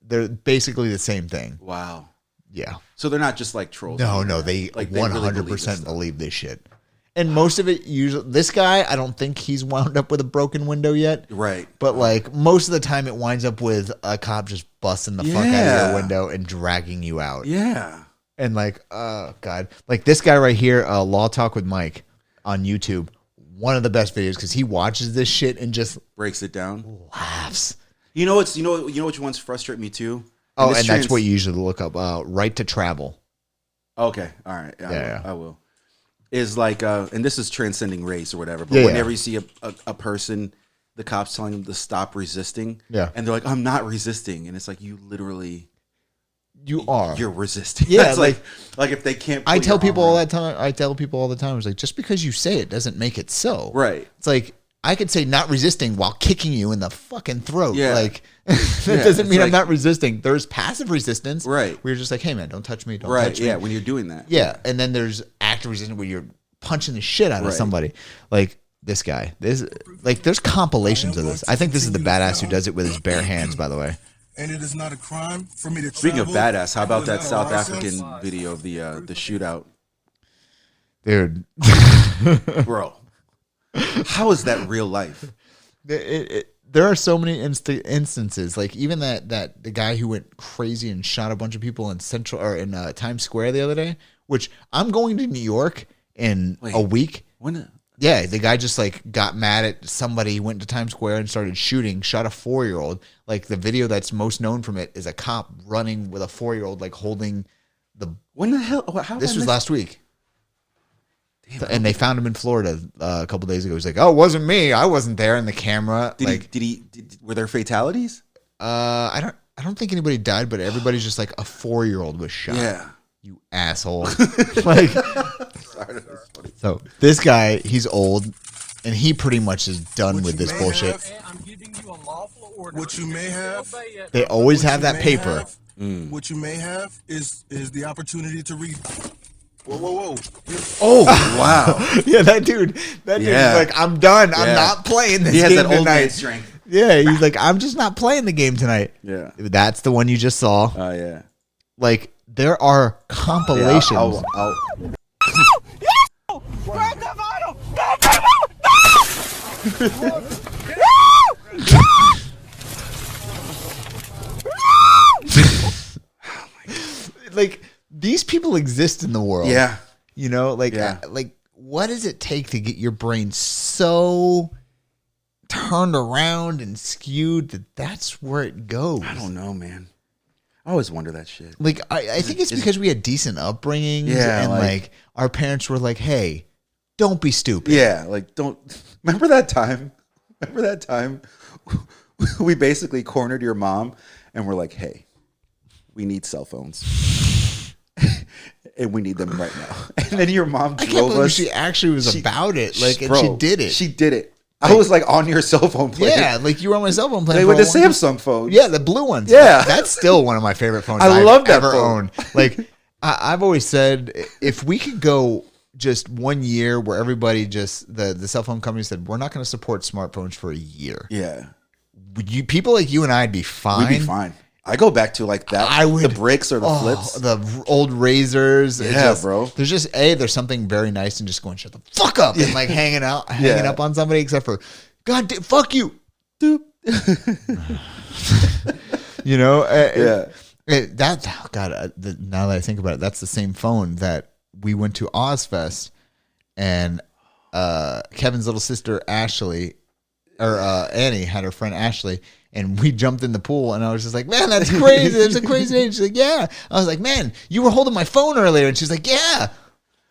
they're basically the same thing. Wow. Yeah. So they're not just like trolls. No, anymore. they Like, they really 100% this believe this shit. And most of it usually, this guy, I don't think he's wound up with a broken window yet. stuff. Right. But like most of the time, it winds up with a cop just busting the fuck out of Yeah. your window and dragging you out. Yeah. And like, oh God, like this guy right here, Law Talk with Mike on YouTube, one of the best videos because he watches this shit and just Breaks it down. laughs. You know which ones frustrate me too? Oh, this and that's what you usually look up. Right to Travel. Okay, all right, Yeah. I will. Is like, and this is transcending race or whatever. But Yeah, whenever yeah. you see a person, the cops telling them to stop resisting, Yeah. and they're like, "I'm not resisting," and it's like you literally, You are. you're resisting. Yeah, It's like if they can't. I put tell your people arm all around- that time. I tell people all the time. It's like just because you say it doesn't make it so. Right. It's like I could say not resisting while kicking you in the fucking throat. Yeah. Like that Yeah, doesn't it's mean I'm like- not resisting. There's passive resistance. Right. Where you're just like, hey man, don't touch me. Don't Right. touch me. Yeah. When you're doing that. Yeah. And then there's active resistance where you're punching the shit out of Right. somebody. Like this guy. There's compilations of this. I think this is the badass who does it with his bare hands, by the way. And it is not a crime for me to Speaking of travel badass, how about that without a South license. African video of the shootout, Dude. bro? How is that real life? There are so many instances, like even that the guy who went crazy and shot a bunch of people in Times Square the other day. Which I'm going to New York in a week. When? Yeah, the guy just like got mad at somebody, went to Times Square and started shooting, shot a 4-year-old. Like the video that's most known from it is a cop running with a 4-year-old, like holding the. When the hell? How This was last week. And they found him in Florida a couple days ago. He's like, "Oh, it wasn't me. I wasn't there." In the camera, were there fatalities? I don't think anybody died, but everybody's just like a 4-year-old was shot. Yeah. You asshole. Like, so this guy, he's old, and he pretty much is done with this bullshit. What you may have, They always what have you that may paper. have- What you may have is the opportunity to read. Whoa. Oh wow! Yeah, that dude's like, I'm done. I'm Yeah. not playing this He has game that old man tonight. strength. Yeah, he's like, I'm just not playing the game tonight. Yeah. That's the one you just saw. Oh yeah. Like, there are compilations. Yeah, I'll Like, these people exist in the world. Yeah. You know, like, Yeah. like, what does it take to get your brain so turned around and skewed that that's where it goes? I don't know, man. I always wonder that shit. Like, I think it's because we had decent upbringings. Yeah, And, like- like, our parents were like, hey, don't be stupid. Yeah, like don't remember that time? Remember that time we basically cornered your mom and we're like, "Hey, we need cell phones." And we need them right now. And then your mom I can't drove believe us. she actually was about it. Like, and Bro, she did it. She did it. I was like on your cell phone plan. Yeah, like you were on my cell phone plan. They for were a the long time. Samsung phones. Yeah, the blue ones. Yeah. That's still one of my favorite phones I I've love that ever phone. owned. Like, I've always said, if we could go just 1 year where everybody just, the cell phone company said, we're not going to support smartphones for a year. Yeah. People like you and I'd be fine. We'd be fine. I go back to like that. I would, the bricks or the flips. The old razors. It's Yeah, just, bro. There's just, there's something very nice in just going, shut the fuck up, and like hanging up on somebody, except for, God damn, fuck you. Doop. You know? Yeah. Now that I think about it, that's the same phone that we went to Ozfest, and Kevin's little sister Ashley, or Annie, had her friend Ashley, and we jumped in the pool, and I was just like, man, that's crazy. That's a crazy age. She's like, yeah. I was like, man, you were holding my phone earlier, and she's like, yeah.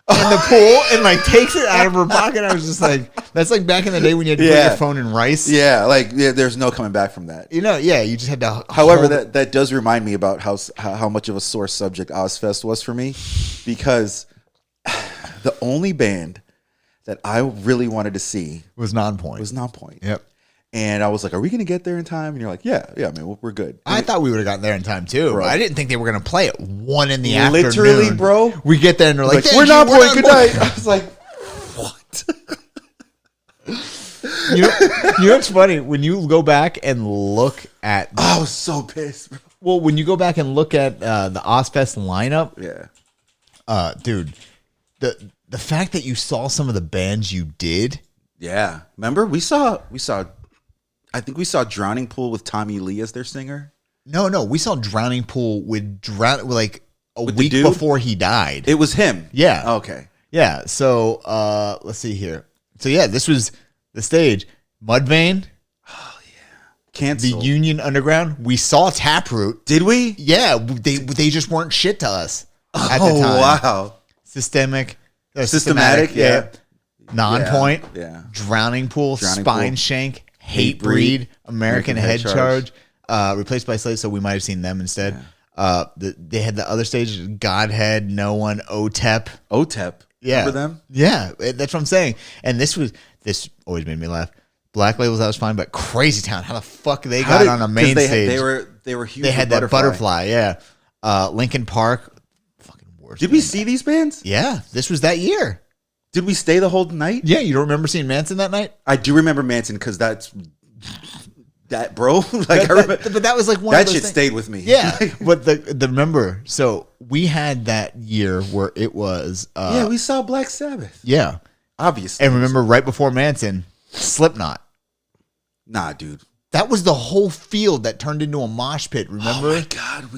in the pool and like takes it out of her pocket. I was just like, that's like back in the day when you had to put your phone in rice. Yeah, like there's no coming back from that. You know, yeah, you just had to. However, that does remind me about how much of a sore subject Ozfest was for me, because the only band that I really wanted to see was Nonpoint. Yep. And I was like, "Are we going to get there in time?" And you're like, "Yeah, man, we're good." I thought we would have gotten there in time too. Bro. I didn't think they were going to play at 1 in the afternoon. Literally, bro. We get there and they're like, "We're not playing. Good night." I was like, "What?" You know what's funny? When you go back and look at, I was so pissed, bro. Well, when you go back and look at the Ozfest lineup, dude, the fact that you saw some of the bands you did, remember we saw. I think we saw Drowning Pool with Tommy Lee as their singer. No, we saw Drowning Pool with like a week before he died. It was him. Yeah. Okay. Yeah. So let's see here. So yeah, this was the stage. Mudvayne. Oh yeah. Canceled. The Union Underground. We saw Taproot. Did we? Yeah. They just weren't shit to us at the time. Oh wow. Systematic. Yeah. Nonpoint. Yeah. Drowning Pool. Spine Shank. Hatebreed, American Head Charge, replaced by Slate, so we might have seen them instead. Yeah. They had the other stages: Godhead, No One, OTEP. Yeah. Remember them? Yeah, that's what I'm saying. And this always made me laugh. Black Labels, that was fine, but Crazy Town, how the fuck they got on a main stage? They were huge. They had that Butterfly, yeah. Linkin Park, fucking worst. Did we see these bands? Yeah, this was that year. Did we stay the whole night? Yeah, you don't remember seeing Manson that night? I do remember Manson because that, bro. Like I remember, but that was like one that of those shit things. stayed with me. Yeah, but the remember. So we had that year where it was. Yeah, we saw Black Sabbath. Yeah, obviously. And remember, right before Manson, Slipknot. Nah, dude. That was the whole field that turned into a mosh pit. Remember? Oh my god,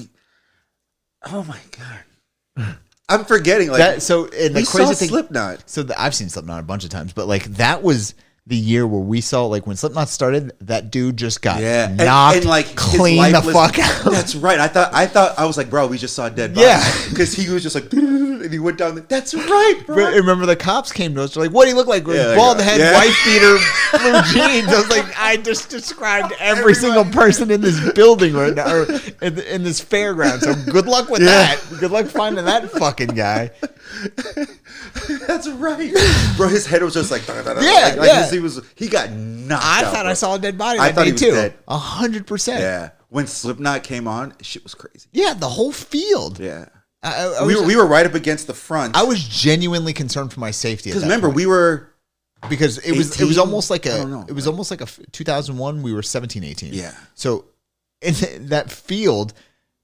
Oh my god. I'm forgetting like that. So and the crazy thing, Slipknot. So I've seen Slipknot a bunch of times, but like that was the year where we saw like when Slipknot started, that dude just got knocked and like clean the fuck out. That's right. I was like, bro, we just saw a dead body. Yeah, because he was just like, and he went down. That's right, bro. Remember the cops came to us? They're like, what do you look like? Bald head, wife beater, blue jeans. I was like, I just described every single person in this building right now, or in this fairground. So good luck with that. Good luck finding that fucking guy. That's right, bro. His head was just like, he got knocked out. I thought bro. I saw a dead body. I thought he was dead. 100%. Yeah, when Slipknot came on, shit was crazy. Yeah, the whole field. Yeah, we were right up against the front. I was genuinely concerned for my safety because remember we were because it 18? was almost like it was almost like a 2001. We were 17, 18. Yeah. So in that field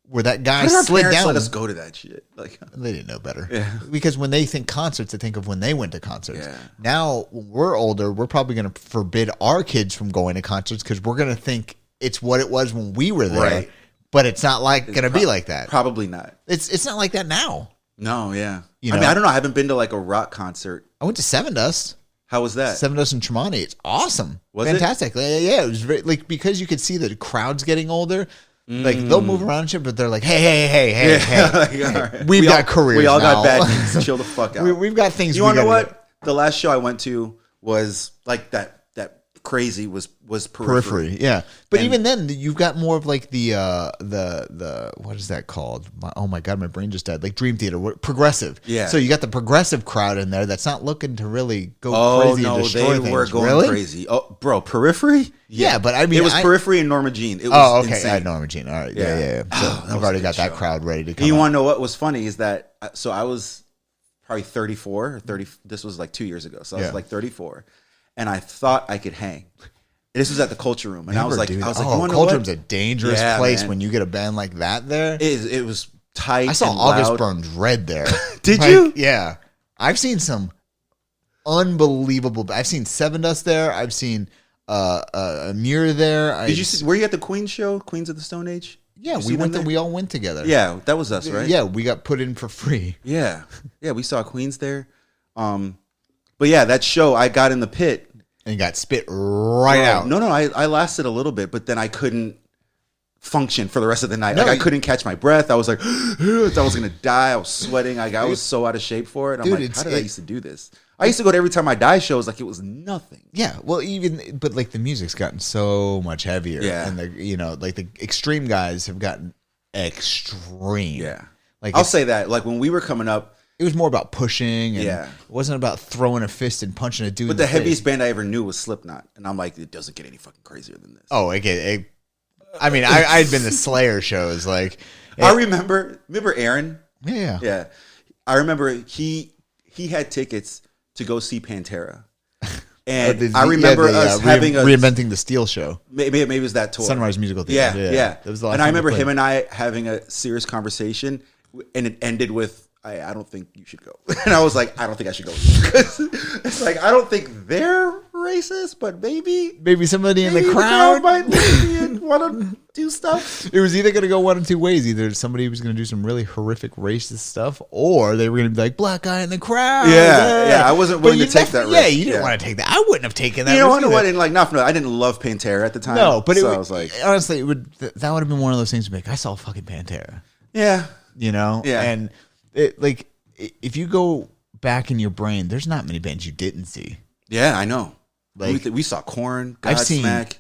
where that guy How did our slid parents down, let us go to that shit. Like they didn't know better. Yeah. Because when they think concerts, they think of when they went to concerts. Yeah. Now when we're older, we're probably going to forbid our kids from going to concerts because we're going to think it's what it was when we were there. Right. But it's not like going to be like that. Probably not. It's not like that now. No, yeah. You I know? mean, I don't know. I haven't been to like a rock concert. I went to Seven Dust. How was that? Seven Dust in Tremonti. It's awesome. Was fantastic. Yeah, it was very, like because you could see the crowds getting older. Like they'll move around and shit, but they're like, hey. Like, right. We've got careers. We all now. got bad things. Chill the fuck out. We've got things. You want to know what? The last show I went to was like that crazy was Periphery. Yeah, but even then, you've got more of like the what is that called? Oh my god, my brain just died. Like Dream Theater, progressive. Yeah. So you got the progressive crowd in there that's not looking to really go crazy and destroy things. They were going crazy. Oh, bro, Periphery. Yeah, but I mean, it was Periphery and Norma Jean. It was okay. insane. Norma Jean. All right. Yeah. So I've already got that crowd ready to come. You want to know what was funny is that so I was probably 34 or 30. This was like 2 years ago. So I was like 34, and I thought I could hang. This was at the Culture Room, and I was like, you want to know what? Culture Room's a dangerous place when you get a band like that there. It was tight. I saw and August loud. Burns Red there. Did you? Yeah, I've seen some unbelievable. I've seen Seven Dust there. I've seen Amir there. Did you see? Were you at the Queen show, Queens of the Stone Age? Yeah, we went. We all went together. Yeah, that was us, right? Yeah, we got put in for free. Yeah, we saw Queens there. But yeah, that show I got in the pit. And got spit right out. No, I lasted a little bit, but then I couldn't function for the rest of the night. No, Like I couldn't catch my breath. I was like, I was gonna die. I was sweating. Like I was so out of shape for it. I'm like, how did I used to do this? I used to go to Every Time I Die shows like it was nothing. Yeah, well, but like the music's gotten so much heavier. Yeah. And like the extreme guys have gotten extreme. Yeah. Like I'll say that. Like when we were coming up, it was more about pushing. And Yeah. It wasn't about throwing a fist and punching a dude. but in the face. heaviest band I ever knew was Slipknot. And I'm like, it doesn't get any fucking crazier than this. Oh, I mean, I'd been to Slayer shows. Like, I remember Aaron? Yeah. Yeah. I remember he had tickets to go see Pantera. And I remember us having reinventing the Steel show. Maybe it was that tour. Sunrise Musical Theater. Yeah. That was the last and I time we remember played. him and I having a serious conversation, and it ended with, I don't think you should go. And I was like, I don't think I should go. It's like, I don't think they're racist, but maybe somebody in the crowd might maybe want to do stuff. It was either going to go one of two ways. Either somebody was going to do some really horrific racist stuff, or they were going to be like, black guy in the crowd. Yeah. I wasn't willing to take that risk. Yeah, you didn't want to take that. I wouldn't have taken that You know risk what? either. And like, no, I didn't love Pantera at the time. No, but I was like, honestly, that would have been one of those things to be like, I saw fucking Pantera. yeah. Yeah. And if you go back in your brain, there's not many bands you didn't see. Yeah, I know. Like we saw Korn, I've seen Godsmack.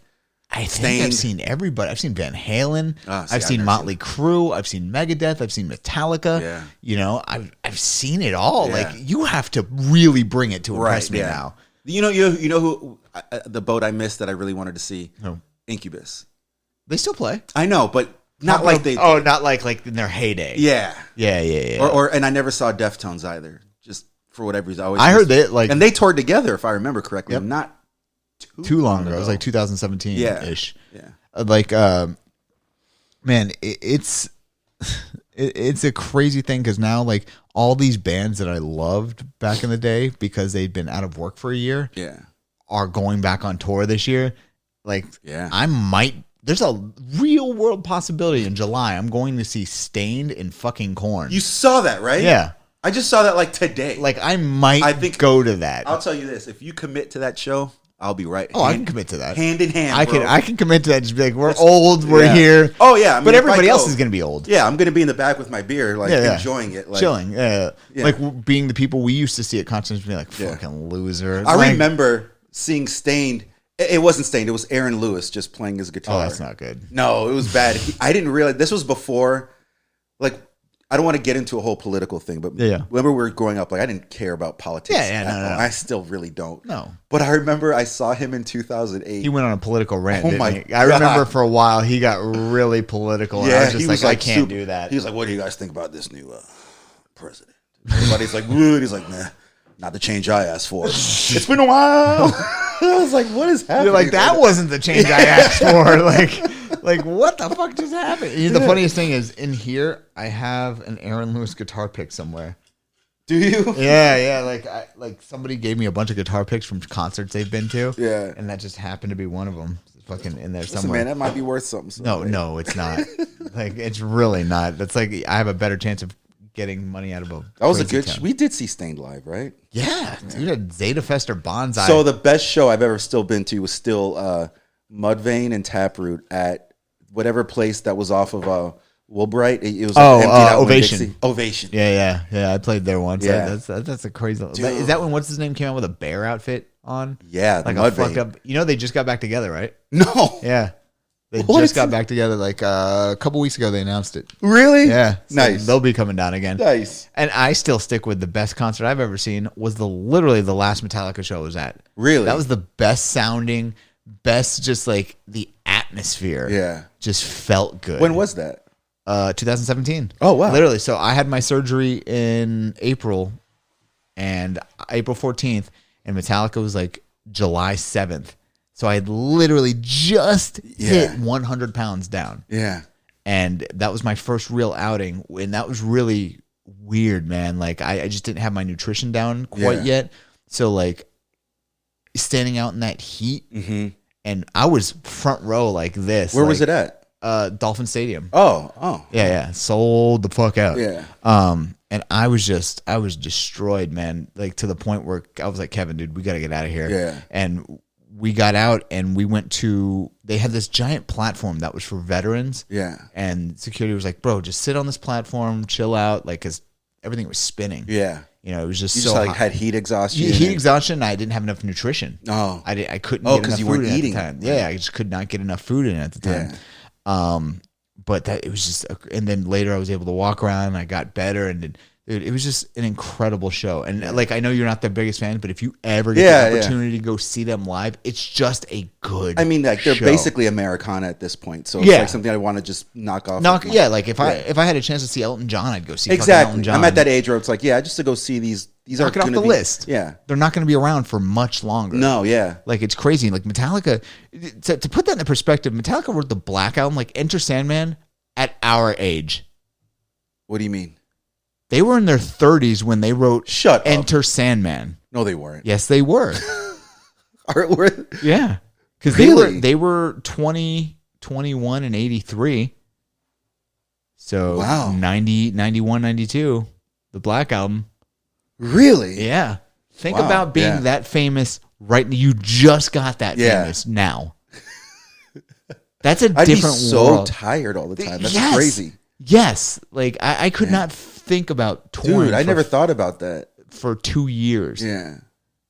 I think Stained. I've seen everybody. I've seen Van Halen. See, I've seen I've never Motley Crue. I've seen Megadeth. I've seen Metallica. Yeah. I've seen it all. Yeah. Like you have to really bring it to impress me now. You know who the boat I missed that I really wanted to see? Who? Incubus. They still play. I know, but not like they. Oh, not like in their heyday. Yeah. Yeah. Or and I never saw Deftones either. Just for whatever reason, I heard that and they toured together, if I remember correctly. Yep. Not too long ago. It was like 2017 ish. Yeah. Man, it's a crazy thing because now like all these bands that I loved back in the day because they'd been out of work for a year, are going back on tour this year. Like, there's a real world possibility in July I'm going to see Stained and fucking Korn. You saw that, right? Yeah. I just saw that like today. Like I think go to that. I'll tell you this: if you commit to that show, I'll be right. I can commit to that. Hand in hand. I can commit to that. Just be like, we're old, we're here. Oh yeah, I mean, but everybody else is going to be old. Yeah, I'm going to be in the back with my beer, like enjoying it, like, chilling. Yeah, like being the people we used to see at concerts, being like, fucking loser. I remember seeing Stained. It wasn't Stained. It was Aaron Lewis just playing his guitar. Oh, that's not good. No, it was bad. I didn't realize this was before. Like, I don't want to get into a whole political thing, but whenever we were growing up, like I didn't care about politics. No. I still really don't. No. But I remember I saw him in 2008. He went on a political rant. Oh my God. I remember for a while he got really political. Yeah, and I was just like, I can't do that. He was like, "What do you guys think about this new president?" Everybody's like, "Good." He's like, "Nah, not the change I asked for. It's been a while." I was like, "What is happening?" You're like, that wasn't the change I asked for. Like, what the fuck just happened? The funniest thing is, in here, I have an Aaron Lewis guitar pick somewhere. Do you? Yeah. Like somebody gave me a bunch of guitar picks from concerts they've been to. Yeah. And that just happened to be one of them. It's fucking in there Listen, somewhere. man, that might be worth something. No, it's not. Like, it's really not. That's like, I have a better chance of getting money out of a. That was a crazy good. town. We did see Stained live, right? Yeah, dude, at Zeta Fest or Bonsai. So the best show I've ever still been to was still Mudvayne and Taproot at whatever place that was off of Woolbright. It was Ovation. Ovation. Yeah. I played there once. Yeah. That's a crazy. Is that when what's his name came out with a bear outfit on? Yeah, like the a Mudvayne. fucked up. They just got back together, right? No. Yeah. They What? just got back together like a couple weeks ago. They announced it. Really? Yeah. So Nice. They'll be coming down again. Nice. And I still stick with the best concert I've ever seen was literally the last Metallica show I was at. Really? That was the best sounding, best just like the atmosphere. Yeah. Just felt good. When was that? 2017. Oh, wow. Literally. So I had my surgery in April 14th, and Metallica was like July 7th. So I had literally just hit 100 pounds down. Yeah. And that was my first real outing. And that was really weird, man. Like, I just didn't have my nutrition down quite yet. So, like, standing out in that heat, and I was front row like this. Where was it at? Dolphin Stadium. Oh. Yeah. Sold the fuck out. Yeah. And I was destroyed, man. Like, to the point where I was like, Kevin, dude, we got to get out of here. Yeah. And we got out and we went to, they had this giant platform that was for veterans. Yeah. And security was like, bro, just sit on this platform, chill out. Like, cause everything was spinning. Yeah. You know, it was just You so just like hot. had heat exhaustion. Heat exhaustion. I didn't have enough nutrition. Oh. I couldn't Oh, get 'cause enough you food weren't in eating. at the time. Yeah, I just could not get enough food in at the time. Yeah. But that it was just, and then later I was able to walk around and I got better, and dude, it was just an incredible show. And like, I know you're not their biggest fan, but if you ever get the opportunity to go see them live, it's just a good. I mean, like they're show. basically Americana at this point, so it's like something I want to just knock off. Like if I had a chance to see Elton John, I'd go see exactly. Elton John. I'm at that age where it's like, just to go see these. These are knock it off the list. Yeah, they're not going to be around for much longer. No, yeah, like it's crazy. Like Metallica, to put that into perspective, Metallica wrote the Black Album, like Enter Sandman, at our age. What do you mean? They were in their 30s when they wrote Enter Sandman. No, they weren't. Yes, they were. Yeah, because they were 20, 21, and 83. So wow, 90, 91, 92, the Black Album. Really? Yeah. Think about being that famous right now. You just got that famous now. That's a I'd different be so world. tired all the time. That's crazy. Yes. Like I could not think about touring. Dude, I never thought about that. For 2 years. Yeah.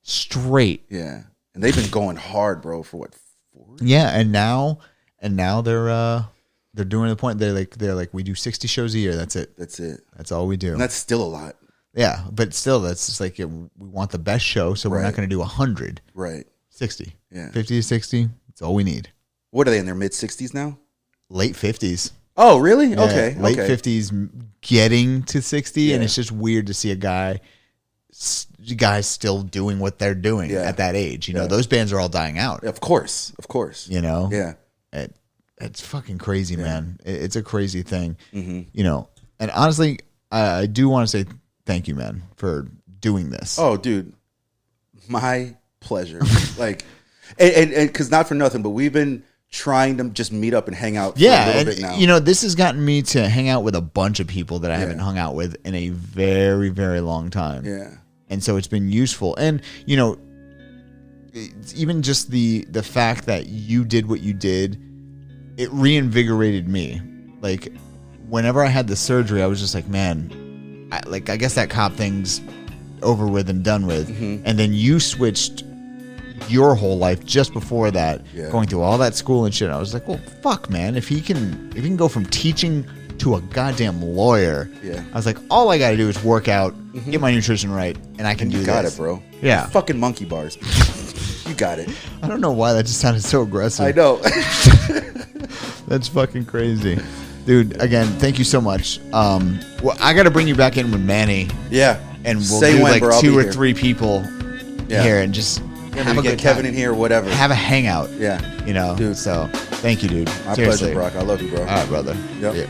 Straight. Yeah. And they've been going hard, bro, for what, 4? Yeah, and now they're doing the point they're like we do 60 shows a year. That's it. That's all we do. And that's still a lot. Yeah, but still, that's just like we want the best show, so we're not going to do 100. Right. 60. Yeah. 50 to 60. That's all we need. What are they in their mid 60s now? Late 50s. Oh, really? Yeah, okay. Late 50s, getting to 60, and it's just weird to see a guys still doing what they're doing at that age. You know, those bands are all dying out. Of course. You know? Yeah. It's fucking crazy, man. It's a crazy thing. Mm-hmm. You know, and honestly, I do want to say thank you, man, for doing this. Oh, dude, my pleasure. Like, and because not for nothing, but we've been trying to just meet up and hang out for a little bit now. You know, this has gotten me to hang out with a bunch of people that I haven't hung out with in a very, very long time. Yeah. And so it's been useful. And, you know, even just the fact that you did what you did, it reinvigorated me. Like, whenever I had the surgery, I was just like, man, I guess that cop thing's over with and done with. Mm-hmm. And then you switched your whole life just before that, going through all that school and shit. I was like, well, fuck, man. If he can go from teaching to a goddamn lawyer, I was like, all I got to do is work out, get my nutrition right, and I can do this. You got it, bro. Yeah. Fucking monkey bars. You got it. I don't know why that just sounded so aggressive. I know. That's fucking crazy. Dude, again, thank you so much. Well, I got to bring you back in with Manny. Yeah. And we'll Say do when, like bro, I'll 2 be or here. 3 people here and just have a get good Kevin time. in here or whatever. Have a hangout. Yeah. You know? Dude. So, thank you, dude. My Seriously. pleasure, Brock. I love you, bro. All right, brother. Yep. Yeah.